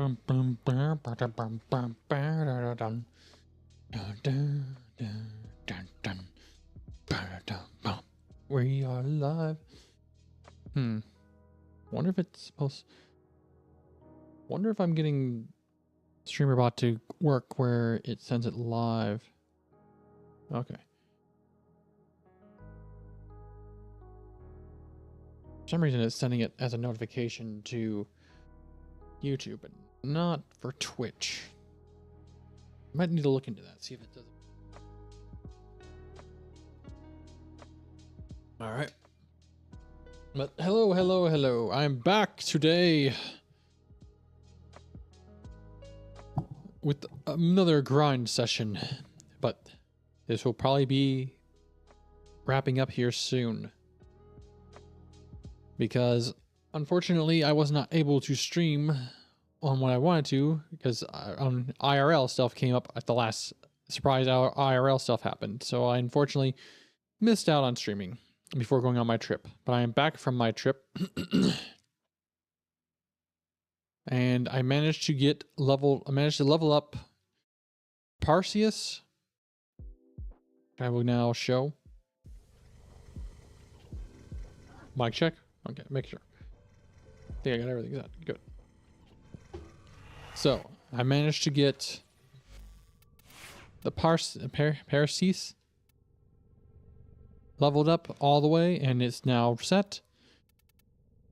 We are live. Wonder if it's supposed. Wonder if I'm getting StreamerBot to work where it sends it live. Okay. For some reason, it's sending it as a notification to YouTube, but not for Twitch. Might need to look into that, see if it does it. All right. But hello. I'm back today with another grind session, but this will probably be wrapping up here soon because unfortunately I was not able to stream on what I wanted to because on IRL stuff came up at the last surprise. Our IRL stuff happened, so I unfortunately missed out on streaming before going on my trip. But I am back from my trip and I managed to level up Parseus. I will now show. Mic check. Okay, make sure. I think I got everything set. Good. So I managed to get the Parseus leveled up all the way, and it's now set.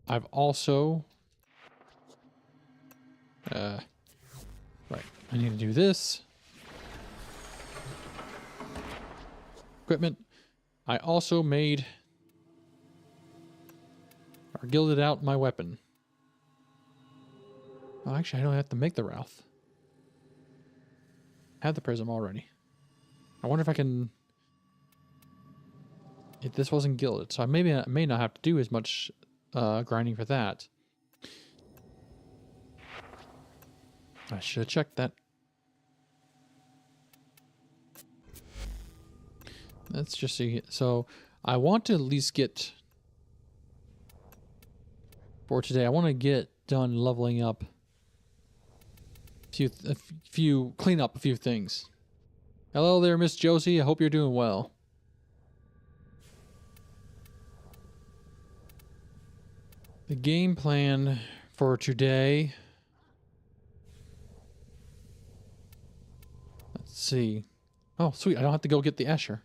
I've also right, I need to do this equipment. I also made or gilded out my weapon. Oh, actually I don't have to make the Routh. I have the prism already. I wonder if I can. If this wasn't gilded, so I may not have to do as much grinding for that. I should have checked that. Let's just see. So I want to at least get for today. I want to get done leveling up a few clean up a few things. Hello there, Miss Josie. I hope you're doing well. The game plan for today. Let's see. Oh, sweet. I don't have to go get the Escher.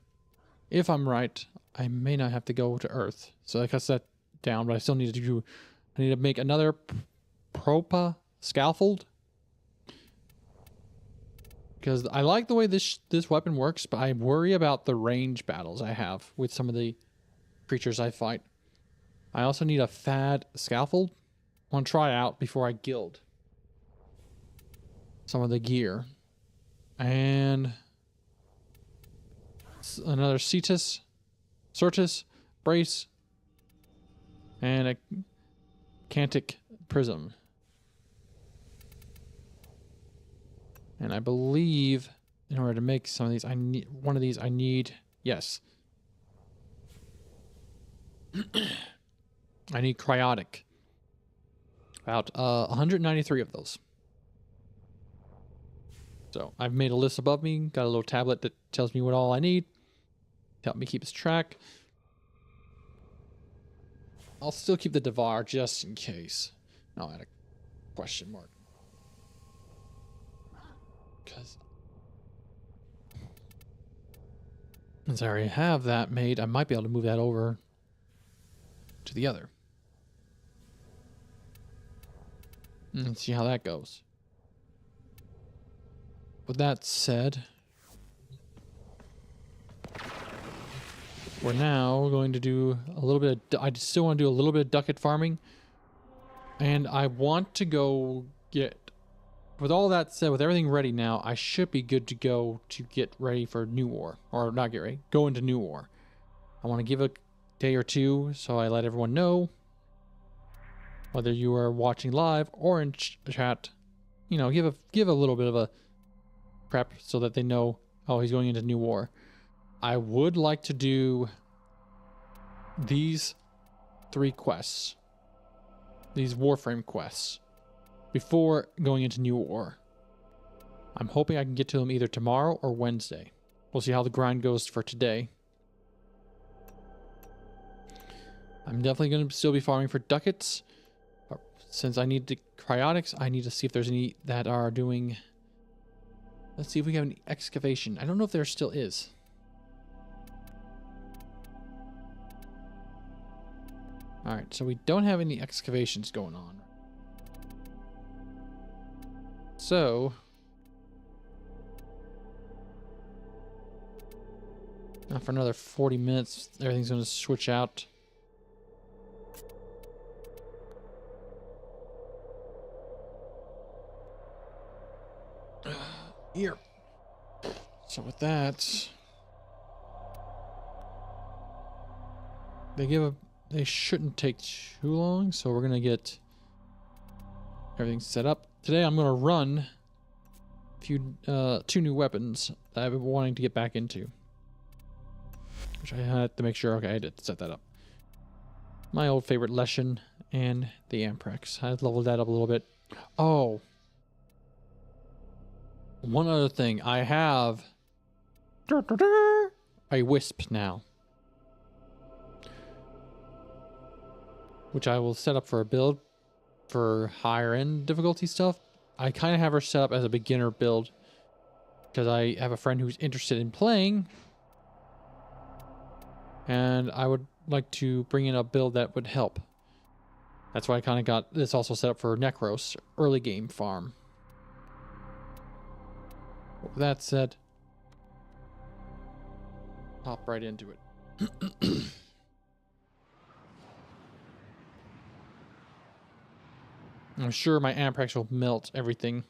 If I'm right, I may not have to go to Earth. So I cut that down, but I still need to do. I need to make another Propa scaffold. Because I like the way this weapon works, but I worry about the range battles I have with some of the creatures I fight. I also need a fad scaffold. I want to try it out before I gild some of the gear. And another Certus, brace, and a Cantic prism. And I believe in order to make some of these, I need one of these. I need, yes. I need cryotic. About 193 of those. So I've made a list above me. Got a little tablet that tells me what all I need. Help me keep this track. I'll still keep the Devar just in case. I'll add a question mark. Because since I already have that made, I might be able to move that over to the other. And see how that goes. With that said, we're now going to do a little bit of, I still want to do a little bit of ducat farming. And I want to go get, with all that said, with everything ready now, I should be good to go to get ready for New War. Or not get ready, go into New War. I want to give a day or two so I let everyone know, whether you are watching live or in chat, you know, give a little bit of a prep so that they know, oh, he's going into New War. I would like to do these 3 quests, these Warframe quests, before going into New War. I'm hoping I can get to them either tomorrow or Wednesday. We'll see how the grind goes for today. I'm definitely going to still be farming for ducats. Since I need the cryotics, I need to see if there's any that are doing... Let's see if we have any excavation. I don't know if there still is. Alright, so we don't have any excavations going on. So... now for another 40 minutes, everything's going to switch out. Here. So with that, they shouldn't take too long, so we're gonna get everything set up. Today I'm gonna run two new weapons that I've been wanting to get back into, which I had to make sure. Okay, I did set that up. My old favorite Leshen and the Amprex. I leveled that up a little bit. Oh. One other thing, I have a Wisp now, which I will set up for a build for higher end difficulty stuff. I kind of have her set up as a beginner build because I have a friend who's interested in playing, and I would like to bring in a build that would help. That's why I kind of got this also set up for Necros, early game farm. With that said, hop right into it. I'm sure my Amprex will melt everything.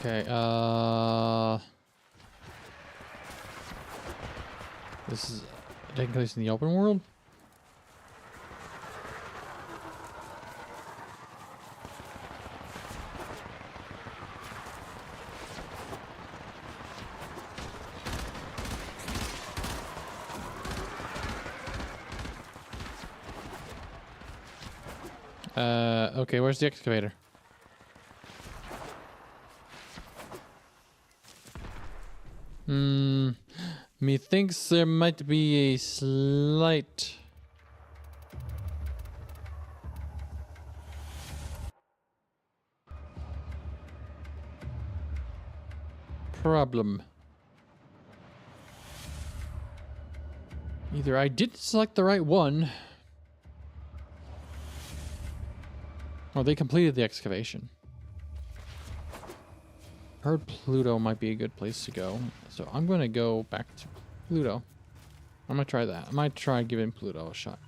Okay, this is taking place in the open world? Okay, where's the excavator? Methinks there might be a slight problem. Either I didn't select the right one, or they completed the excavation. Heard Pluto might be a good place to go, so I'm going to go back to Pluto. I'm going to try that. I might try giving Pluto a shot.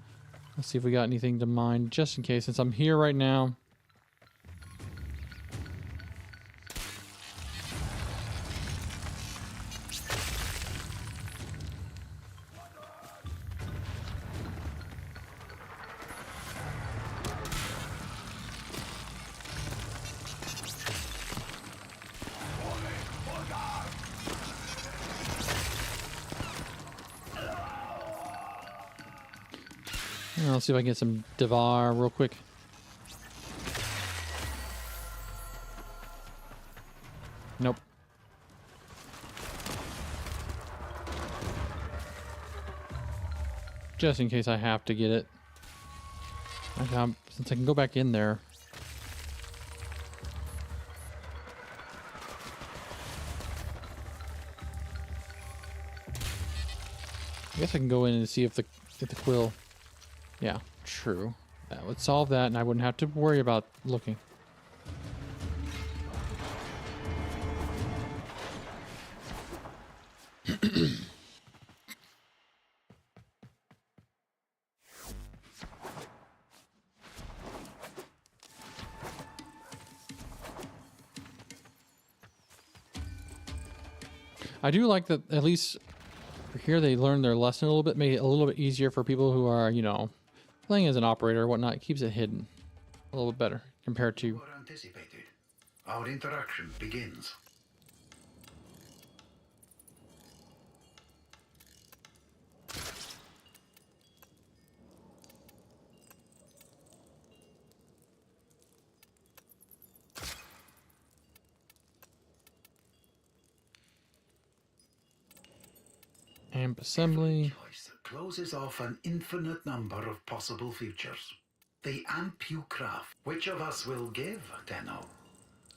Let's see if we got anything to mine, just in case, since I'm here right now. Let's see if I can get some Devar real quick. Nope. Just in case I have to get it. Since I can go back in there. I guess I can go in and see if the quill... Yeah, true. That would solve that, and I wouldn't have to worry about looking. I do like that at least For here, they learn their lesson a little bit, made it a little bit easier for people who are, you know, playing as an operator or whatnot. It keeps it hidden a little bit better compared to... Anticipated. Our interaction begins. Amp assembly. Choice closes off an infinite number of possible futures. The amp you craft. Which of us will give, Tenno?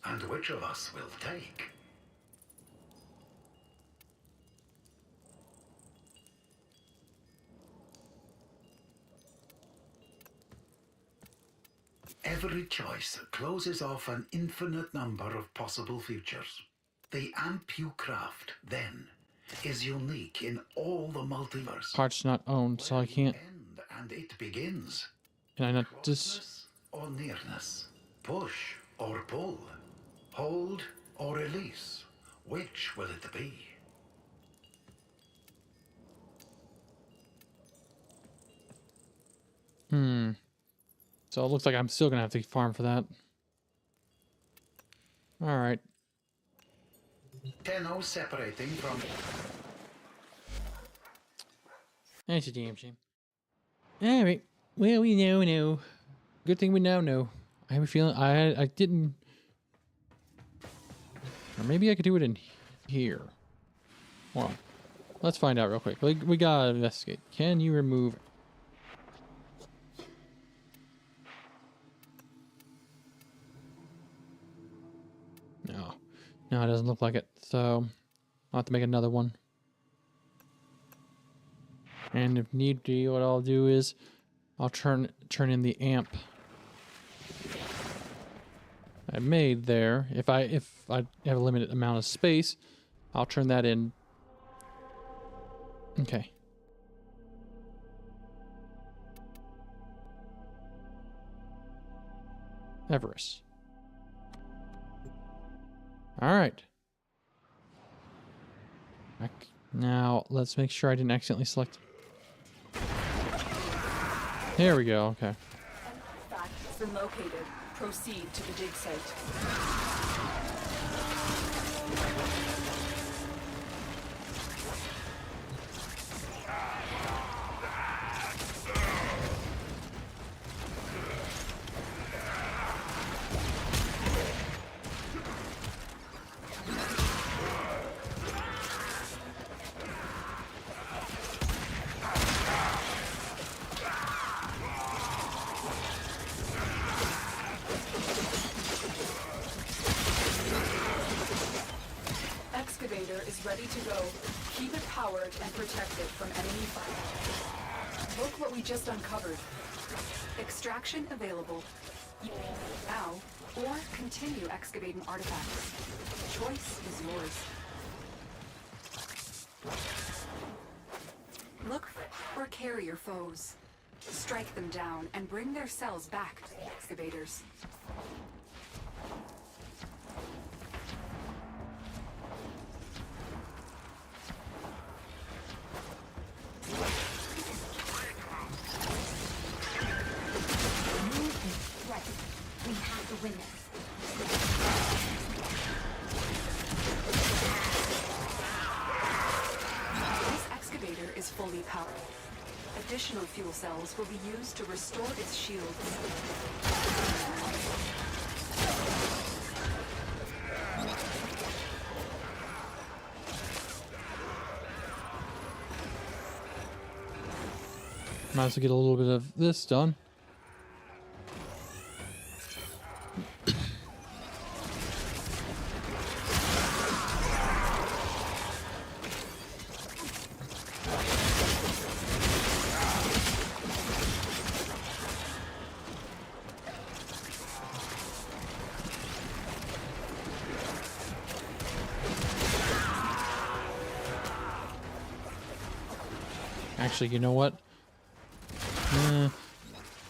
And which of us will take? Every choice closes off an infinite number of possible futures. The amp you craft, then, is unique in all the multiverse. Parts not owned, so I can't... End and it begins. Can I not just... Closeness or nearness? Push or pull? Hold or release? Which will it be? So it looks like I'm still gonna have to farm for that. Alright. Tenno separating from... That's a damn shame. Alright. Well, we now know. Good thing we now know. I have a feeling I didn't... Or maybe I could do it in here. Well, let's find out real quick. We gotta investigate. Can you remove... No. No, it doesn't look like it. So, I'll have to make another one. And if need be, what I'll do is I'll turn in the amp I made there. If I have a limited amount of space, I'll turn that in. Okay. Everest. All right. Now let's make sure I didn't accidentally select. There we go. Okay. Fact has been located. Proceed to the dig site. Is ready to go. Keep it powered and protected from enemy fire. Look what we just uncovered. Extraction available. Now, or continue excavating artifacts. Choice is yours. Look or carry your foes. Strike them down and bring their cells back to the excavators. Fully powered. Additional fuel cells will be used to restore its shields. Might as well get a little bit of this done. Actually, you know what?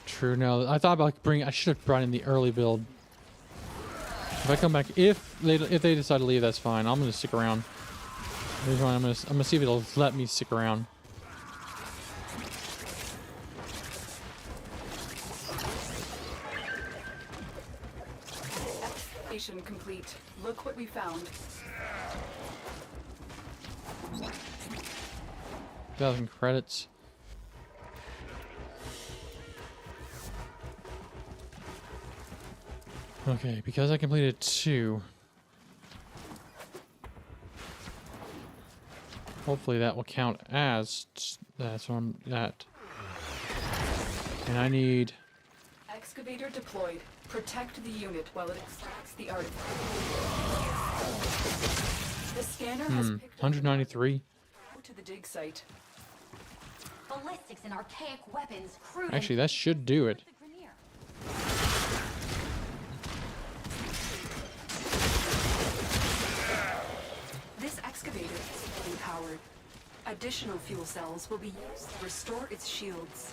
True. No, I thought about I should have brought in the early build. If I come back, if they decide to leave, that's fine. I'm gonna stick around. Here's why I'm gonna see if it'll let me stick around. Excavation complete. Look what we found. 1,000 credits. Okay, because I completed 2. Hopefully that will count as that's what I'm at. And I need Excavator deployed. Protect the unit while it extracts the artifact. The scanner has picked up 193. to the dig site. Ballistics and archaic weapons, crude. Actually, that should do it. The Grenier. This excavator is fully powered. Additional fuel cells will be used to restore its shields.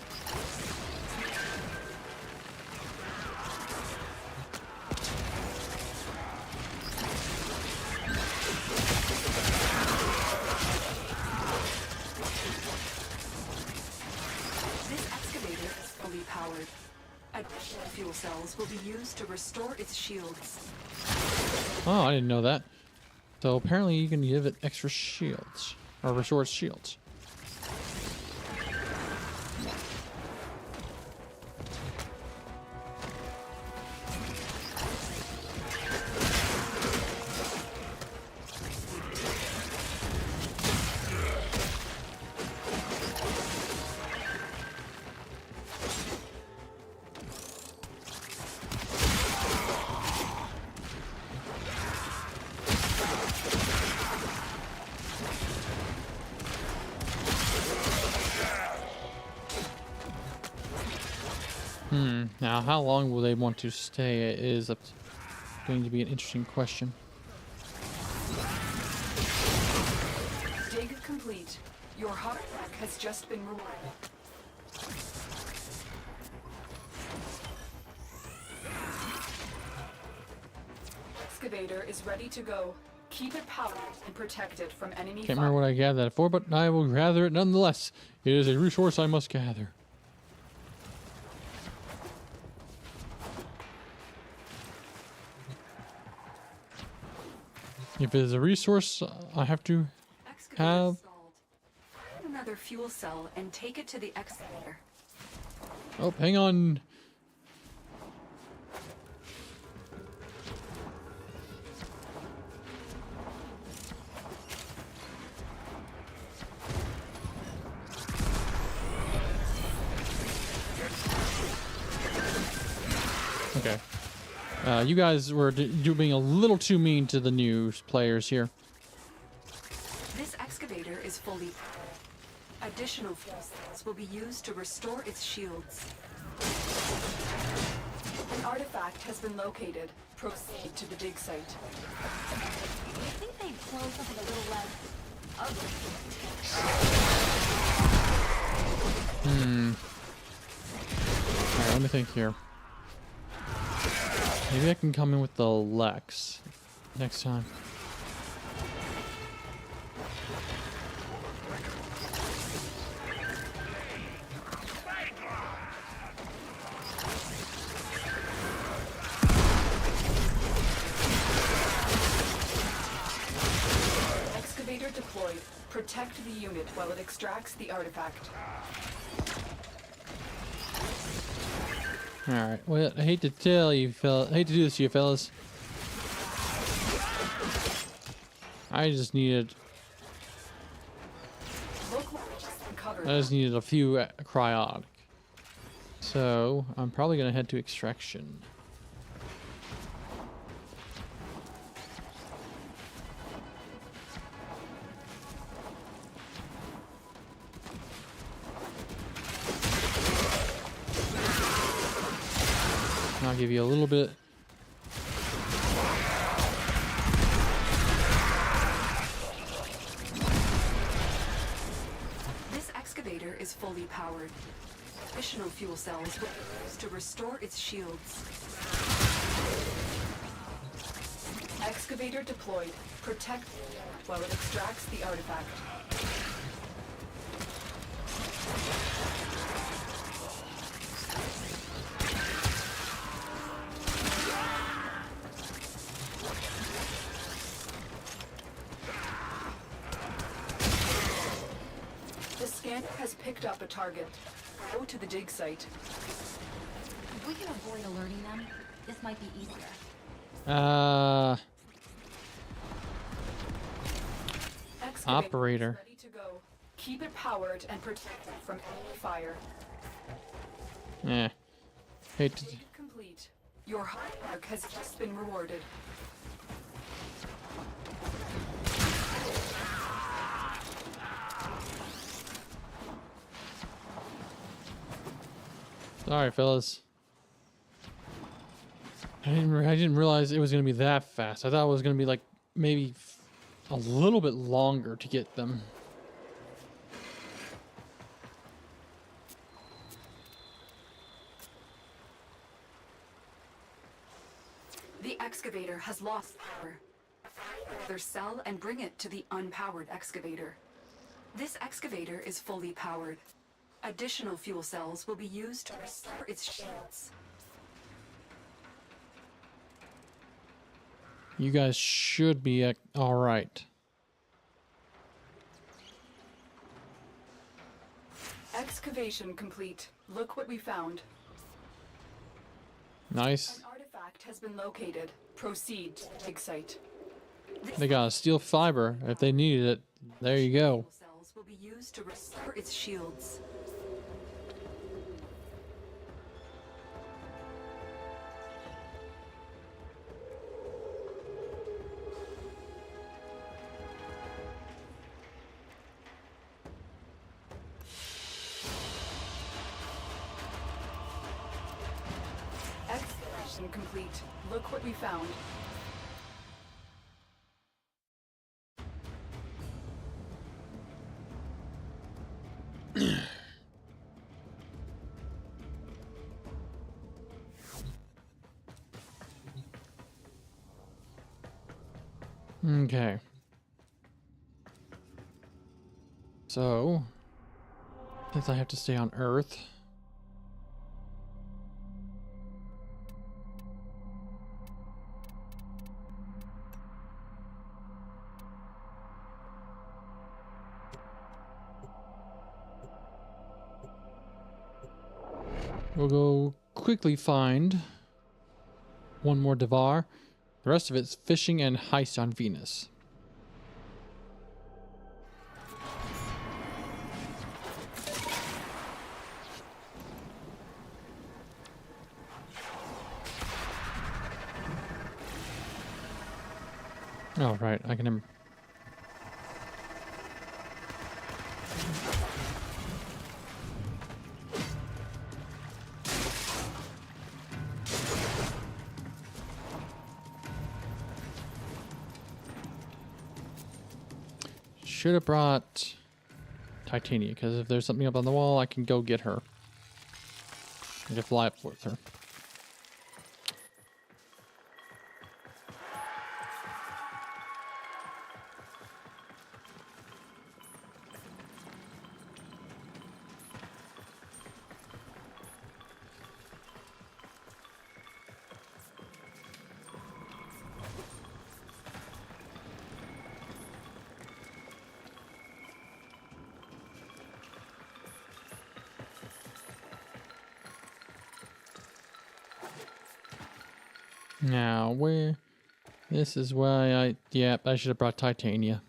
This excavator is fully powered. Additional fuel cells will be used to restore its shields. Oh, I didn't know that. So apparently you can give it extra shields. Or restore its shields. Now, how long will they want to stay is going to be an interesting question. Dig complete. Your hot rack has just been rewarded. Excavator is ready to go. Keep it powered and protected from enemy Can't fire. remember what I gathered that for, but I will gather it nonetheless. It is a resource I must gather. If it is a resource I have to Excavator have. installed. Add another fuel cell and take it to the excavator. Oh, hang on. Okay. You guys were being a little too mean to the new players here. This excavator is fully powered. Additional fuel cells will be used to restore its shields. An artifact has been located. Proceed to the dig site. I think they'd clone something a little less ugly. Alright, let me think here. Maybe I can come in with the Lex next time. Excavator deployed. Protect the unit while it extracts the artifact. Alright, well, I hate to tell you, I hate to do this to you, fellas. I just needed, Look what we just uncovered. I just needed a few cryotic. So, I'm probably gonna head to extraction. I'll give you a little bit. This excavator is fully powered. Additional fuel cells will be used to restore its shields. Excavator deployed. Protect while it extracts the artifact. The scanner has picked up a target. Go to the dig site. If we can avoid alerting them, this might be easier. Excavator Operator. is ready to go. Keep it powered and protect it from enemy fire. Hate to... Dig complete. Your hard work has just been rewarded. Sorry, fellas. I didn't realize it was gonna be that fast. I thought it was gonna be like maybe a little bit longer to get them. The excavator has lost power. Their cell and bring it to the unpowered excavator. This excavator is fully powered. Additional fuel cells will be used to restore its shields. You guys should be all right. Excavation complete. Look what we found. Nice. An artifact has been located. Proceed to the dig site. They got a steel fiber. If they needed it, there you go. Fuel cells will be used to restore its shields. Excavation complete. Look what we found. Okay. So, since I have to stay on Earth, we'll go quickly find one more Devar. The rest of it's fishing and heist on Venus. Oh, right. I can... Should have brought Titania, because if there's something up on the wall, I can go get her. I can fly up with her. Now, where... This is why I... Yep, I should have brought Titania.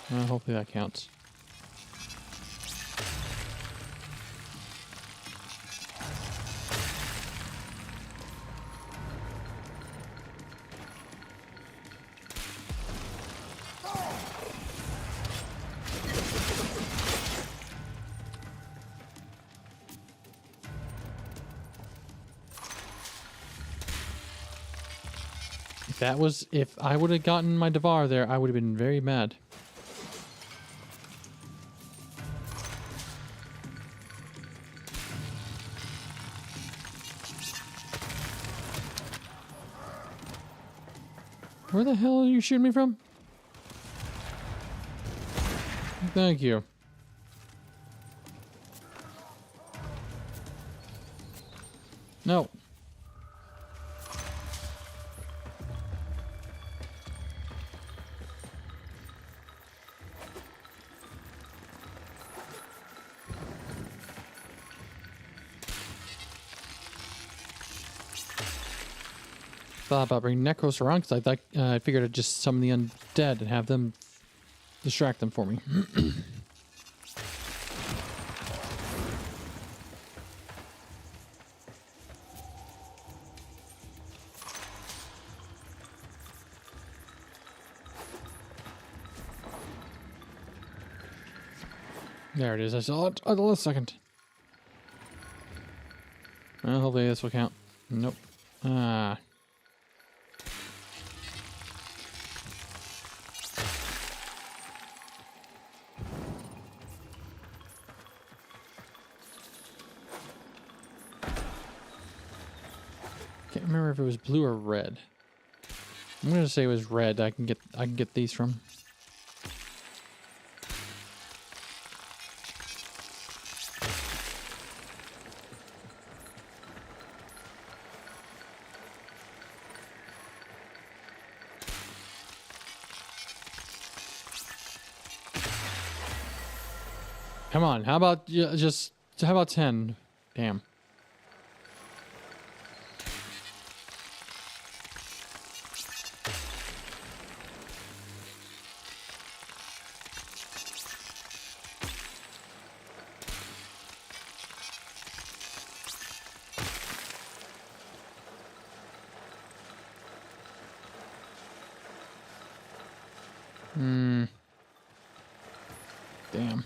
Hopefully that counts. If I would have gotten my Devar there, I would have been very mad. Where the hell are you shooting me from? Thank you. No. Thought about bringing Necros around because I figured I'd just summon the undead and have them distract them for me. There it is. I saw it. Oh, the last second. Well, hopefully this will count. Nope. Ah. Can't remember if it was blue or red. I'm gonna say it was red. I can get these from. Come on, how about how about 10? Damn. Damn.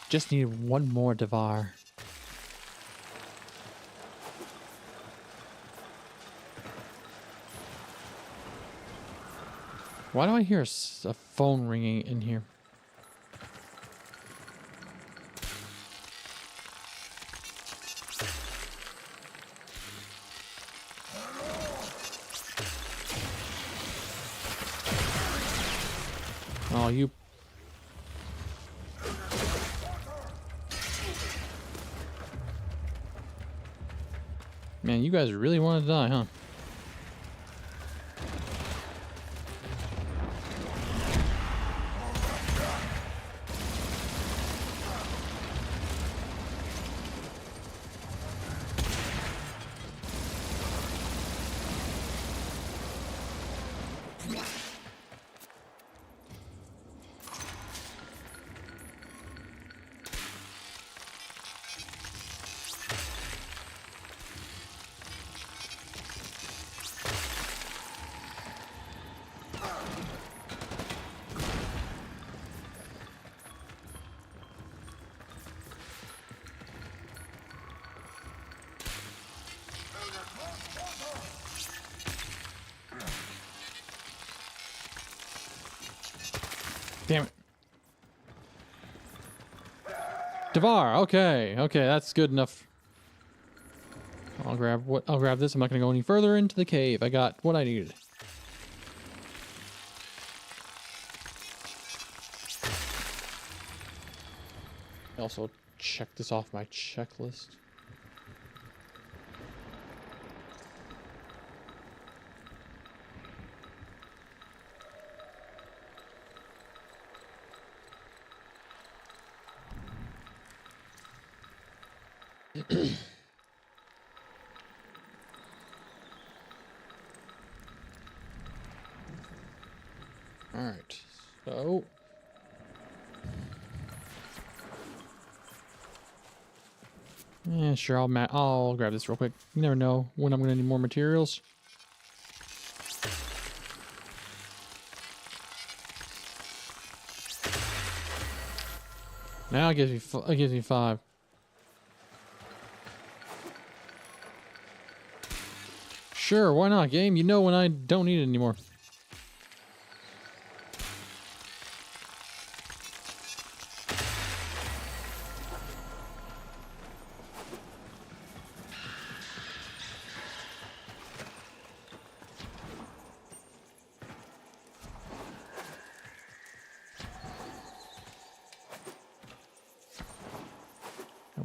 Just need one more Devar. Why do I hear a phone ringing in here? Oh, you... Man, you guys really want to die, huh? Damn it. Devar, okay, that's good enough. I'll grab this. I'm not gonna go any further into the cave. I got what I needed. Also check this off my checklist. All right, so yeah, sure. I'll grab this real quick. You never know when I'm gonna need more materials. Now it gives me 5. Sure, why not, game? You know when I don't need it anymore.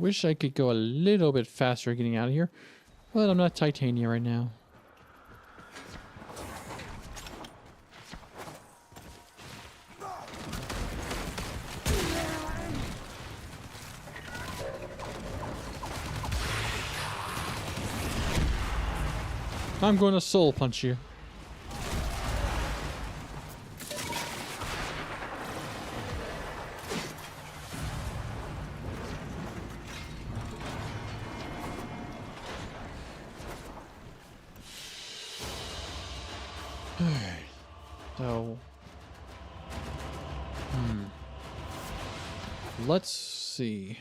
wish I could go a little bit faster getting out of here, but I'm not Titania right now. I'm going to soul punch you. So, let's see.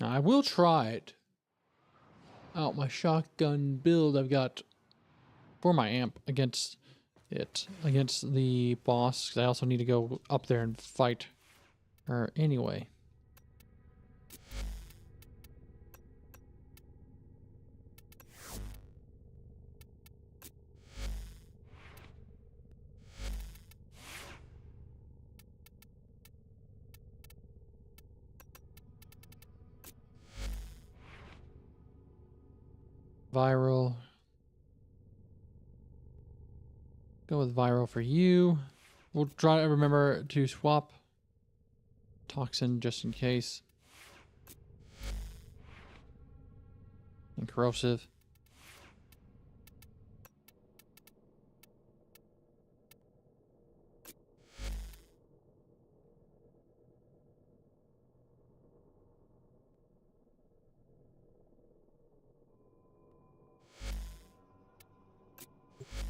Now, I will try it out my shotgun build I've got for my amp against the boss, 'cause I also need to go up there and fight her anyway. Viral. Go with viral for you. We'll try to remember to swap toxin just in case. And corrosive.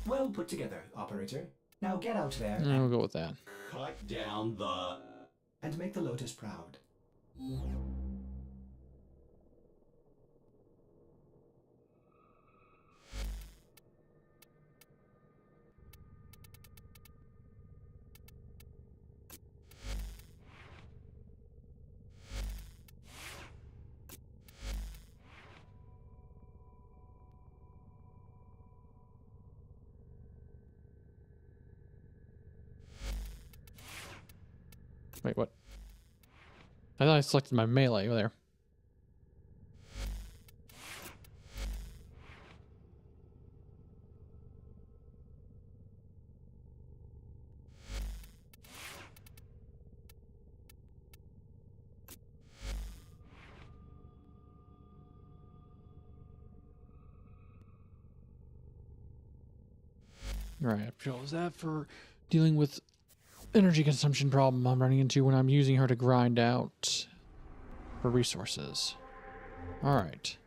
Well put together, operator. Now get out there And we'll go with that. cut down the... and make the Lotus proud. Wait, what? I thought I selected my melee there. Alright, is that for dealing with energy consumption problem I'm running into when I'm using her to grind out for resources. Alright.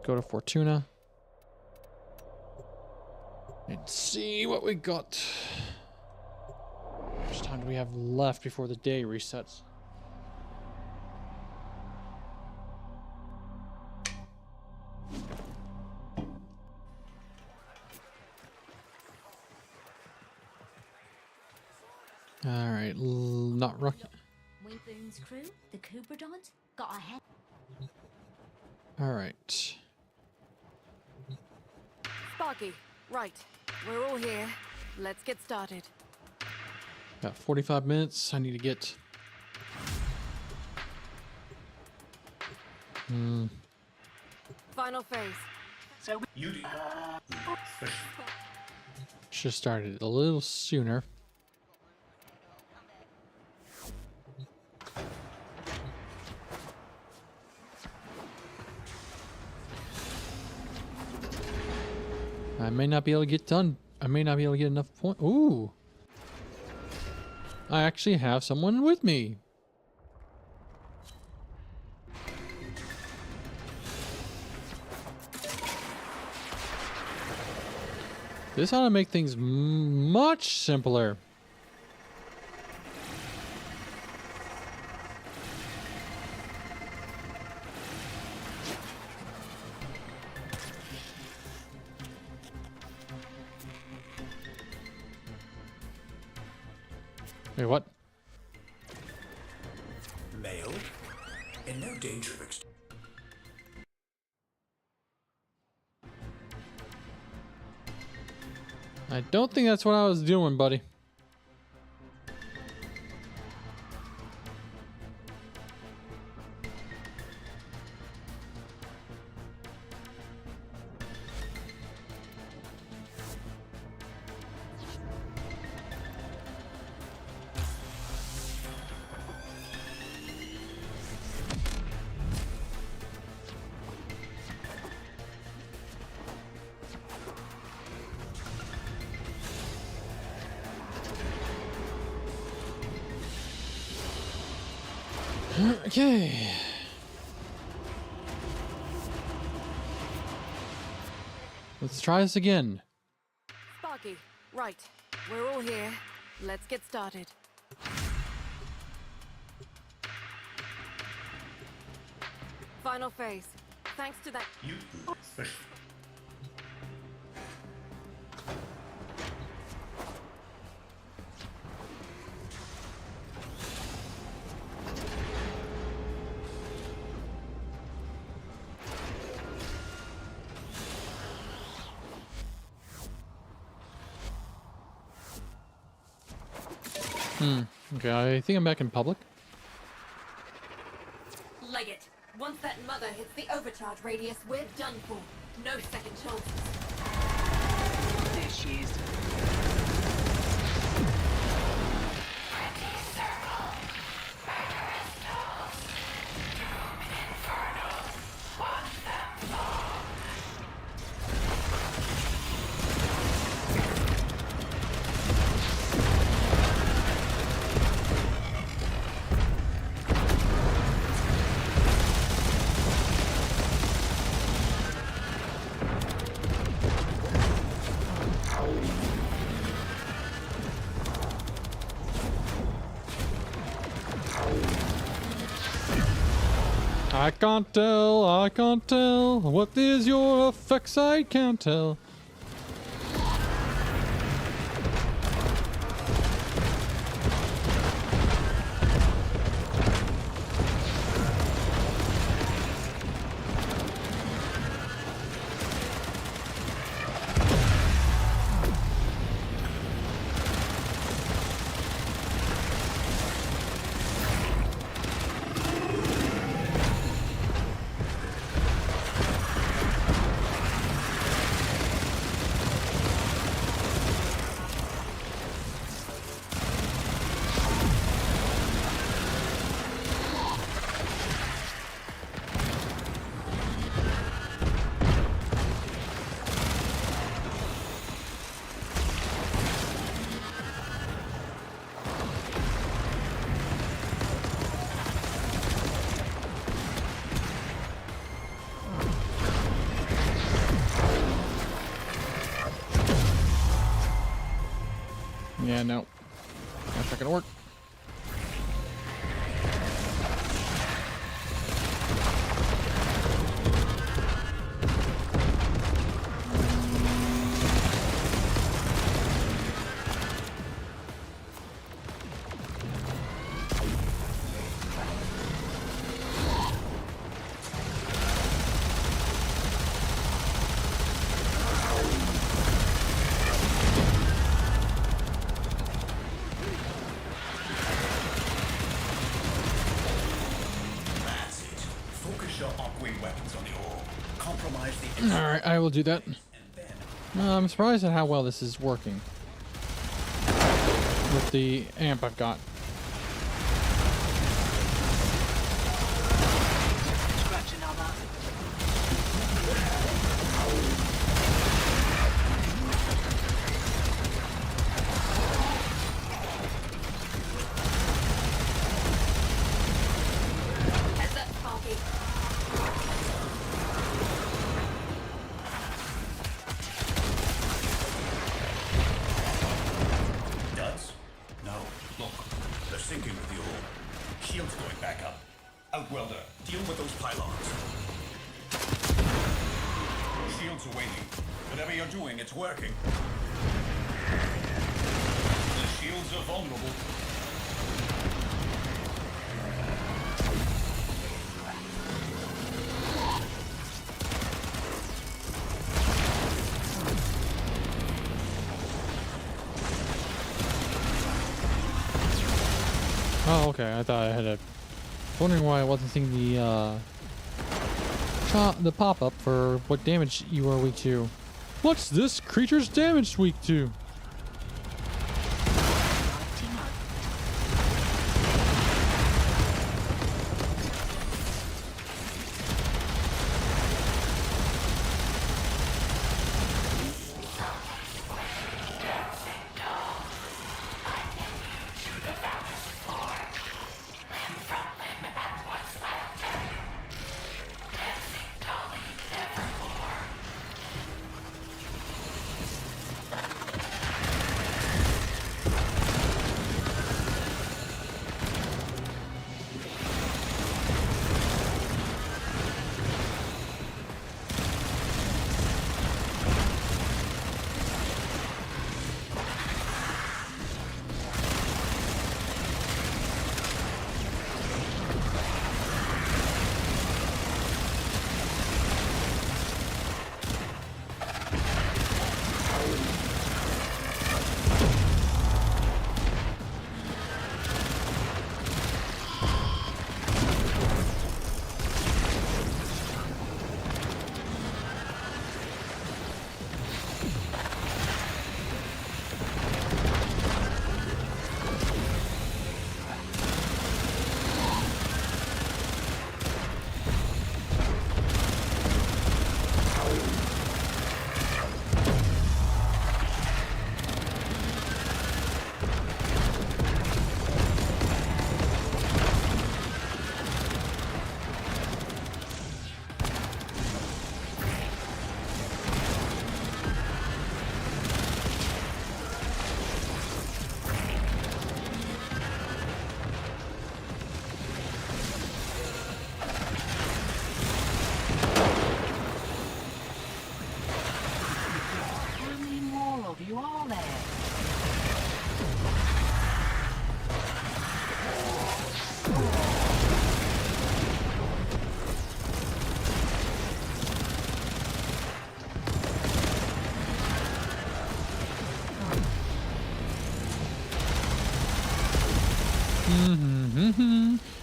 Go to Fortuna. And see what we got. How much time do we have left before the day resets? Alright, not rocket. Wingboom's crew, the Cupidons, got ahead. Alright. Sparky, right. We're all here. Let's get started. Got 45 minutes. I need to get... Final phase. So you do. Should have started a little sooner. I may not be able to get done. I may not be able to get enough point. Ooh. I actually have someone with me. This ought to make things much simpler. Wait, what? Male, in no danger of I don't think that's what I was doing, buddy. Okay. Let's try this again. Sparky, right. We're all here. Let's get started. Final phase. Thanks to that. Okay, I think I'm back in public. Leg it. Once that mother hits the overcharge radius, we're done for. No second chances. There she is. I can't tell. What is your effects? I can't tell. Yeah, no. That's not gonna work. Alright, I will do that. I'm surprised at how well this is working with the amp I've got. Scratch another. Heads up, Sparky. No, look, they're sinking with the ore. Shields going back up. Outwelder, deal with those pylons. Shields are waiting. Whatever you're doing, it's working. The shields are vulnerable. Oh, okay. I thought I had a. Wondering why I wasn't seeing the pop-up for what damage you are weak to. What's this creature's damage weak to?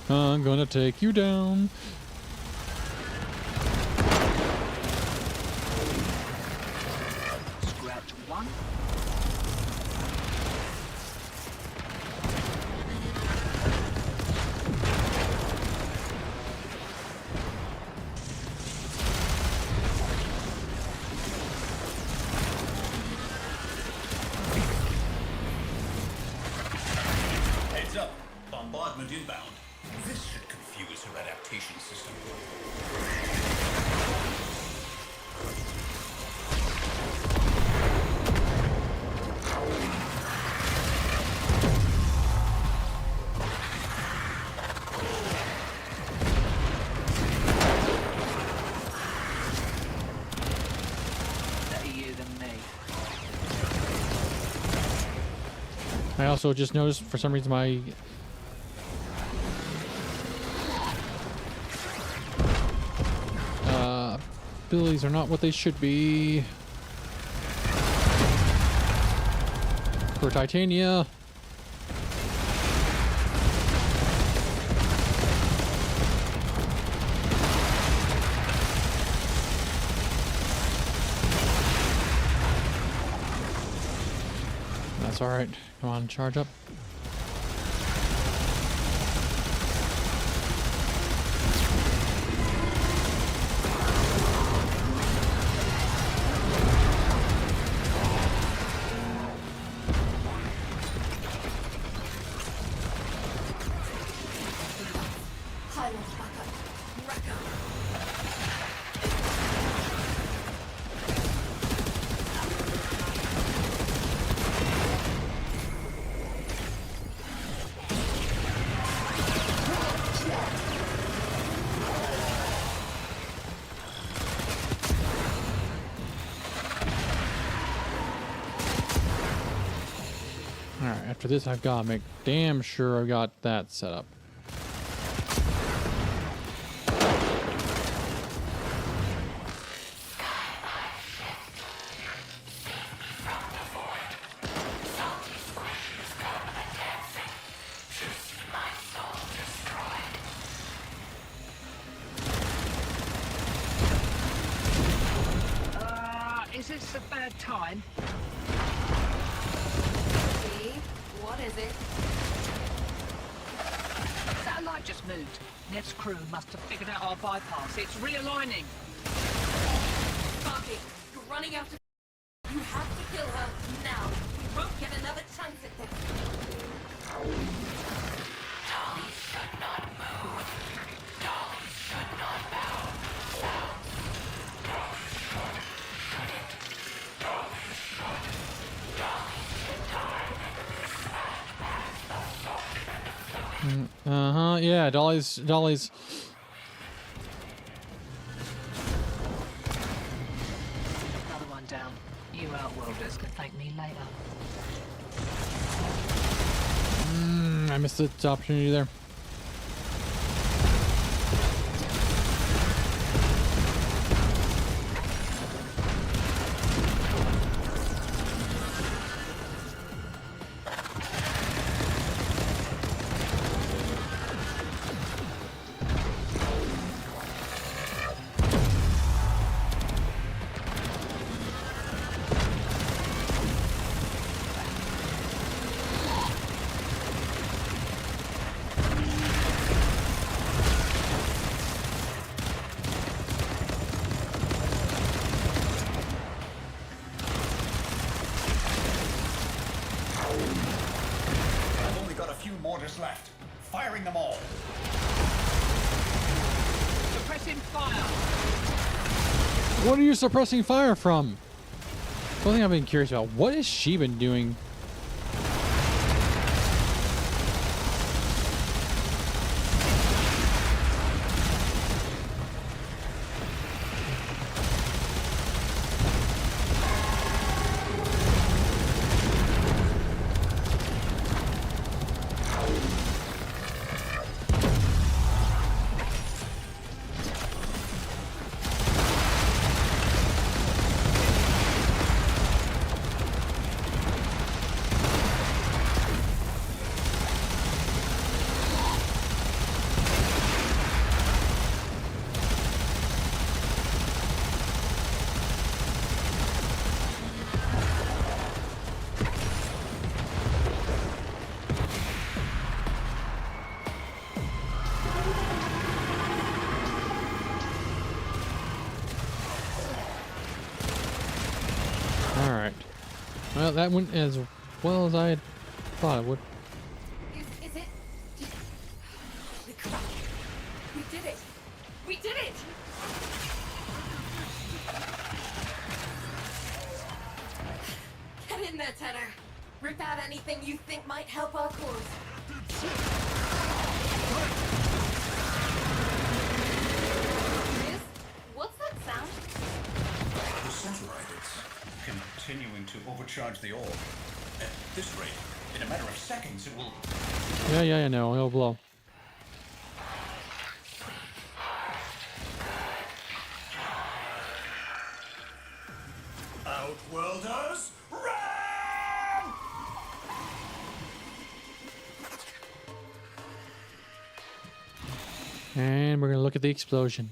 I'm gonna take you down. Scratch one. Heads up. Bombardment inbound. This should confuse her adaptation system. Better you than me. I also just noticed for some reason my abilities are not what they should be. For Titania. That's alright. Come on, charge up. Highland backup. Wrecker. Alright, after this I've got to make damn sure I've got that set up. Is this a bad time? See? What is it? Satellite just moved. Ned's crew must have figured out our bypass. It's realigning. Sparky, you're running out of... You have to kill her now. We won't get another chance at this. Uh-huh, yeah, Dolly's... Another one down. You outworlders can thank me later. I missed the opportunity there. I've only got a few mortars left. Firing them all. Suppressing fire! What are you suppressing fire from? One thing I've been curious about. What has she been doing? Well, that went as well as I had thought it would. Is it? Holy crap. We did it! We did it! Get in there, Tenno. Rip out anything you think might help our cause. Miss, what's that sound? The satellite is continuing to overcharge the orb. At this rate, in a matter of seconds, it will... Yeah, no, it'll blow. Outworlders, run! And we're gonna look at the explosion.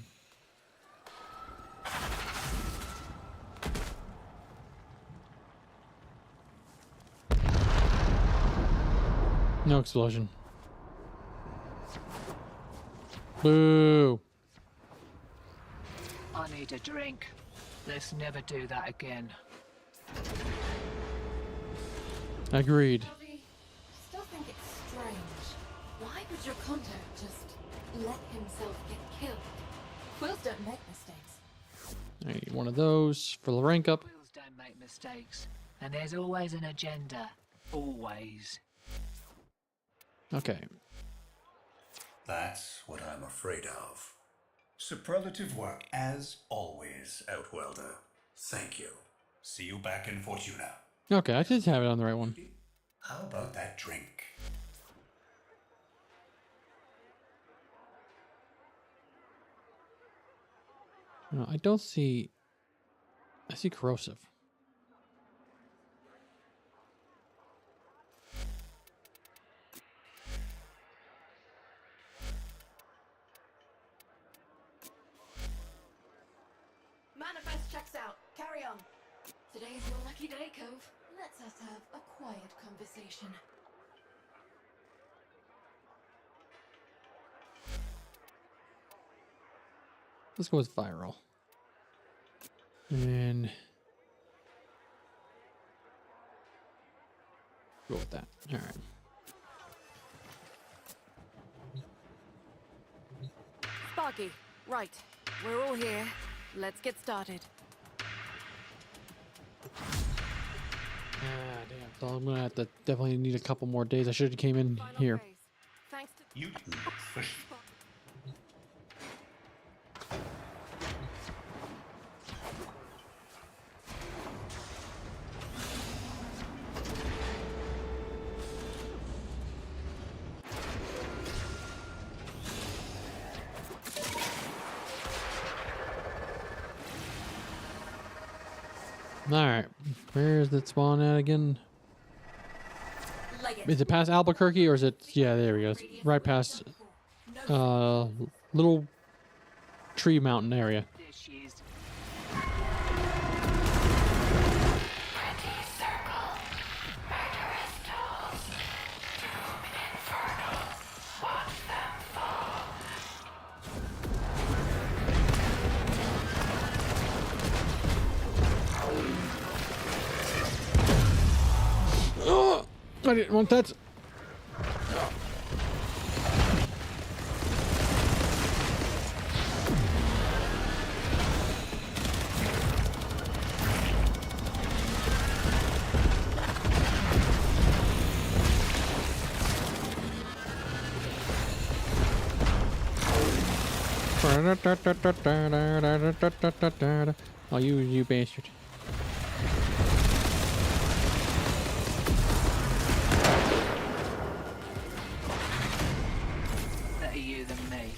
No explosion. Boo! I need a drink. Let's never do that again. Agreed. I still think it's strange. Why would your contact just let himself get killed? Quills don't make mistakes. I need one of those for the rank up. Quills don't make mistakes. And there's always an agenda. Always. Okay. That's what I'm afraid of. Superlative work, as always, Outworlder. Thank you. See you back in Fortuna. Okay, I did have it on the right one. How about that drink? No, I don't see... I see corrosive. Manifest checks out. Carry on. Today's your lucky day, Cove. Let's us have a quiet conversation. Let's go with viral. And... go with that. Alright. Sparky, right. We're all here. Let's get started. Ah, damn. So I'm gonna have to definitely need a couple more days. I should have came in Final here. phase. Thanks to You didn't fish. Alright. Where is it spawn at again? Leg it. Is it past Albuquerque or is it... yeah, there we go. It's right past little tree mountain area. There she is. Oh, I didn't want that. Oh, you bastard. Better you than me.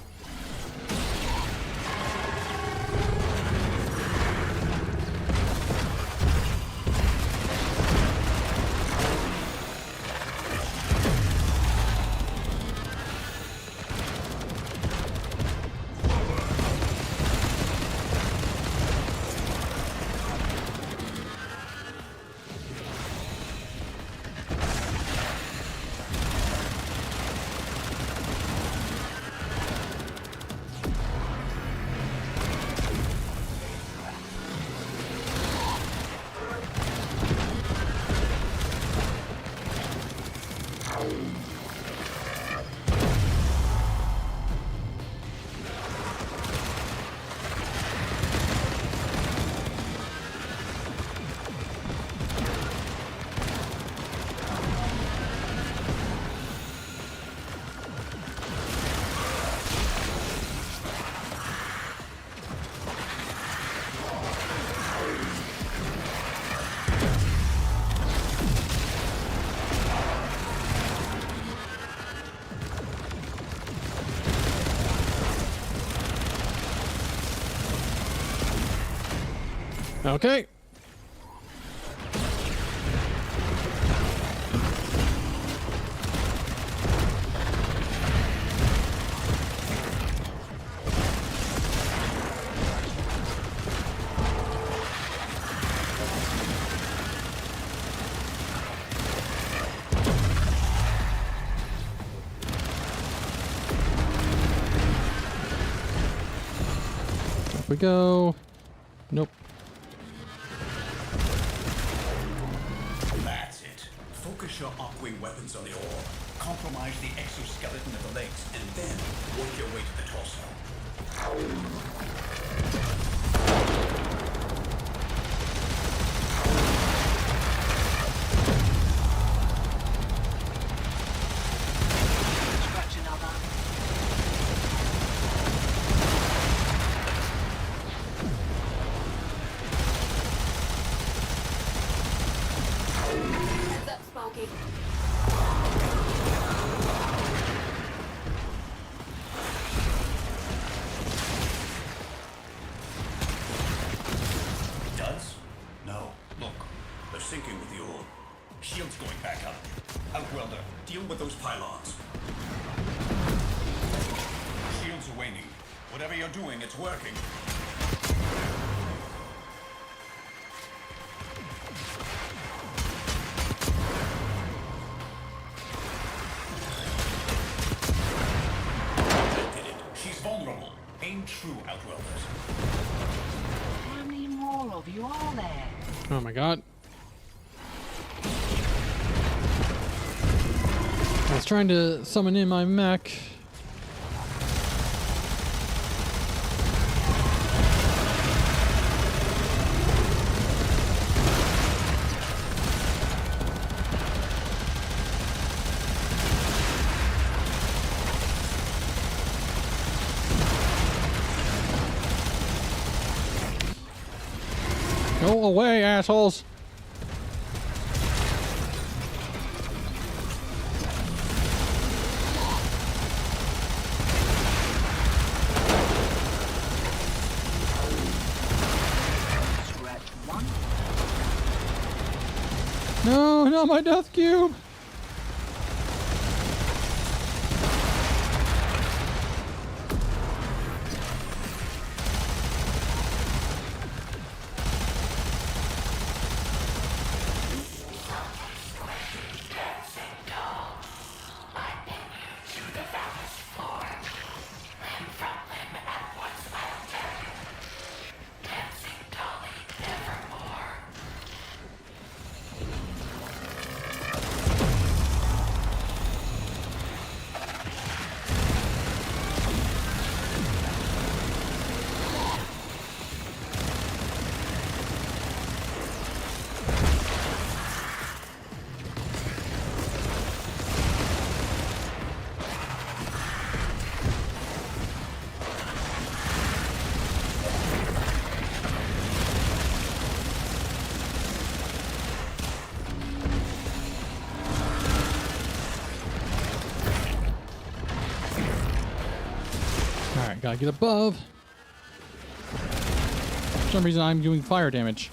Okay. Up we go. Nope. That's it. Focus your arc-wing weapons on the ore. Compromise the exoskeleton of the legs, and then work your way to the torso. Scratch another. Heads up, Sparky. Does? No. Look, they're sinking with the ore. Shield's going back up. Outwelder, deal with those pylons. Shields are waning. Whatever you're doing, it's working. That did it. She's vulnerable. Aim true, Outwelders. How many more of you are there? Oh my god. I was trying to summon in my mech. Go away, assholes! Scratch one. No, not my death cube! Alright, gotta get above. For some reason I'm doing fire damage.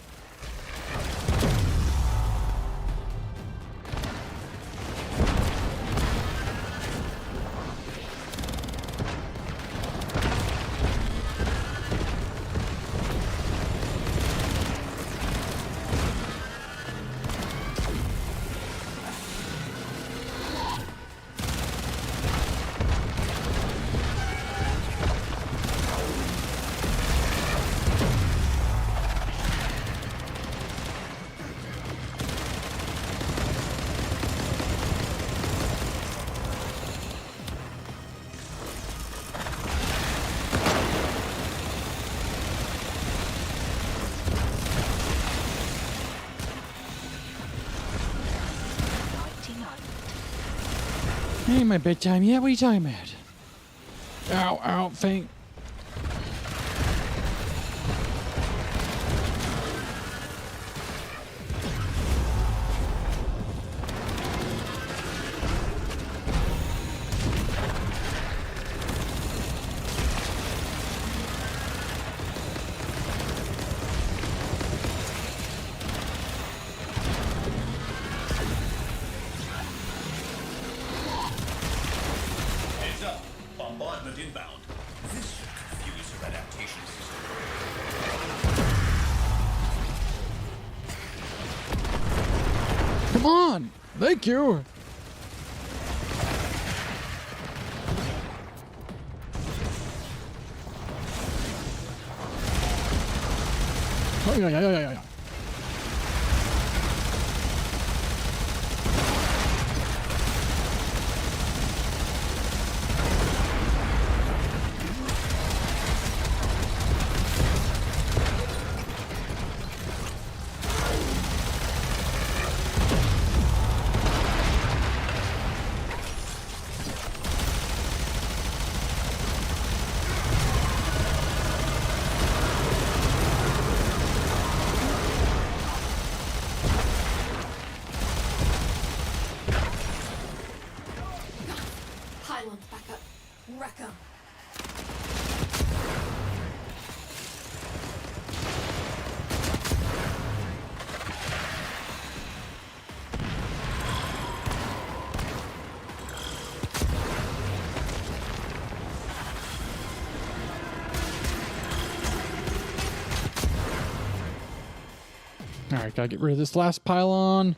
Ain't my bedtime yet. What are you talking about? Ow, ow, faint. Bombardment inbound. This should confuse your adaptation system. Come on! Thank you! Oh, yeah. Pylons back up. Wreck 'em. Alright, gotta get rid of this last pylon.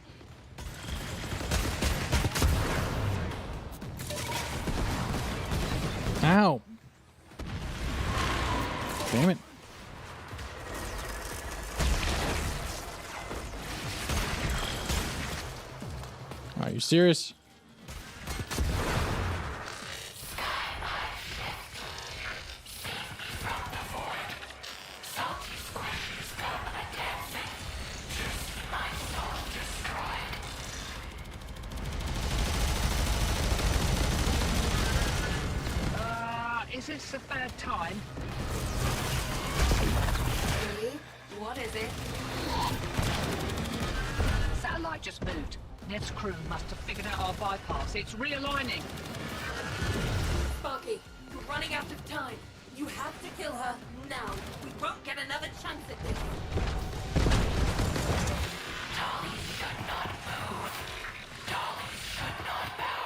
Ow! Damn it. Are you serious? Is this a bad time? Really? What is it? Satellite just moved. Ned's crew must have figured out our bypass. It's realigning. Sparky, we're running out of time. You have to kill her now. We won't get another chance at this. Dolly should not move. Dolly should not bow.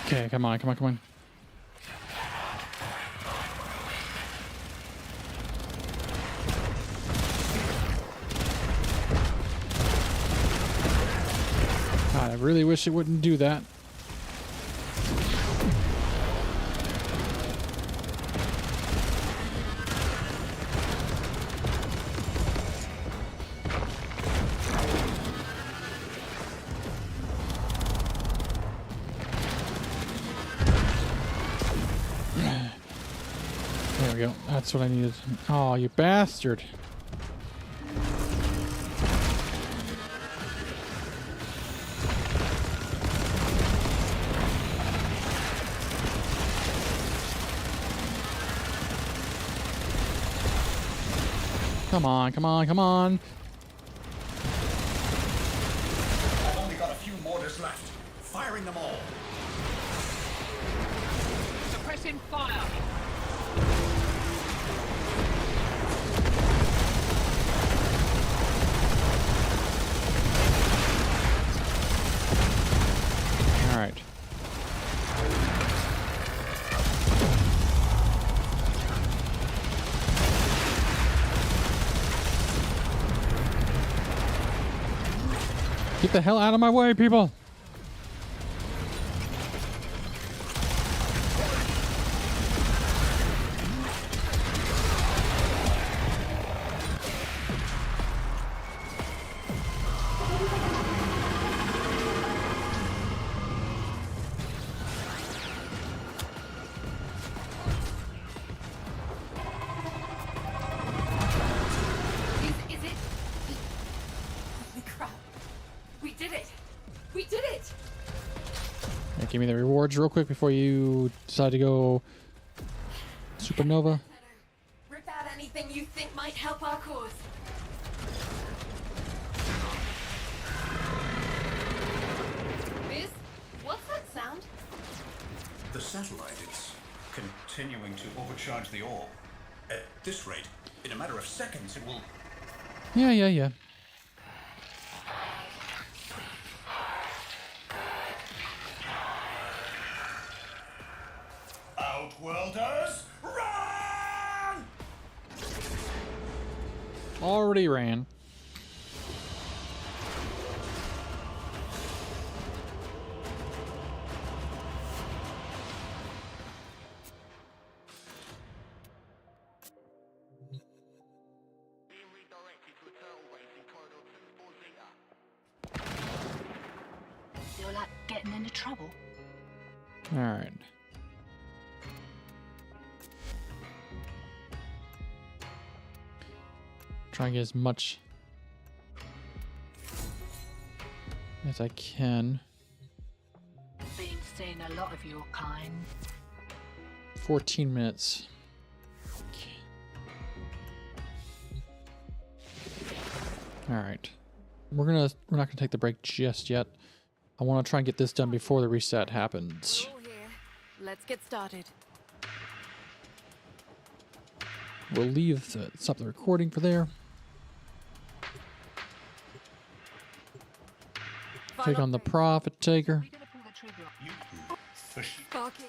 Okay, come on. God, I really wish it wouldn't do that. There we go. That's what I needed. Oh, you bastard. Come on. I've only got a few mortars left. Firing them all. Suppressing fire. All right. Get the hell out of my way, people! Is it? Holy crap. We did it! We did it! Hey, give me the rewards real quick before you decide to go supernova. Rip out anything you think might help our cause. Biz, what's that sound? The satellite is continuing to overcharge the ore. At this rate, in a matter of seconds, it will... Yeah. Outworlders, run! Already ran. Feel like getting into trouble? All right. Try and get as much as I can. Been seeing a lot of your kind. 14 minutes. All right. We're not gonna take the break just yet. I want to try and get this done before the reset happens. We're all here. Let's get started. We'll leave stop the recording for there. Take on the profit taker. We're gonna pull the trigger. You fishy. Sparky.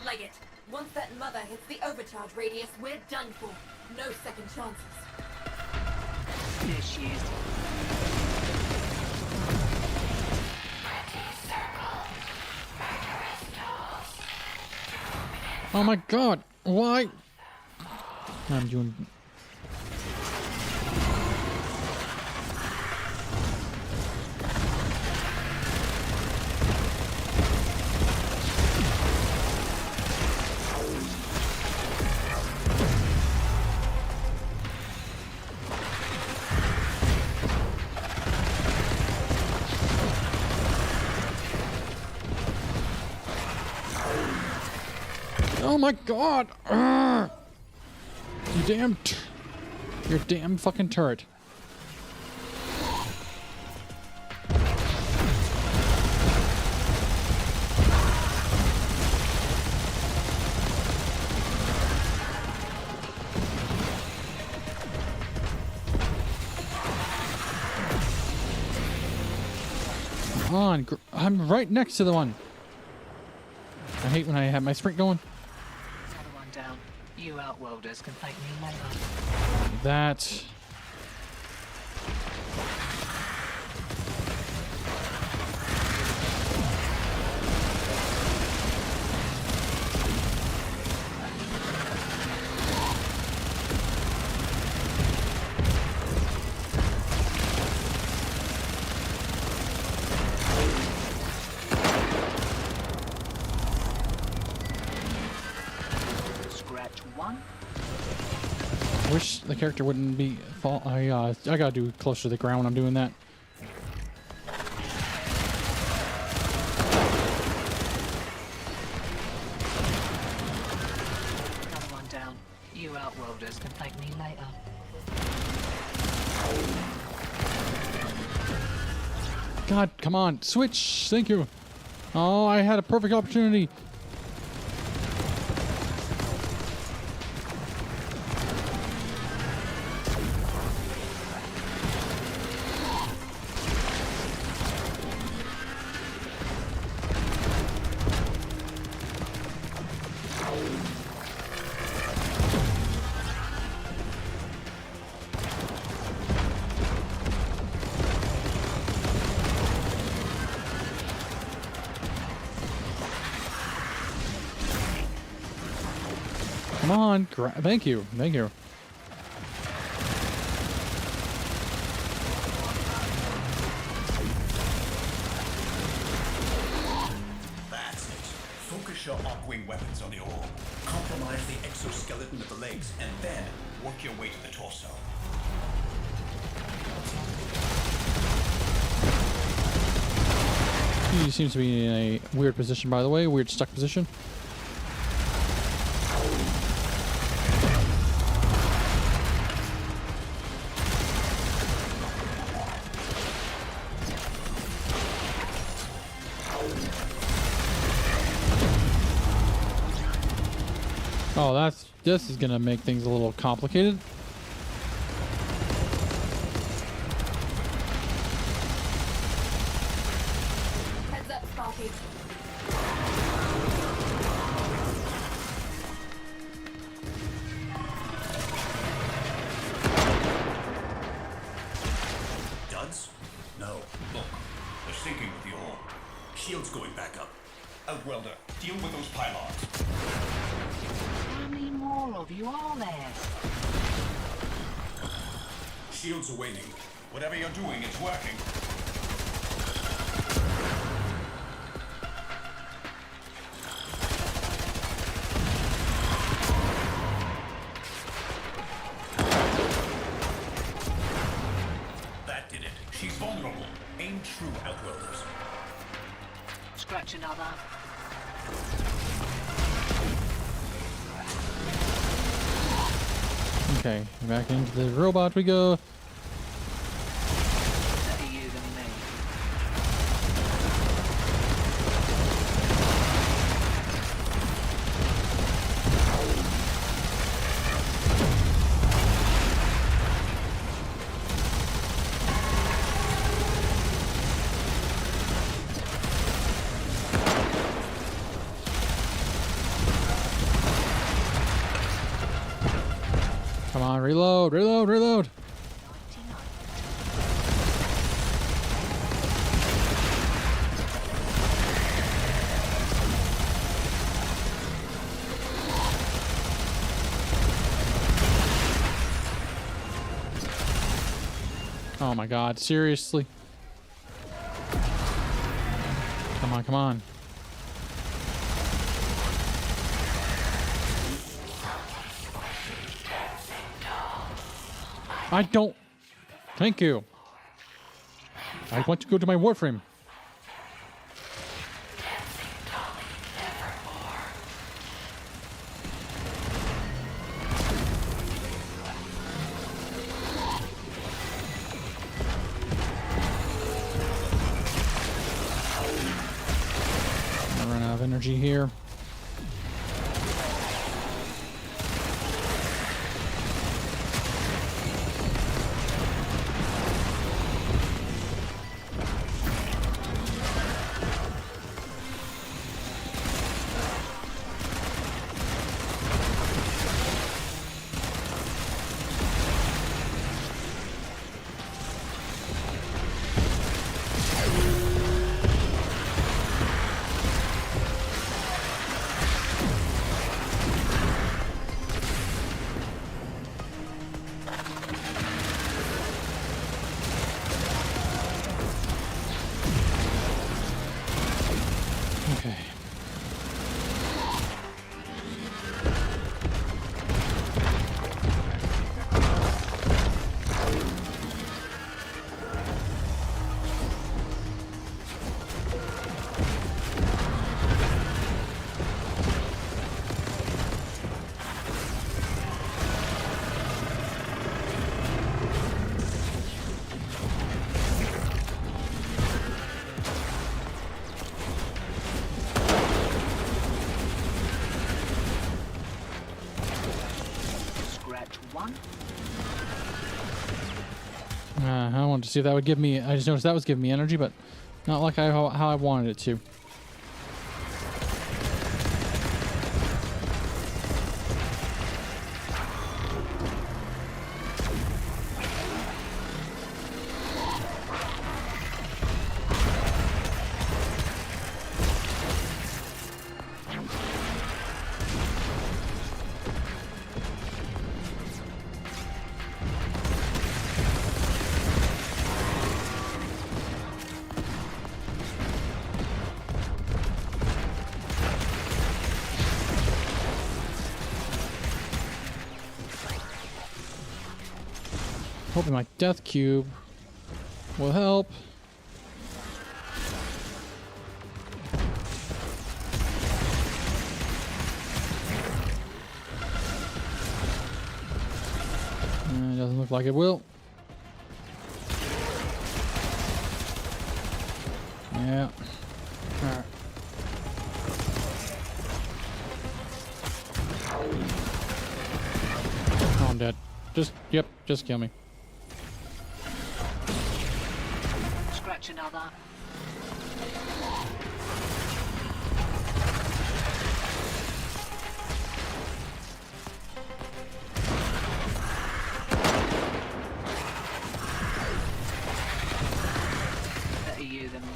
Leg it. Once that mother hits the overcharge radius, we're done for. No second chances. There she is. Oh my god! Why? I'm doing. Oh my god! Urgh! Your damn fucking turret. Come on, I'm right next to the one. I hate when I have my sprint going. Another one down. You outworlders can thank me later. That. Scratch one. I wish the character wouldn't be fall. I gotta do closer to the ground when I'm doing that. Another one down. You outworlders can thank me later. God, come on, switch! Thank you. Oh, I had a perfect opportunity. Come on, thank you, thank you. That's it. Focus your arc-wing weapons on the orb. Compromise the exoskeleton of the legs, and then work your way to the torso. He seems to be in a weird position, by the way. Weird stuck position. Oh, this is gonna make things a little complicated. Heads up, Sparky. Duds? No. Look, they're sinking with the ore. Shield's going back up. Outwelder, deal with those pylons. How many more of you are there? Shields are waning. Whatever you're doing, it's working. That did it. She's vulnerable. Aim true, Outwelders. Scratch another. Okay, back into the robot we go. Better you than me. Come on, reload, reload, reload. 99. Oh my god, seriously? Come on, come on. I don't. Thank you. I want to go to my Warframe. I run out of energy here. Okay. Scratch one. I wanted to see if that would give me. I just noticed that was giving me energy, but not like how I wanted it to. Hoping my death cube will help. doesn't look like it will. Yeah. Alright. Oh, I'm dead. Just kill me. Scratch another. Better you than me.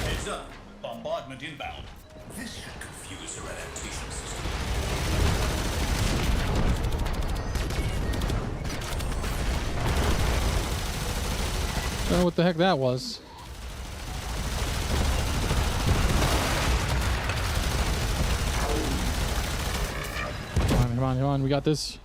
Heads up. Bombardment inbound. This should confuse your adaptation system. Don't know what the heck that was. Come on, come on, we got this.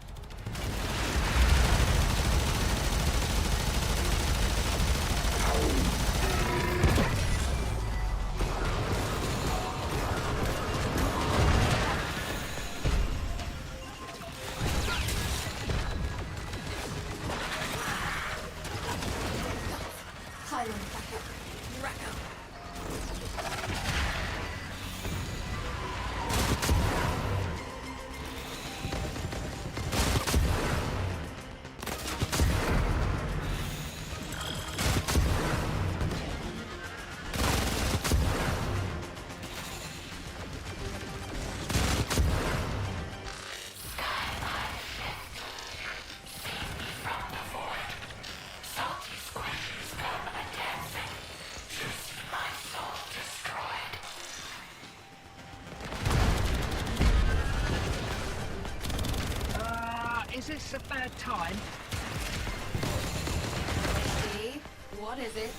Highland back up. Rack up. From the void, salty squishes come a-dancing. Just my soul destroyed. Is this a bad time? See? What is it?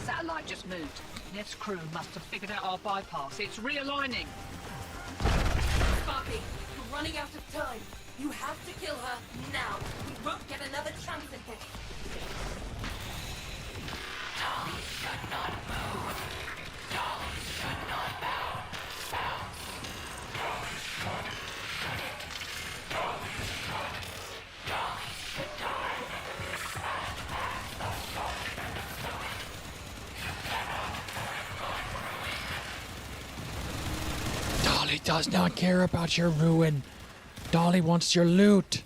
Satellite just moved. Nev's crew must have figured out our bypass. It's realigning. Sparky, you're running out of time. You have to kill her now. We won't get another chance at this. Dolly should not move. Dolly should not bow. Bounce. Dolly should. Shouldn't. Dolly should. Dolly should die. Smashed past the salt and fluid. You cannot ruin. Dolly does not care about your ruin. Dolly wants your loot.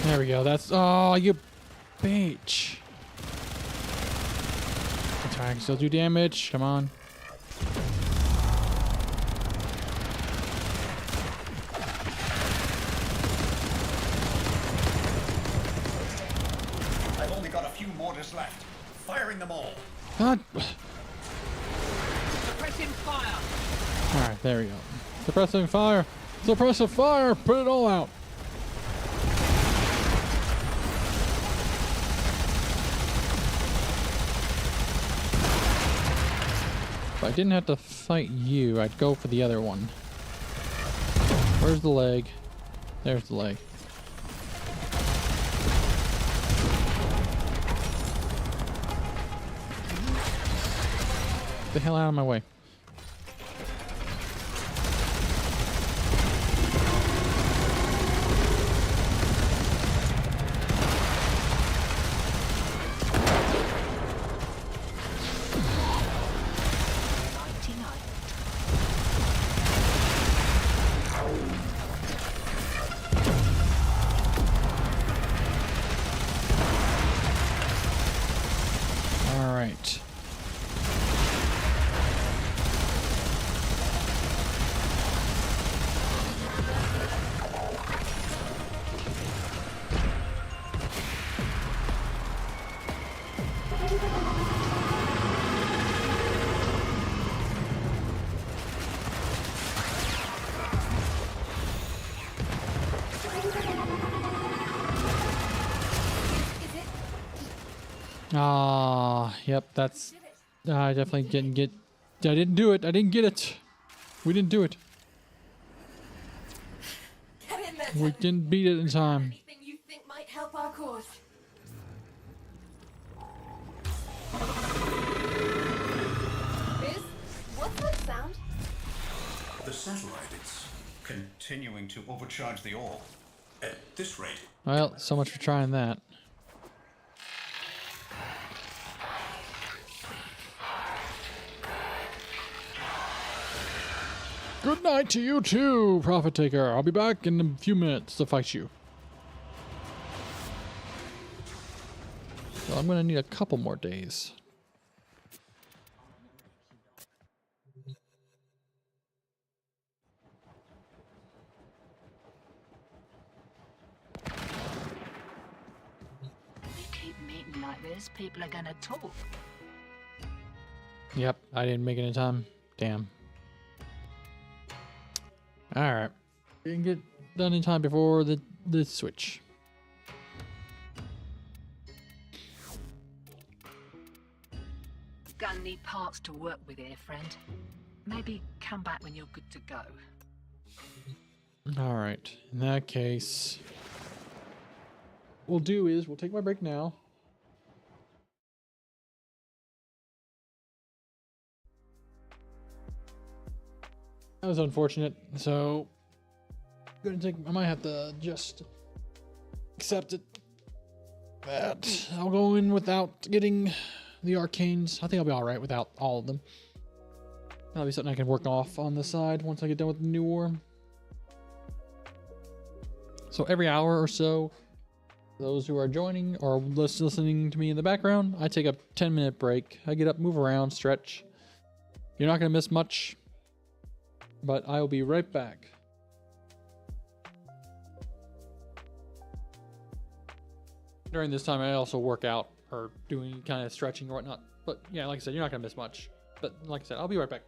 There we go. That's oh, you bitch. That's right. I can still do damage. Come on. I've only got a few mortars left. Firing them all. God. Suppressing fire. All right, there we go. Suppressing fire. Suppressive fire. Put it all out. If I didn't have to fight you, I'd go for the other one. Where's the leg? There's the leg. Get the hell out of my way. Ah, yep, that's... I definitely didn't get... I didn't do it. I didn't get it. We didn't do it. Get in there, We Tenno. didn't beat it in time. Anything you think might help our cause? Biz, what's that sound? The satellite, it's continuing to overcharge the ore. At this rate, Well, so much for trying that. Good night to you too, Prophet Taker. I'll be back in a few minutes to fight you. So I'm gonna need a couple more days. You keep meeting like this, people are gonna talk. Yep, I didn't make it in time. Damn. Alright. Didn't get done in time before the switch. Gonna need parts to work with here, friend. Maybe come back when you're good to go. Alright. In that case, what we'll do is we'll take my break now. That was unfortunate, so I might have to just accept it that I'll go in without getting the arcanes. I think I'll be alright without all of them. That'll be something I can work off on the side once I get done with the new war. So every hour or so, those who are joining or listening to me in the background, I take a 10-minute break. I get up, move around, stretch. You're not going to miss much. But I will be right back. During this time, I also work out or doing kind of stretching or whatnot. But yeah, like I said, you're not going to miss much. But like I said, I'll be right back.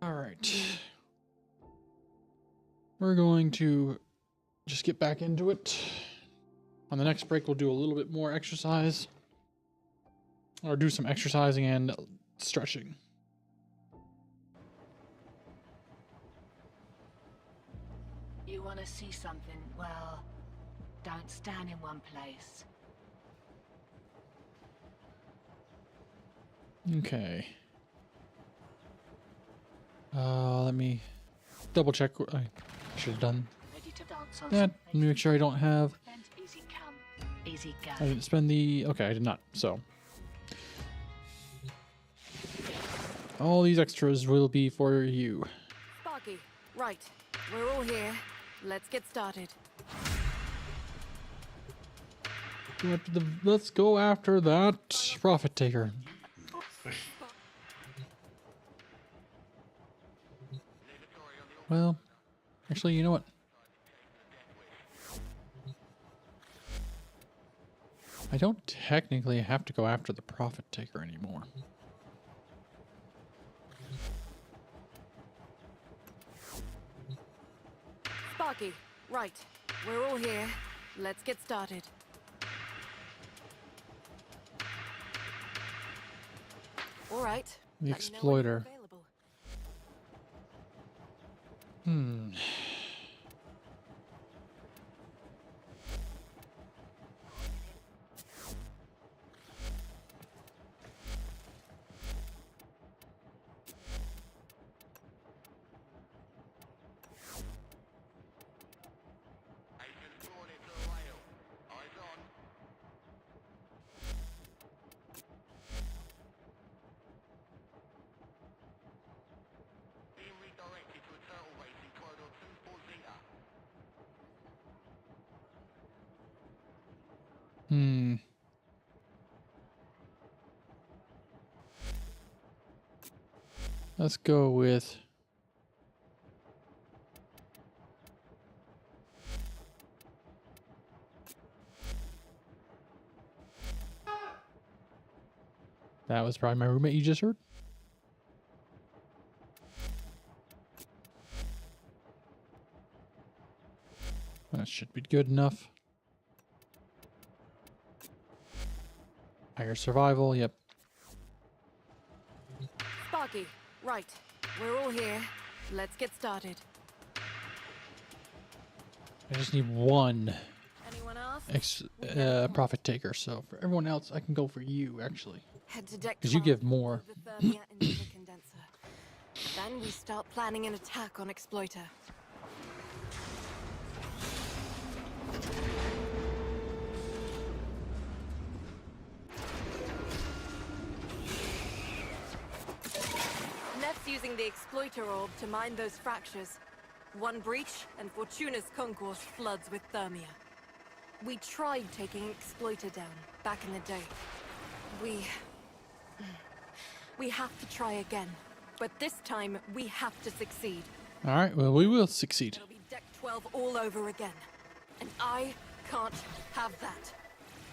All right. We're going to just get back into it. On the next break, we'll do a little bit more exercise. Or do some exercising and stretching. You want to see something? Well, don't stand in one place. Okay. Let me double check what I should have done. Ready to dance on That. Let me make sure I don't have. Easy come, easy go. I didn't spend the. Okay, I did not. So. All these extras will be for you. Sparky, right. We're all here. Let's get started. Let's go after that profit taker. Well, actually, you know what? I don't technically have to go after the profit taker anymore. Sparky, right. We're all here. Let's get started. All right. The Let me know when you're exploiter. available. Let's go with. That was probably my roommate you just heard. That should be good enough. Higher survival, yep. Sparky, right. We're all here. Let's get started. I just need one Anyone else? profit taker, so for everyone else, I can go for you, actually. Head to deck 'Cause you 12, give more. the Thermia into the condenser. Then we start planning an attack on Exploiter. Neff's using the Exploiter orb to mine those fractures. One breach, and Fortuna's concourse floods with Thermia. We tried taking Exploiter down, back in the day. We have to try again. But this time, we have to succeed. Alright, well, we will succeed. It'll be Deck 12 all over again. And I can't have that.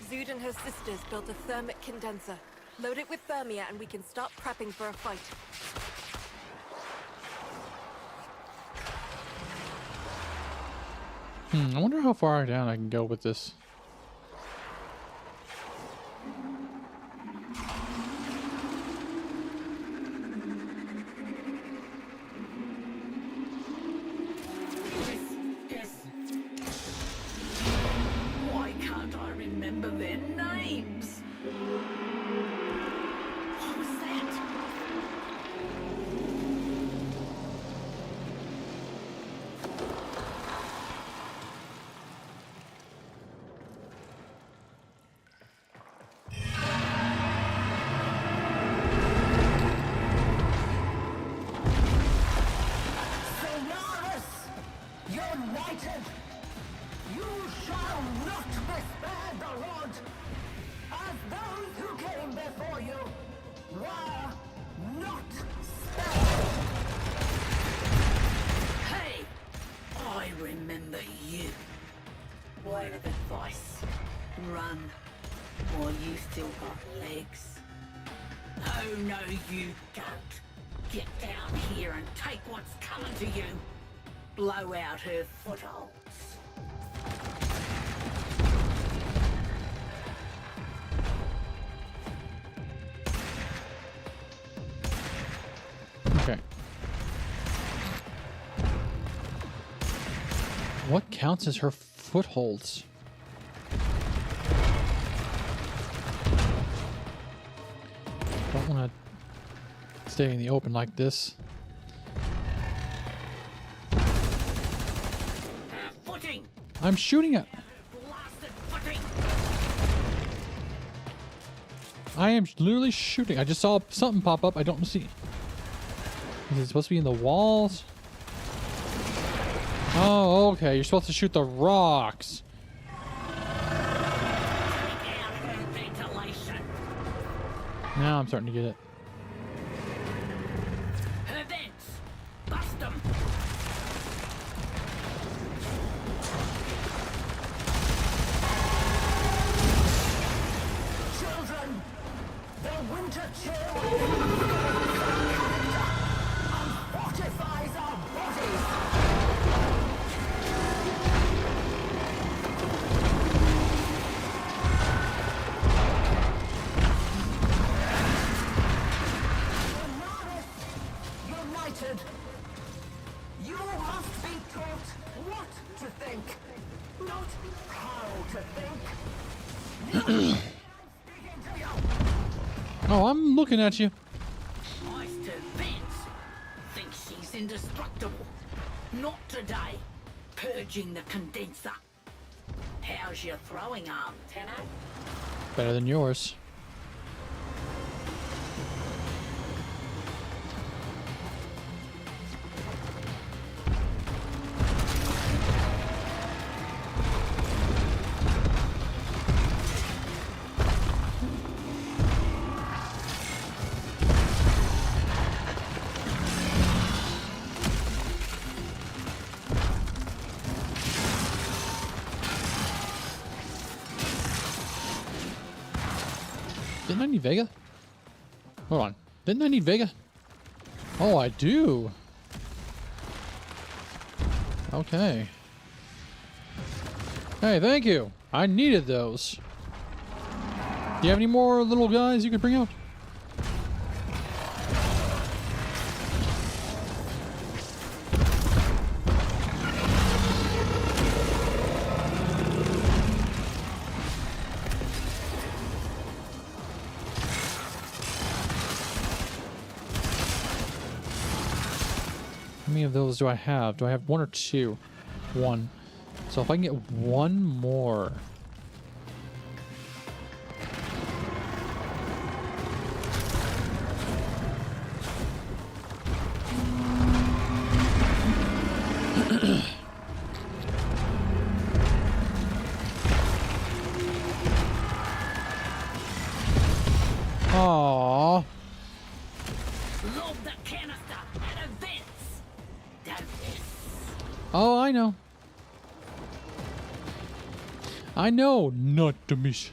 Zood and her sisters built a thermic condenser. Load it with Thermia and we can start prepping for a fight. I wonder how far down I can go with this. Why can't I remember their names? What was that? Solaris! United! You shall not be spared the rod, as those who came before you were not spared. Hey, I remember you. Word of advice: run while you still got legs. Oh no, you don't. Get down here and take what's coming to you. Blow out her footholds. Okay. What counts as her footholds? Don't want to stay in the open like this. Footing! I'm shooting it. Blasted footing! I am literally shooting. I just saw something pop up. I don't see. Is it supposed to be in the walls? Oh, okay. You're supposed to shoot the rocks. Now I'm starting to get it. Her vents! Bust them! Children! The winter chill fortifies our bodies! You must be taught what to think, not how to think. Oh, I'm looking at you. Meister Vince thinks she's indestructible. Not today. Purging the condenser. How's your throwing arm, Tenno? Better than yours. Didn't I need Vega? Hold on. Didn't I need Vega? Oh, I do. Okay. Hey, thank you. I needed those. Do you have any more little guys you could bring out? How many of those do I have? Do I have one or two? One. So if I can get one more. Aww. Load the canister at events. Don't miss. Oh, I know. I know, not to miss.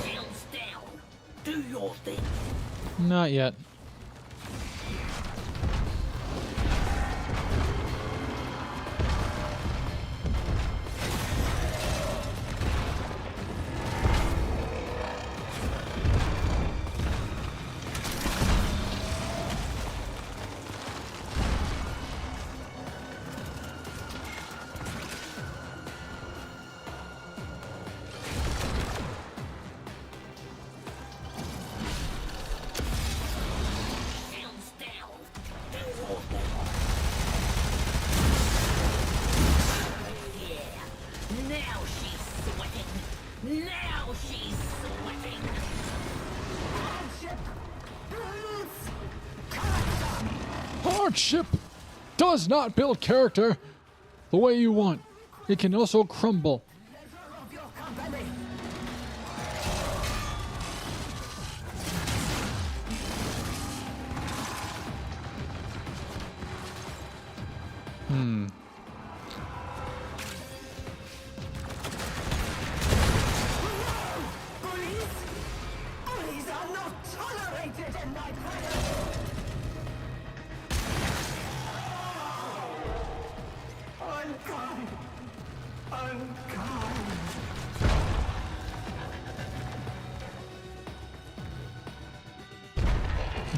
Shields down. Do your thing. Not yet. Shields down. Do your thing. Yeah. Now she's sweating. Now she's sweating. Hardship builds character. Hardship does not build character the way you want. It can also crumble. Pleasure of your company. Bullies are not tolerated in my presence! Unkind! Unkind!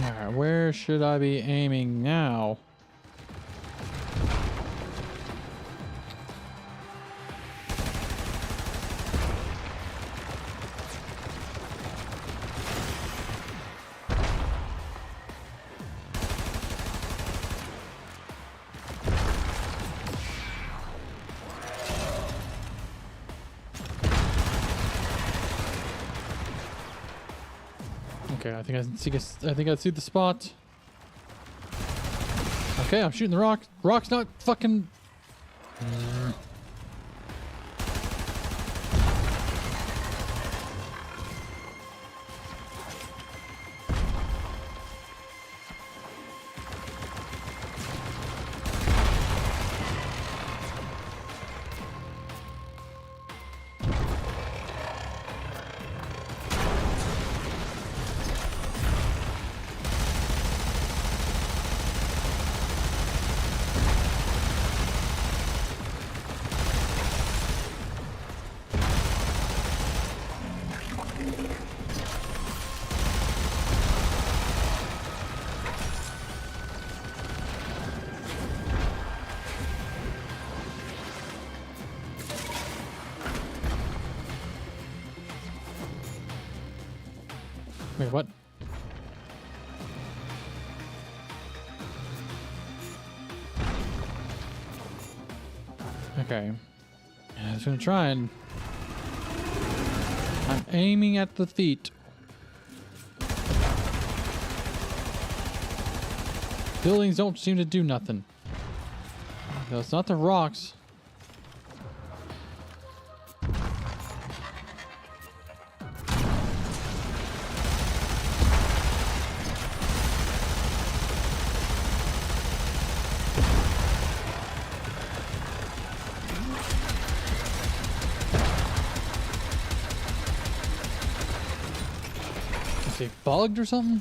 Alright, where should I be aiming now? Okay, I think I see the spot. Okay, I'm shooting the rock. Rock's not fucking. Wait, what? Okay. I was gonna try and... I'm aiming at the feet. Buildings don't seem to do nothing. No, it's not the rocks. Is it bugged or something?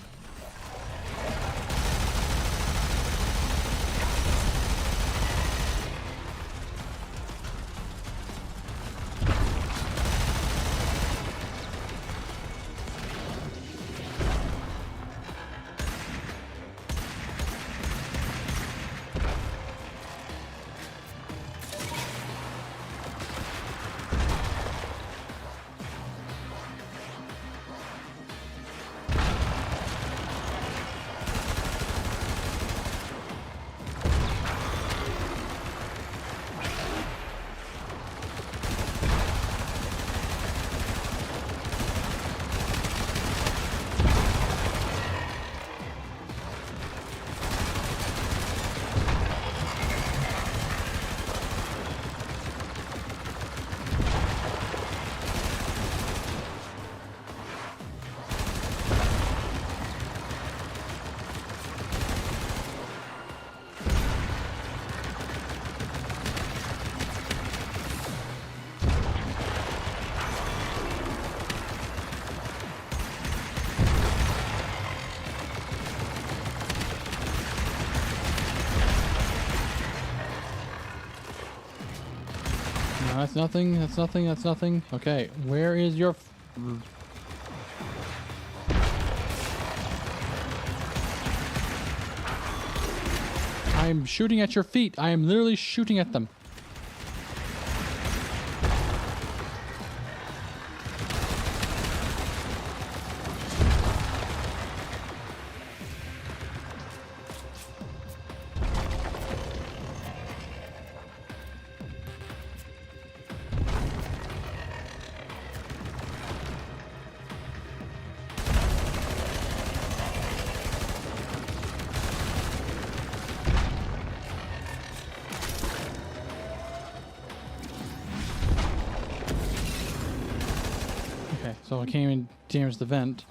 No, that's nothing. That's nothing. That's nothing. Okay, where is your... I'm shooting at your feet. I am literally shooting at them. So I came and damaged the vent.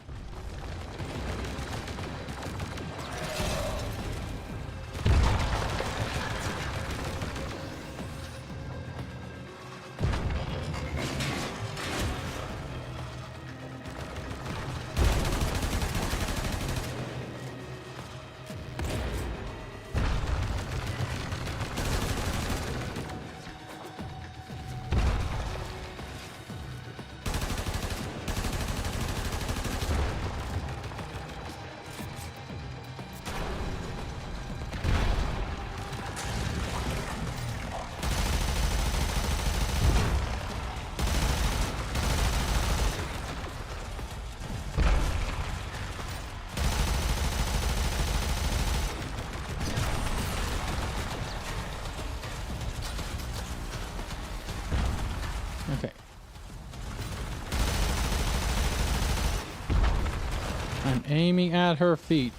I'm aiming at her feet.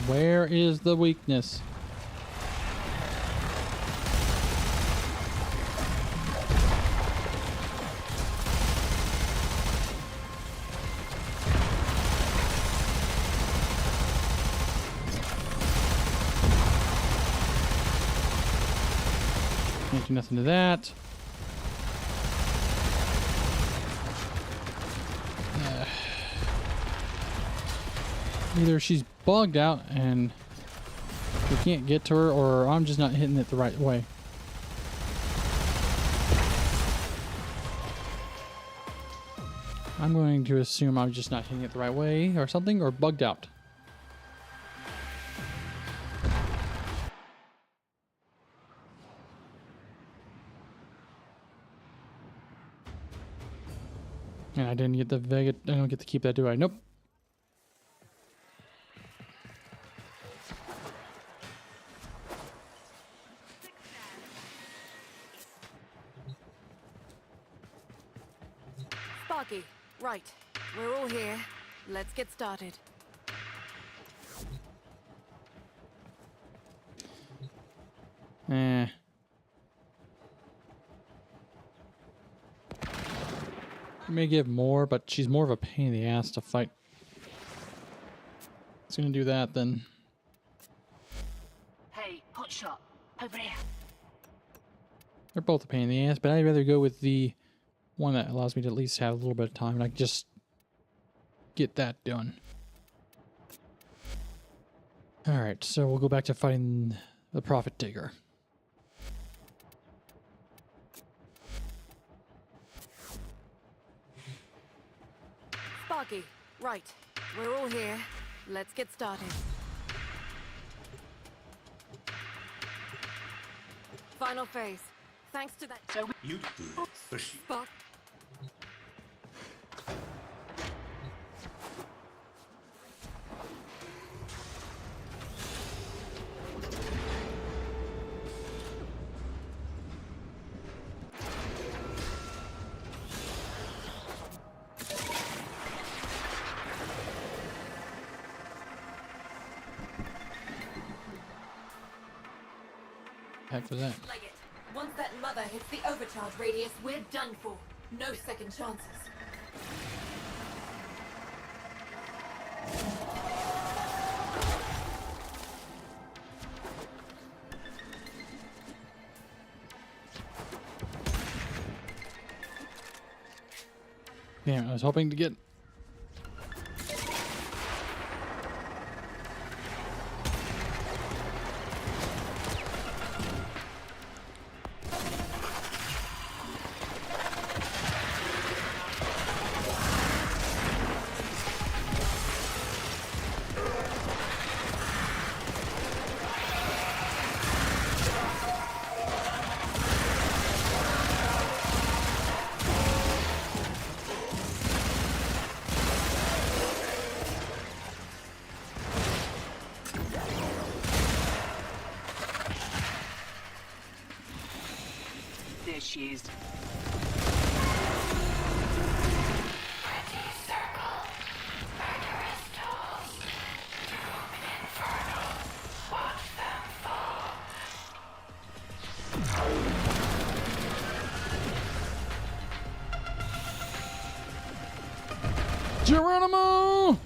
Where is the weakness? Can't do nothing to that. Either she's bugged out and we can't get to her, or I'm just not hitting it the right way. I'm going to assume I'm just not hitting it the right way or something, or bugged out. And I didn't get the Vega. I don't get to keep that, do I? Nope. Sparky, right. We're all here. Let's get started. Eh. I may give more, but she's more of a pain in the ass to fight. It's gonna do that then. Hey, hotshot, over here. They're both a pain in the ass, but I'd rather go with the one that allows me to at least have a little bit of time and I can just get that done. Alright, so we'll go back to fighting the Prophet Digger. Sparky, right. We're all here. Let's get started. Final phase. Thanks to that. So You good. Push. Spark. Heck was that? Leg it. Once that mother hits the overcharge radius, we're done for. No second chances. Damn, I was hoping to get... there she is. Geronimo!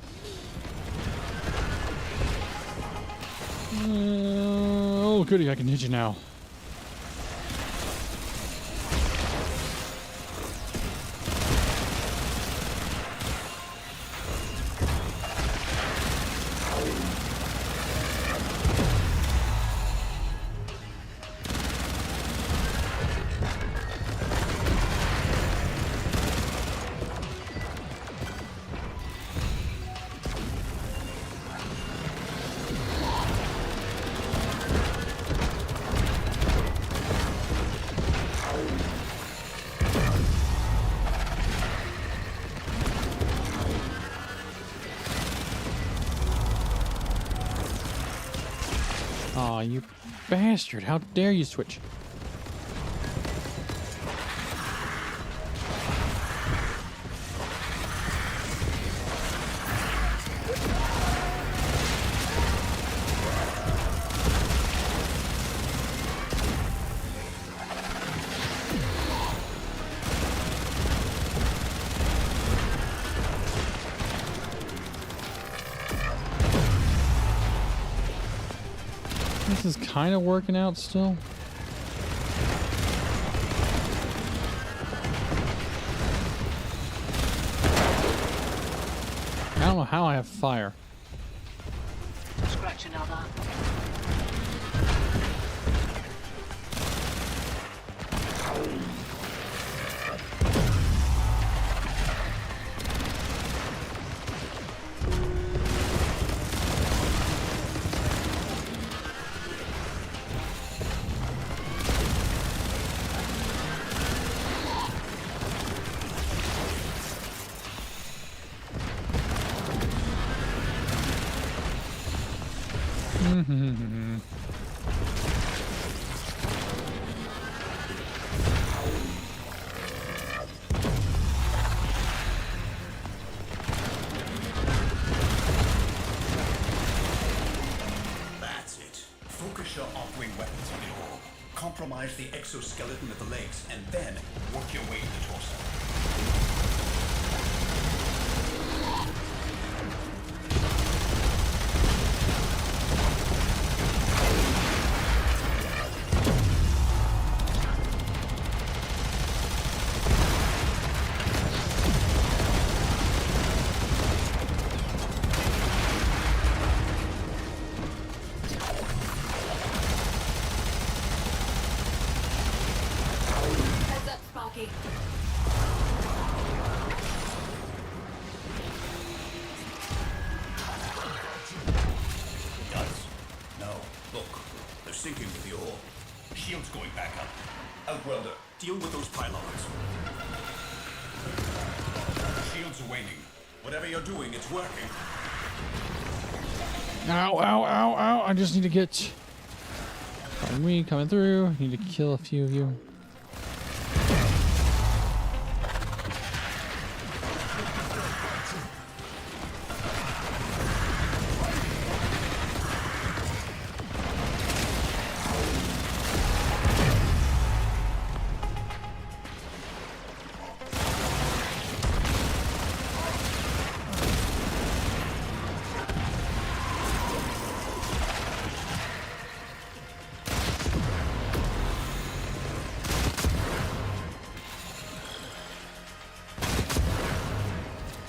Oh, goody, I can hit you now. Aw, you bastard. How dare you switch? this is kind of working out still. I don't know how I have fire. Scratch another. That's it. Focus your off-wing weapons on the orb. Compromise the exoskeleton of the legs, and then work your way to the torso. Heads up, Sparky. Guys, no. Look, they're sinking with the orb. Shield's going back up. Outworlder, deal with those pylons. Shields are waning. Whatever you're doing, it's working. Ow, ow, ow, ow. I just need to get... Pardon me, coming through. Need to kill a few of you.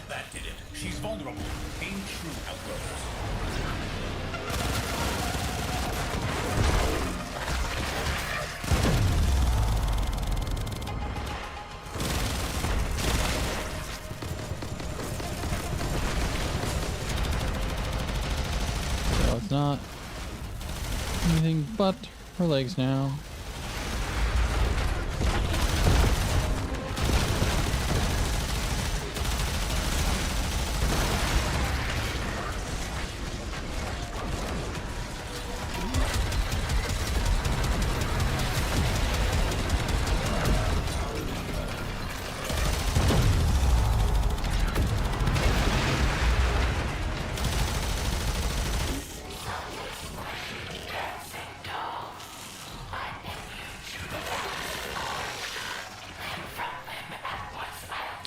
That did it. She's vulnerable. Aim true, Outworlders. So it's not anything but her legs now.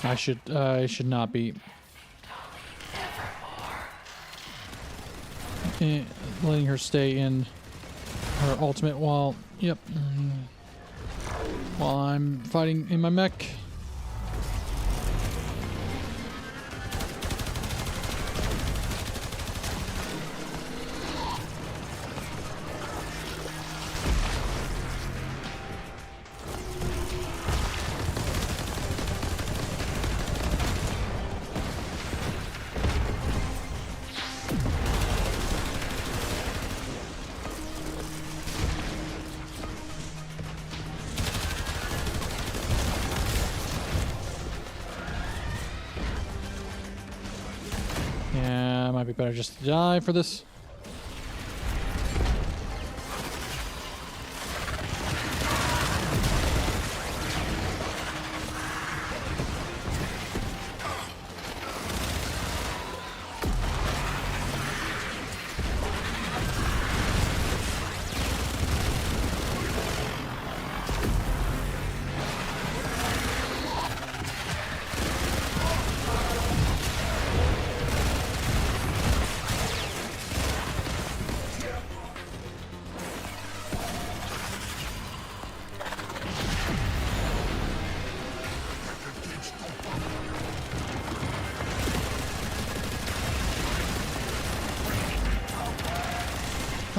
I should not be letting her stay in her ultimate while while I'm fighting in my mech. Yeah, might be better just to die for this.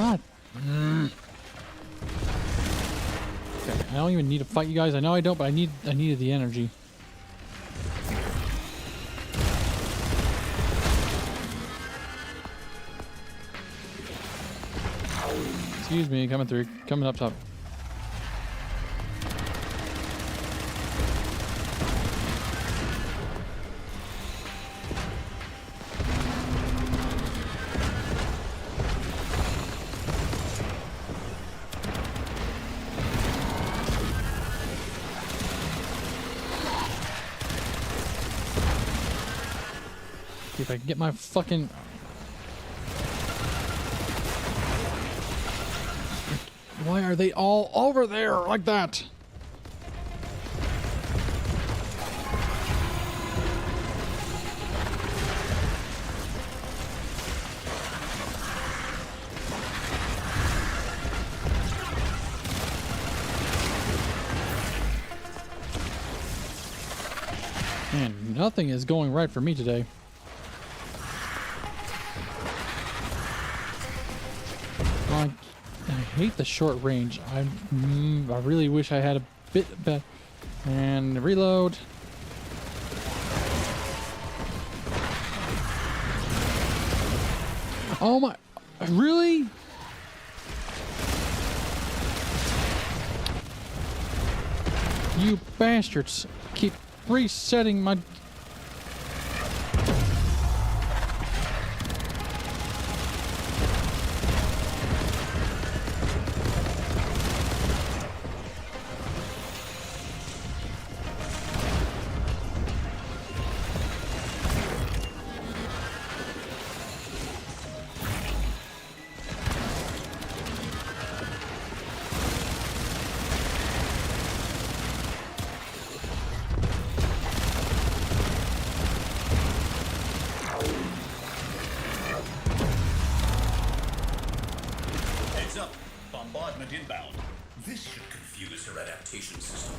God. Okay, I don't even need to fight you guys. I know I don't, but I needed the energy. Excuse me, coming up top. See if I can get my fucking... Why are they all over there like that? Man, nothing is going right for me today. I hate the short range. I really wish I had a bit better. And reload. Oh my, really? You bastards keep resetting my... Inbound. This should confuse her adaptation system.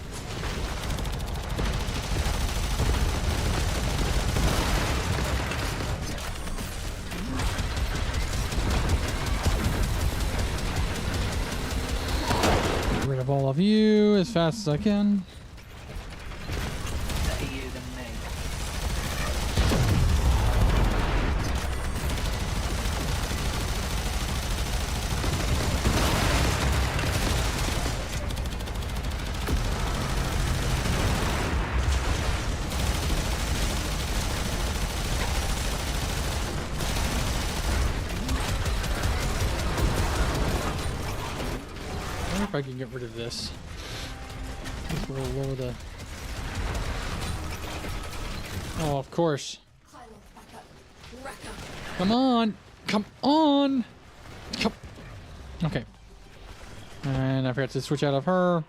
Get rid of all of you as fast as I can. If I can get rid of this. Just roll lower the... Oh, of course. Come on! Come on! Come... Okay. And I forgot to switch out of her.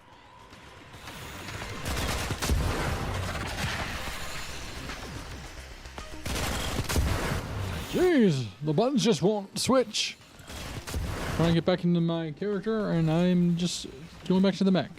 Jeez! The buttons just won't switch. Trying to get back into my character, and I'm just going back to the mech.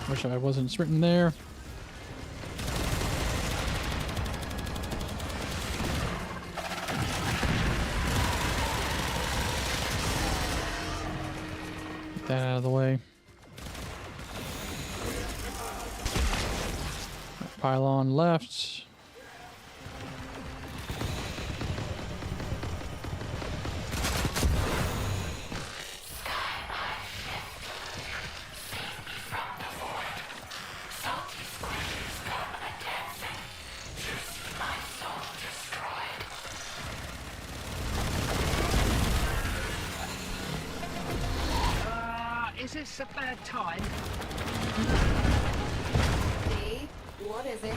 Wish I wasn't sprinting there. Get that out of the way. Pylon left. Is this a bad time? See? What is it?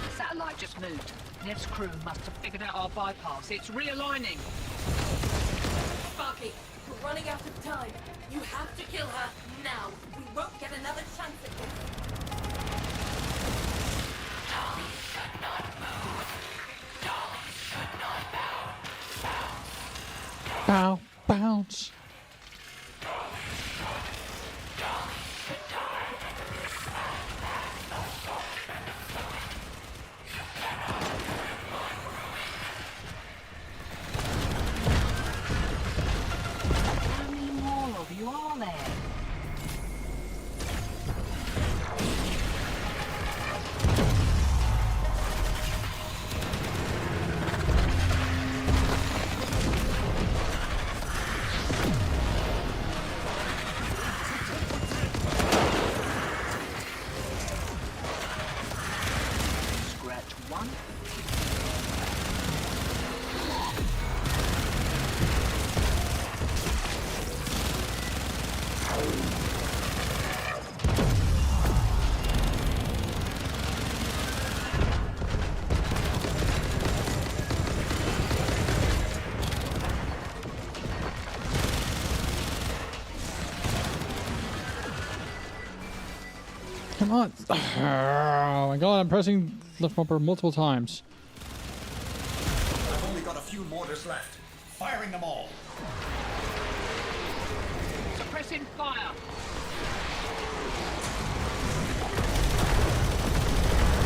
The satellite just moved. Nev's crew must have figured out our bypass. It's realigning. Sparky, we're running out of time. You have to kill her now. We won't get another chance at this. Bow, bounce. How many more of you are there? Scratch one. Come on. Oh my god, I'm pressing left bumper multiple times. I've only got a few mortars left. Firing them all. Suppressing fire.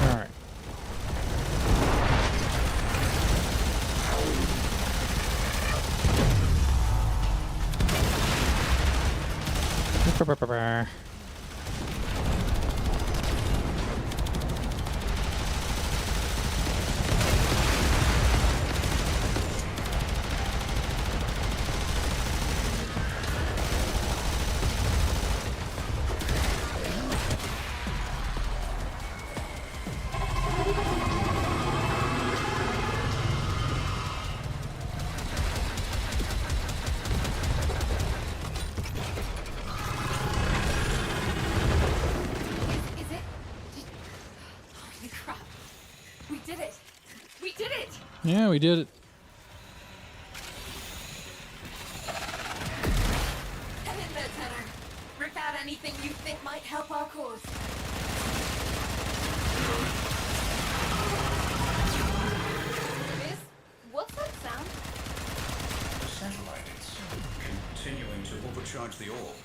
Alright. Is it? Holy crap. We did it. We did it. Yeah, we did it. Get in there, Tenno. Rip out anything you think might help our cause. Miss, what's that sound? The satellite, it's continuing to overcharge the orb.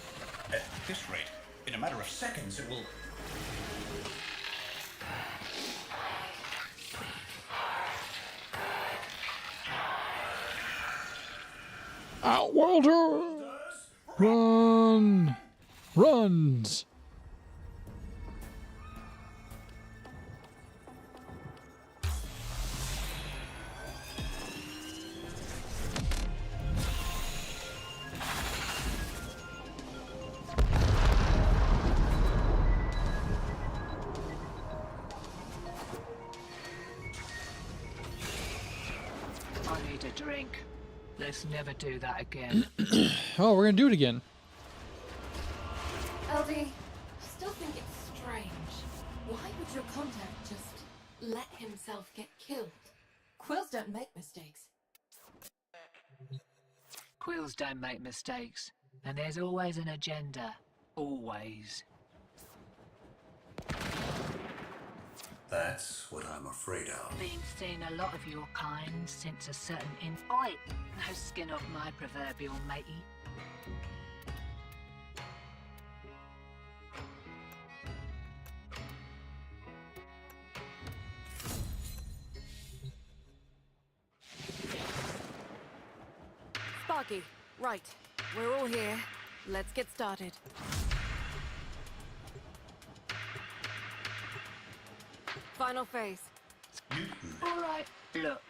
At this rate, in a matter of seconds, it will... Outworlder! Run! Runs! I need a drink. Let's never do that again. Oh, we're gonna do it again. LD, I still think it's strange. Why would your contact just let himself get killed? Quills don't make mistakes. Quills don't make mistakes, and there's always an agenda. Always. That's what I'm afraid of. Been seeing a lot of your kind since a certain Oi! No skin off my proverbial matey. Sparky, right. We're all here. Let's get started. Final phase. All right, look.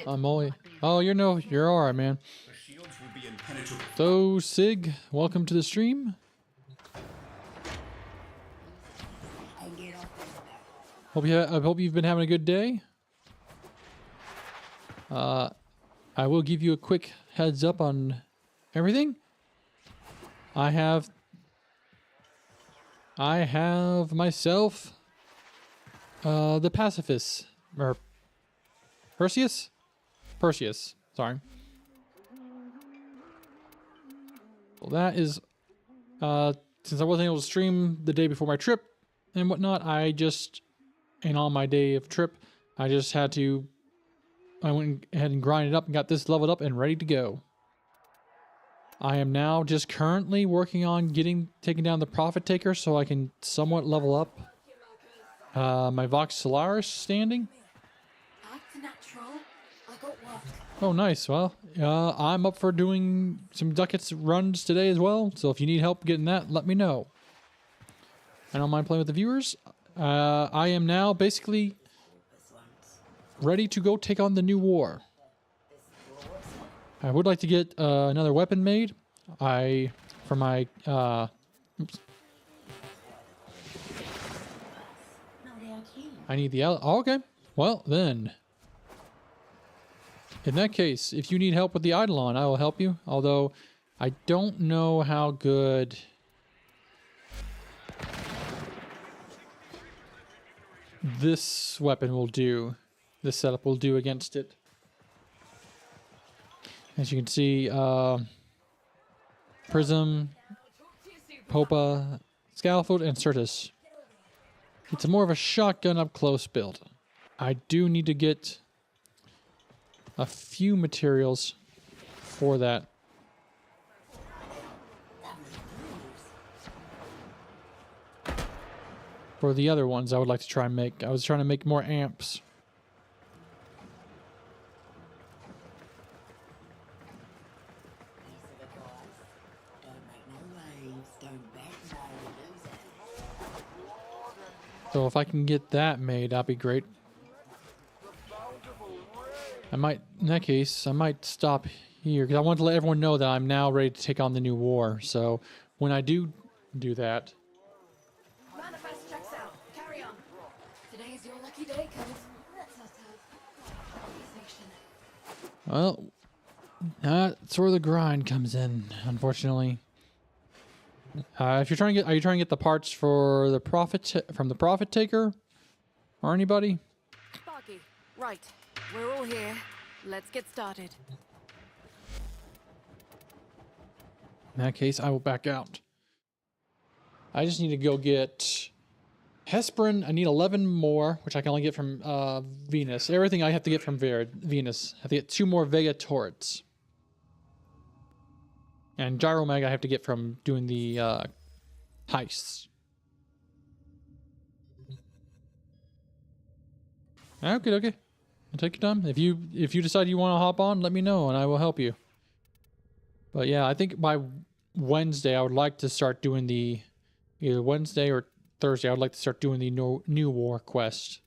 I'm only. Oh, you're alright, man. The shields will be impenetrable. So, Sig, welcome to the stream. I hope you've been having a good day. I will give you a quick heads up on everything. I have myself the pacifist, or Perseus, sorry. Well, that is since I wasn't able to stream the day before my trip and whatnot, and on my day of trip, I went ahead and grinded up and got this leveled up and ready to go. I am now just currently working on taking down the Prophet Taker so I can somewhat level up my Vox Solaris standing. That's natural. I got work. Oh, nice. Well, I'm up for doing some ducats runs today as well, so if you need help getting that, let me know. I don't mind playing with the viewers. I am now basically ready to go take on the new war. I would like to get another weapon made. For my oops. I need the oh, okay. Well then, in that case, if you need help with the Eidolon, I will help you. Although I don't know how good this weapon will do. This setup will do against it. As you can see, Prism, Popa, Scaffold, and Certus. It's more of a shotgun up close build. I do need to get a few materials for that. For the other ones I would like to try and make. I was trying to make more amps. So if I can get that made, that'd be great. In that case, I might stop here because I want to let everyone know that I'm now ready to take on the new war. So when I do that, Manifest checks out. Carry on. Today's your lucky day, cuz. Let's not have well, that's where the grind comes in, unfortunately. If you're trying to are you trying to get the parts for the from the Prophet Taker, or anybody? Sparky, right. We're all here. Let's get started. In that case, I will back out. I just need to go get Hesperin. I need 11 more, which I can only get from Venus. Everything I have to get from Venus. I have to get 2 more Vega turrets. And Gyromag I have to get from doing the heists. Okay. Take your time. If you decide you want to hop on, let me know and I will help you. But yeah, I think by Wednesday I would like to start doing either Wednesday or Thursday I would like to start doing the new war quest.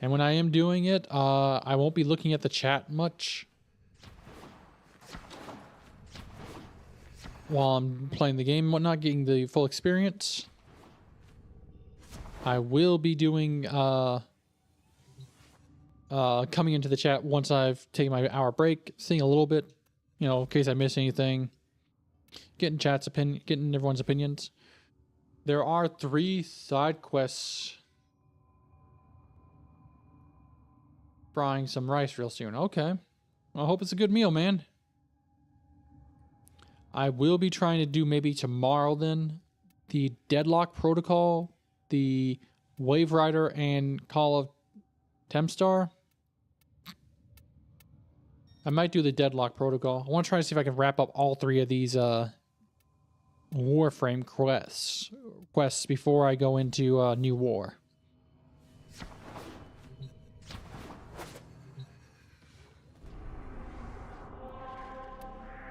And when I am doing it, I won't be looking at the chat much while I'm playing the game and whatnot, getting the full experience. I will be doing coming into the chat once I've taken my hour break, seeing a little bit, in case I miss anything, getting getting everyone's opinions. There are 3 side quests. Frying some rice real soon. Okay. Well, I hope it's a good meal, man. I will be trying to do maybe tomorrow then the Deadlock Protocol, the Wave Rider, and Call of Temstar. I might do the Deadlock Protocol. I want to try to see if I can wrap up all 3 of these Warframe quests before I go into New War.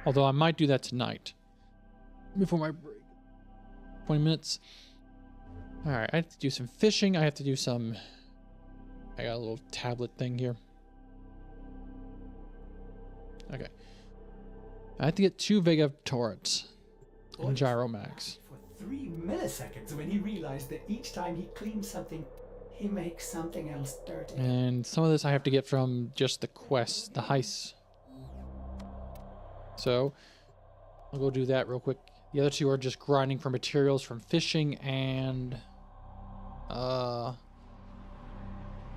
Although I might do that tonight. Before my break. 20 minutes. Alright, I have to do some fishing. I have to do some... I got a little tablet thing here. Okay. I have to get 2 Vega turrets. And Gyromax. For 3 milliseconds when he realized that each time he cleans something, he makes something else dirty. And some of this I have to get from just the quest, the heists. So I'll go do that real quick. The other two are just grinding for materials from fishing and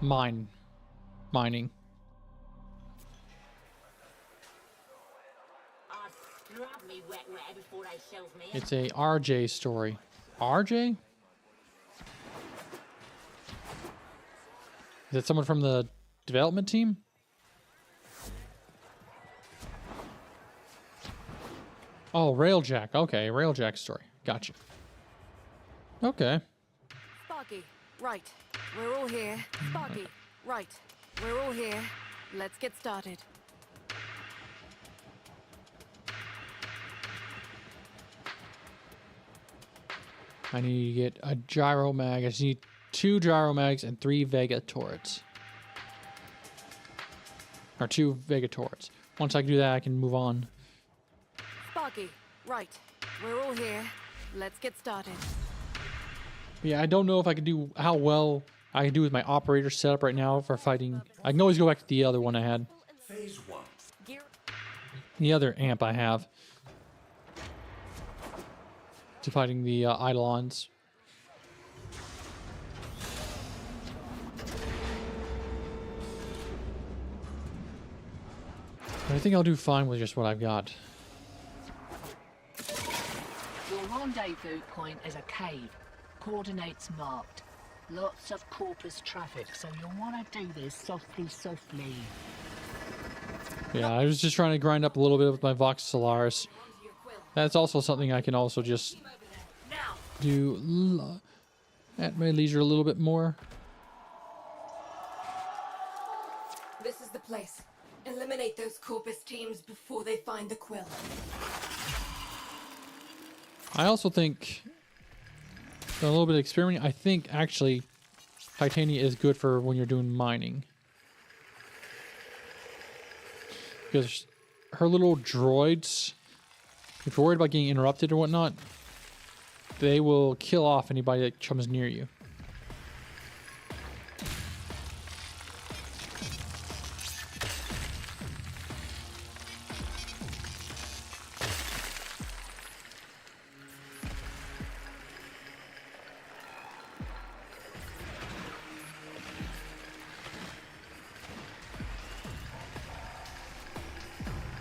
mining. It's a RJ story. RJ? Is it someone from the development team? Oh, Railjack. Okay, Railjack story. Gotcha. Okay. Sparky, right. We're all here. Sparky, right. We're all here. Let's get started. I need to get a gyro mag. I just need 2 gyro mags and 3 Vega turrets. Or 2 Vega turrets. Once I can do that, I can move on. Sparky, right. We're all here. Let's get started. Yeah, I don't know if I can do how well I can do with my operator setup right now for fighting. I can always go back to the other one I had. Phase 1. The other amp I have. To fighting the Eidolons. But I think I'll do fine with just what I've got. Your rendezvous point is a cave. Coordinates marked. Lots of corpus traffic, so you'll want to do this softly. Yeah, I was just trying to grind up a little bit with my Vox Solaris. That's also something I can also just do at my leisure a little bit more. This is the place. Eliminate those Corpus teams before they find the quill. I also think, a little bit of experimenting, I think actually Titania is good for when you're doing mining. Because her little droids, if you're worried about getting interrupted or whatnot, they will kill off anybody that comes near you.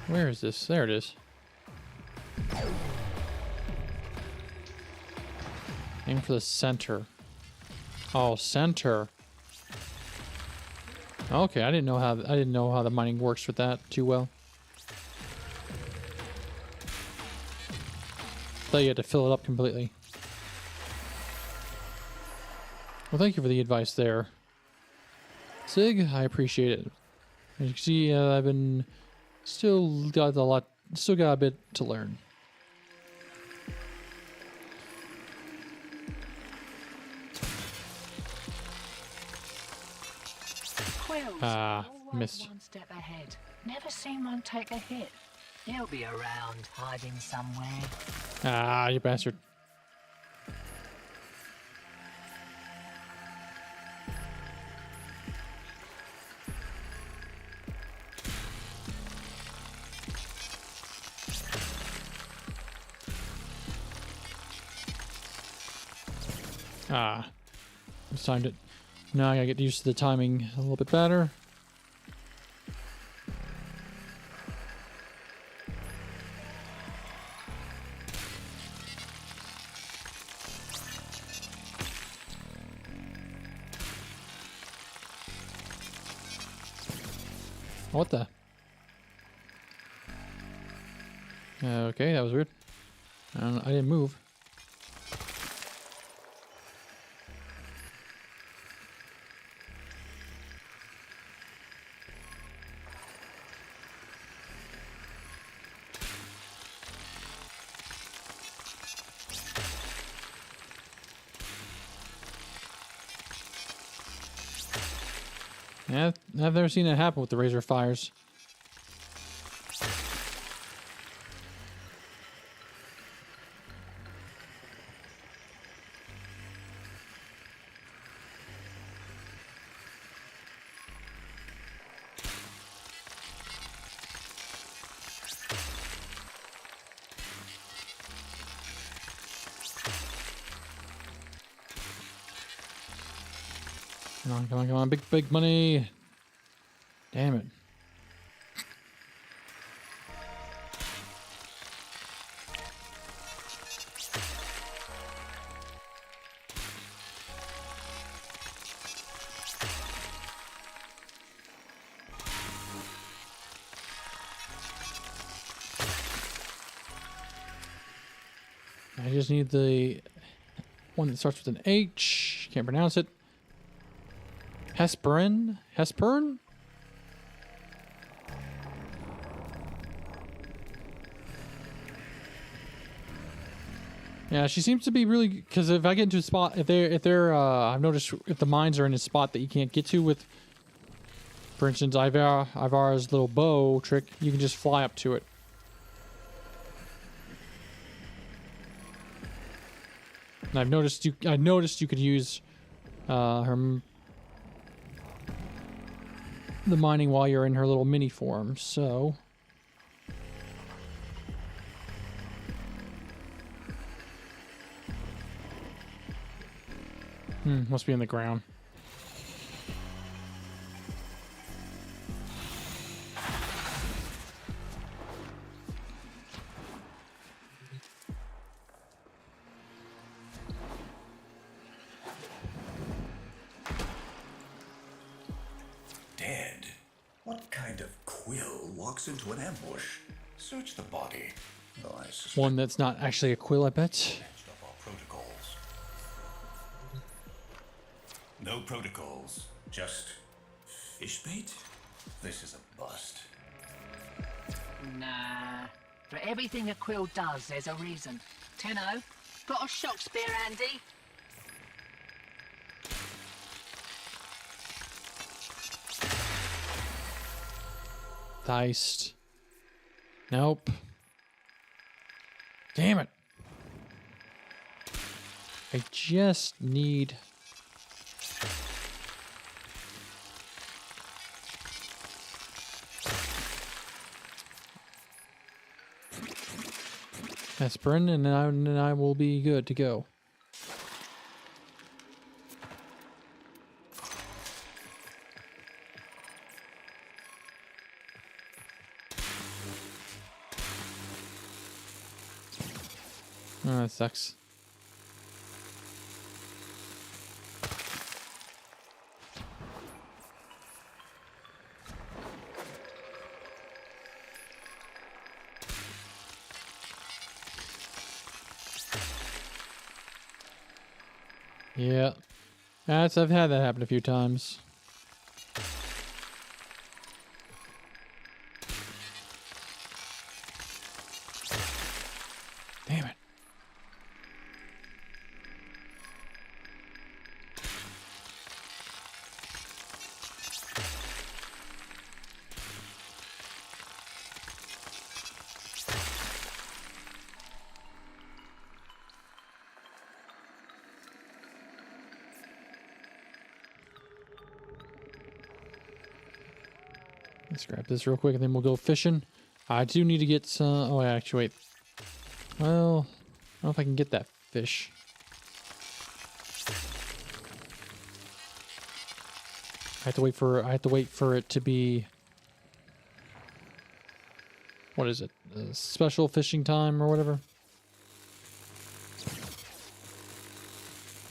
Where is this? There it is. Aim for the center. Oh, center. Okay, I didn't know how the mining works with that too well. Thought you had to fill it up completely. Well, thank you for the advice there, Sig. I appreciate it. As you can see, I've been still got a bit to learn. Quills, missed. One step ahead. Never seen one take a hit. He'll be around, hiding somewhere. Ah, you bastard. Ah, just timed it. Now I gotta get used to the timing a little bit better. What the? Okay, that was weird. I didn't move. Yeah, I've never seen that happen with the Razor Fires. Come on, come on, come on. Big, big money. Damn it. I just need the one that starts with an H. Can't pronounce it. Hesperin? Hesperin? Yeah, she seems to be really, because if I get into a spot, if they're I've noticed if the mines are in a spot that you can't get to with, for instance, Ivara's little bow trick, you can just fly up to it. And I've noticed you could use the mining while you're in her little mini form, so must be in the ground. Dead? What kind of quill walks into an ambush? Search the body. Though I suspect One that's not actually a quill, I bet. next up are protocols. No protocols, just fish bait? This is a bust. Nah. For everything a quill does, there's a reason. Tenno, got a shock spear handy? Diced. Nope. Damn it. I just need... aspirin, and then I will be good to go. Oh, that sucks. Yeah, I've had that happen a few times. Damn it. Let's grab this real quick and then we'll go fishing. I do need to get some... Oh, actually, wait. Well, I don't know if I can get that fish. I have to wait for it to be... What is it? Special fishing time or whatever?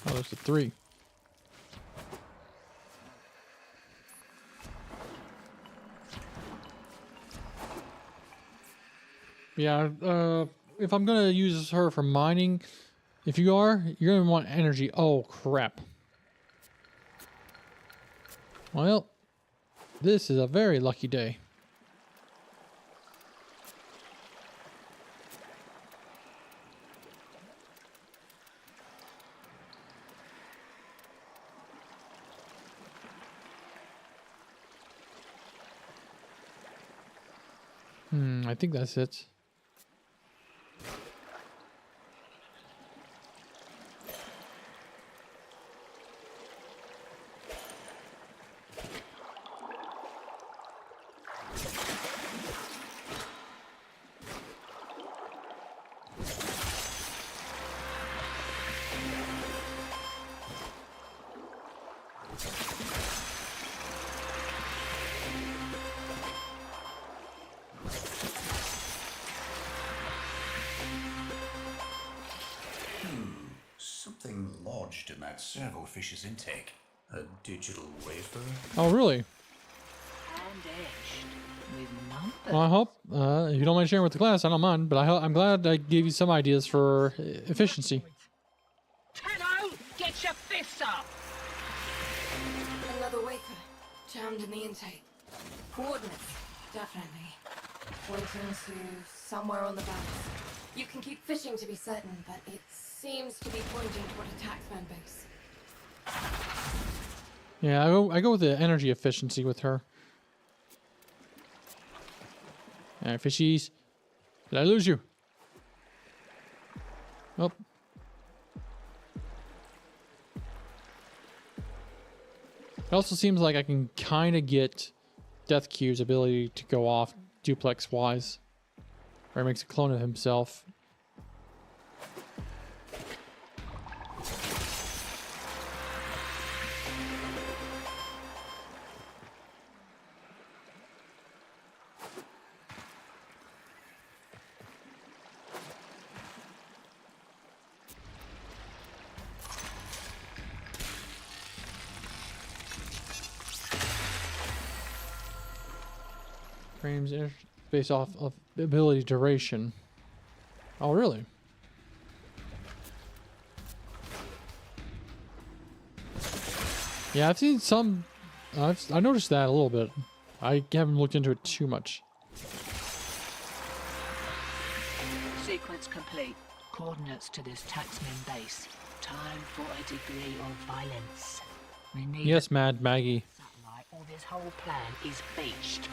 Oh, there's the 3. Yeah, if I'm gonna use her for mining, if you are, you're gonna want energy. Oh, crap. Well, this is a very lucky day. I think that's it. that servofish's intake. A digital wafer? Oh, really? And etched with numbers. Well, I hope, if you don't mind sharing with the class, I don't mind, but I'm glad I gave you some ideas for efficiency. Tenno, get your fists up! Another wafer. Jammed in the intake. Coordinates, definitely. Pointing to somewhere on the balance. You can keep fishing to be certain, but it seems to be pointing toward a taxman base. Yeah, I go with the energy efficiency with her. Alright, fishies. Did I lose you? Oh. It also seems like I can kind of get Death Cube's ability to go off duplex-wise. Where he makes a clone of himself. Frames based off of ability duration. Oh, really? Yeah, I've seen some. I noticed that a little bit. I haven't looked into it too much. Sequence complete. Coordinates to this taxman base. Time for a degree of violence. We need Yes, Mad Maggie. satellite, or this whole plan is beached.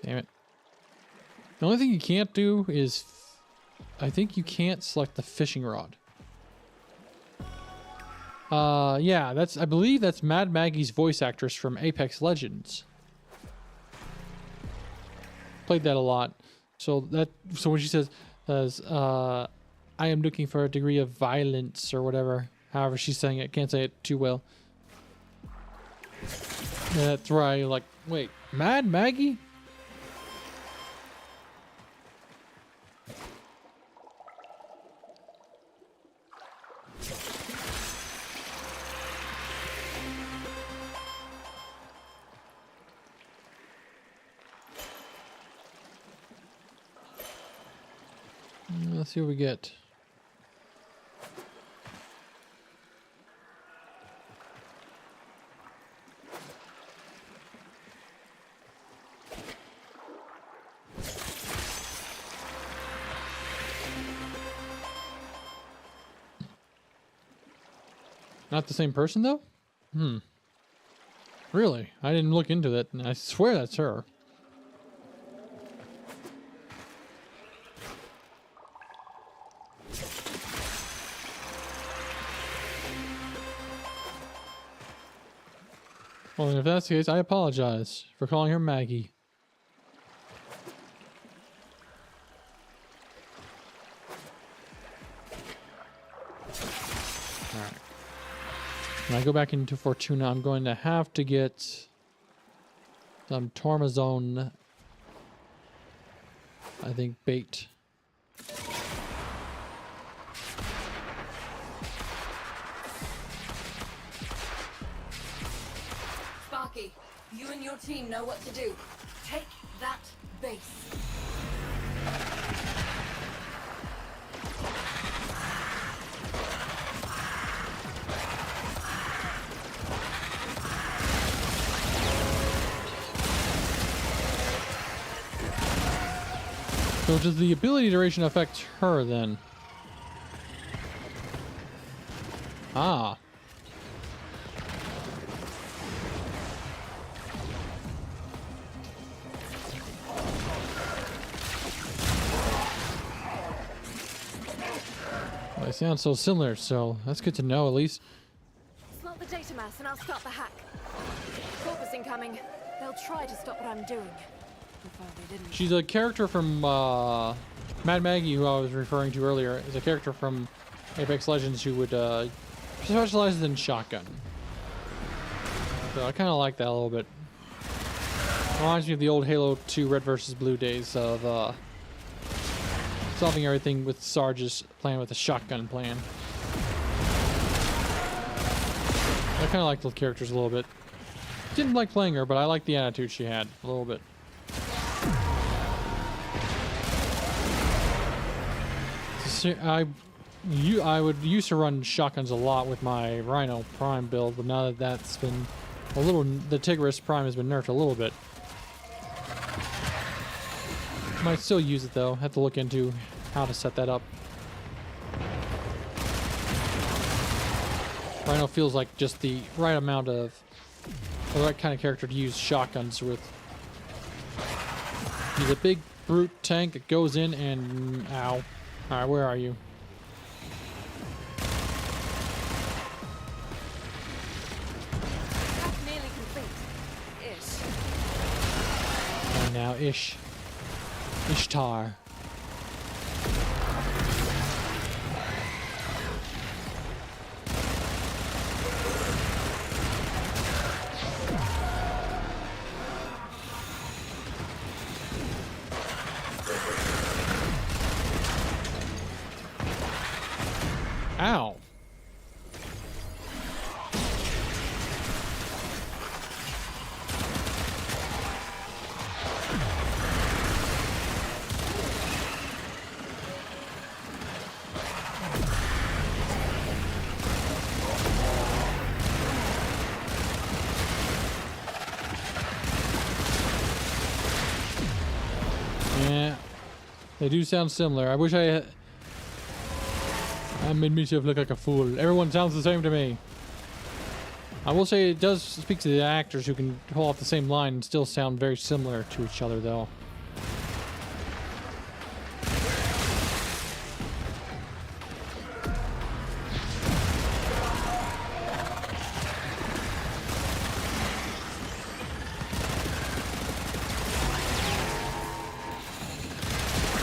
Damn it. The only thing you can't do is, I think you can't select the fishing rod. Yeah, I believe that's Mad Maggie's voice actress from Apex Legends. Played that a lot. So when she says, I am looking for a degree of violence or whatever, however she's saying it, can't say it too well. That's right, you're like, wait, Mad Maggie? Let's see what we get. Not the same person, though? Really? I didn't look into that, and I swear that's her. Well, then if that's the case, I apologize for calling her Maggie. Alright. When I go back into Fortuna, I'm going to have to get some Tormazone, I think, bait. Sparky, you and your team know what to do. Take that base. So does the ability duration affect her then? Ah. Well, they sound so similar, so that's good to know at least. Smelt the data mass and I'll start the hack. Corpus incoming. They'll try to stop what I'm doing. Before they didn't. She's a character from Mad Maggie, who I was referring to earlier, is a character from Apex Legends who would specializes in shotgun. So I kind of like that a little bit. Reminds me of the old Halo 2 Red versus Blue days of solving everything with Sarge's playing with a shotgun plan. I kind of like the characters a little bit. Didn't like playing her, but I like the attitude she had a little bit. I would used to run shotguns a lot with my Rhino Prime build, but now that that's been a little, the Tigris Prime has been nerfed a little bit. Might still use it though. Have to look into how to set that up. Rhino feels like just the right amount of, the right kind of character to use shotguns with. He's a big brute tank that goes in and ow. Alright, where are you? That's nearly complete. Ish. And now Ishtar. Ow. Yeah, they do sound similar. I wish I made myself look like a fool. Everyone sounds the same to me. I will say it does speak to the actors who can pull off the same line and still sound very similar to each other, though.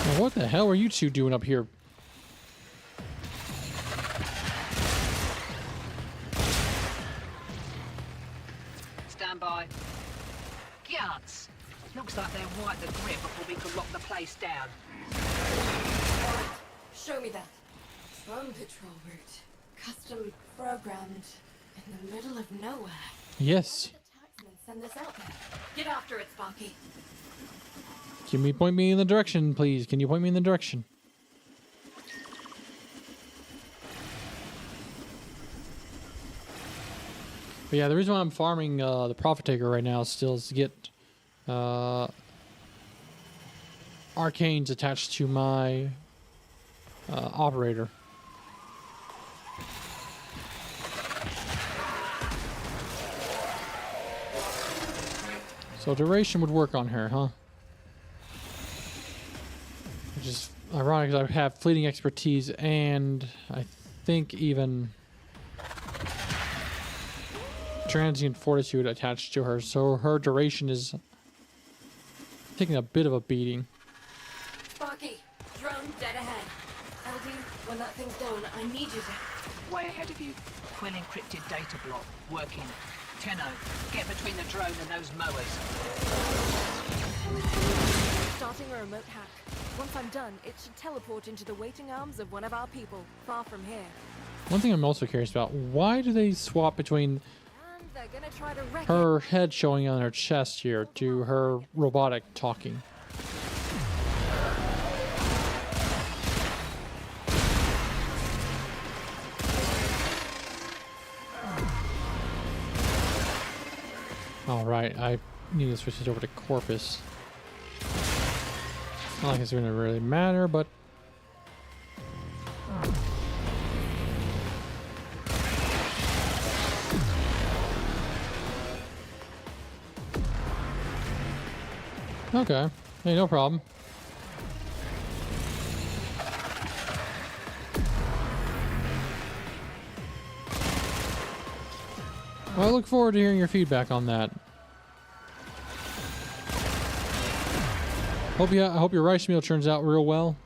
Now, what the hell are you two doing up here? By. Guards! Looks like they'll wipe the grip before we can lock the place down. Show me that. Drone patrol route. Custom programmed in the middle of nowhere. Yes. The taxmen send this out there. Get after it, Sparky. Point me in the direction, please? Can you point me in the direction? But yeah, the reason why I'm farming the Profit Taker right now still is to get arcanes attached to my operator. So duration would work on her, huh? Which is ironic because I have fleeting expertise and I think even transient fortitude attached to her, so her duration is taking a bit of a beating. Sparky, drone dead ahead. LD, when that thing's done, I need you to... Way ahead of you. Quill encrypted data block. Working. Tenno, get between the drone and those mowers. Starting a remote hack. Once I'm done, it should teleport into the waiting arms of one of our people, far from here. One thing I'm also curious about, why do they swap between They're gonna try to wreck her head showing on her chest here to her robotic talking? Alright, I need to switch it over to Corpus. Not like it's gonna really matter, but okay. Hey, no problem. Well, I look forward to hearing your feedback on that. I hope your rice meal turns out real well.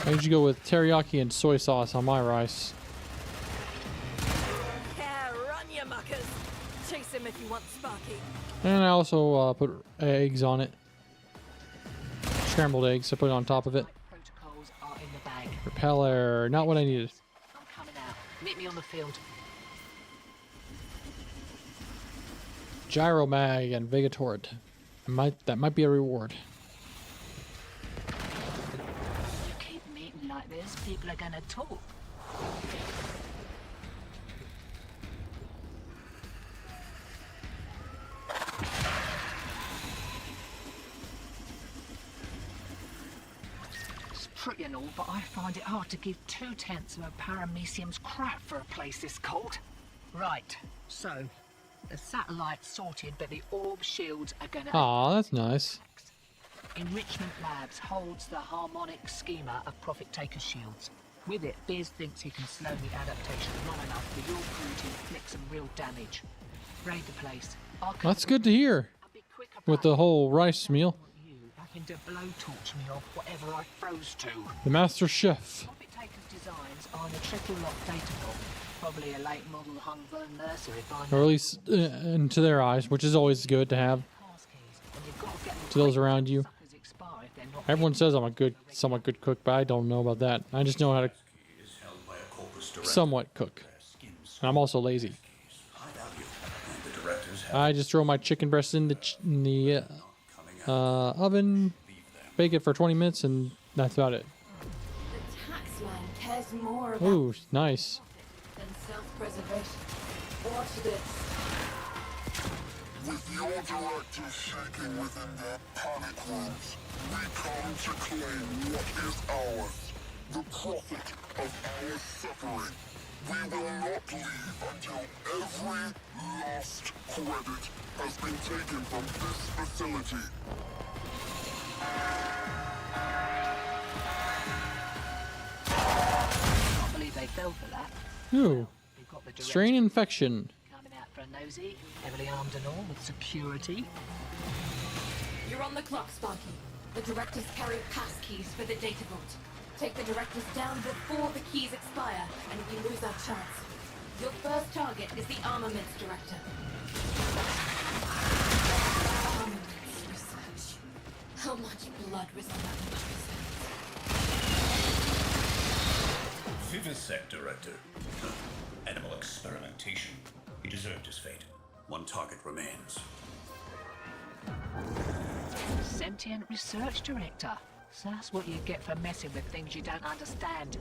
I usually go with teriyaki and soy sauce on my rice. Chase him if you want, Sparky. And I also put eggs on it. Scrambled eggs. I put it on top of it. Protocols are in the bag. Repeller. Not what I needed. I'm coming out. Meet me on the field. Gyro mag and Vegatort. That might be a reward. You keep meeting like this, people are gonna talk. It's pretty and all, but I find it hard to give 2/10 of a paramecium's crap for a place this cold. Right, so the satellite's sorted, but the orb shields are gonna. Aw, that's nice. Enrichment Labs holds the harmonic schema of Profit Taker shields. With it, Beers thinks he can slow the adaptation long enough for your crew to inflict some real damage. Raid the place. That's good to hear. With the whole rice meal. You having to blowtorch me off whatever I froze to. The Master Chef. Profit Taker's designs are in a triple lock data vault. Probably a late model hung Vern Mercer if I know. Or at least into their eyes, which is always good to have. To those around you. Everyone says I'm a somewhat good cook, but I don't know about that. I just know how to somewhat cook. And I'm also lazy. I just throw my chicken breast in the oven, bake it for 20 minutes, and that's about it. The taxman cares more about Ooh, nice. than self-preservation. Watch this. With your directors shaking within their panic rooms, we come to claim what is ours, the profit of our suffering. We will not leave until every last credit has been taken from this facility. I can't believe they fell for that. Ooh, They've got the strain infection. coming out for a nosy, heavily armed and all, with security. You're on the clock, Sparky. The directors carry pass keys for the data vault. Take the directors down before the keys expire, and we lose our chance. Your first target is the armaments director. Armaments research. How much blood was on that research? Vivisect director. Animal experimentation. He deserved his fate. One target remains. Sentient research director. So that's what you get for messing with things you don't understand.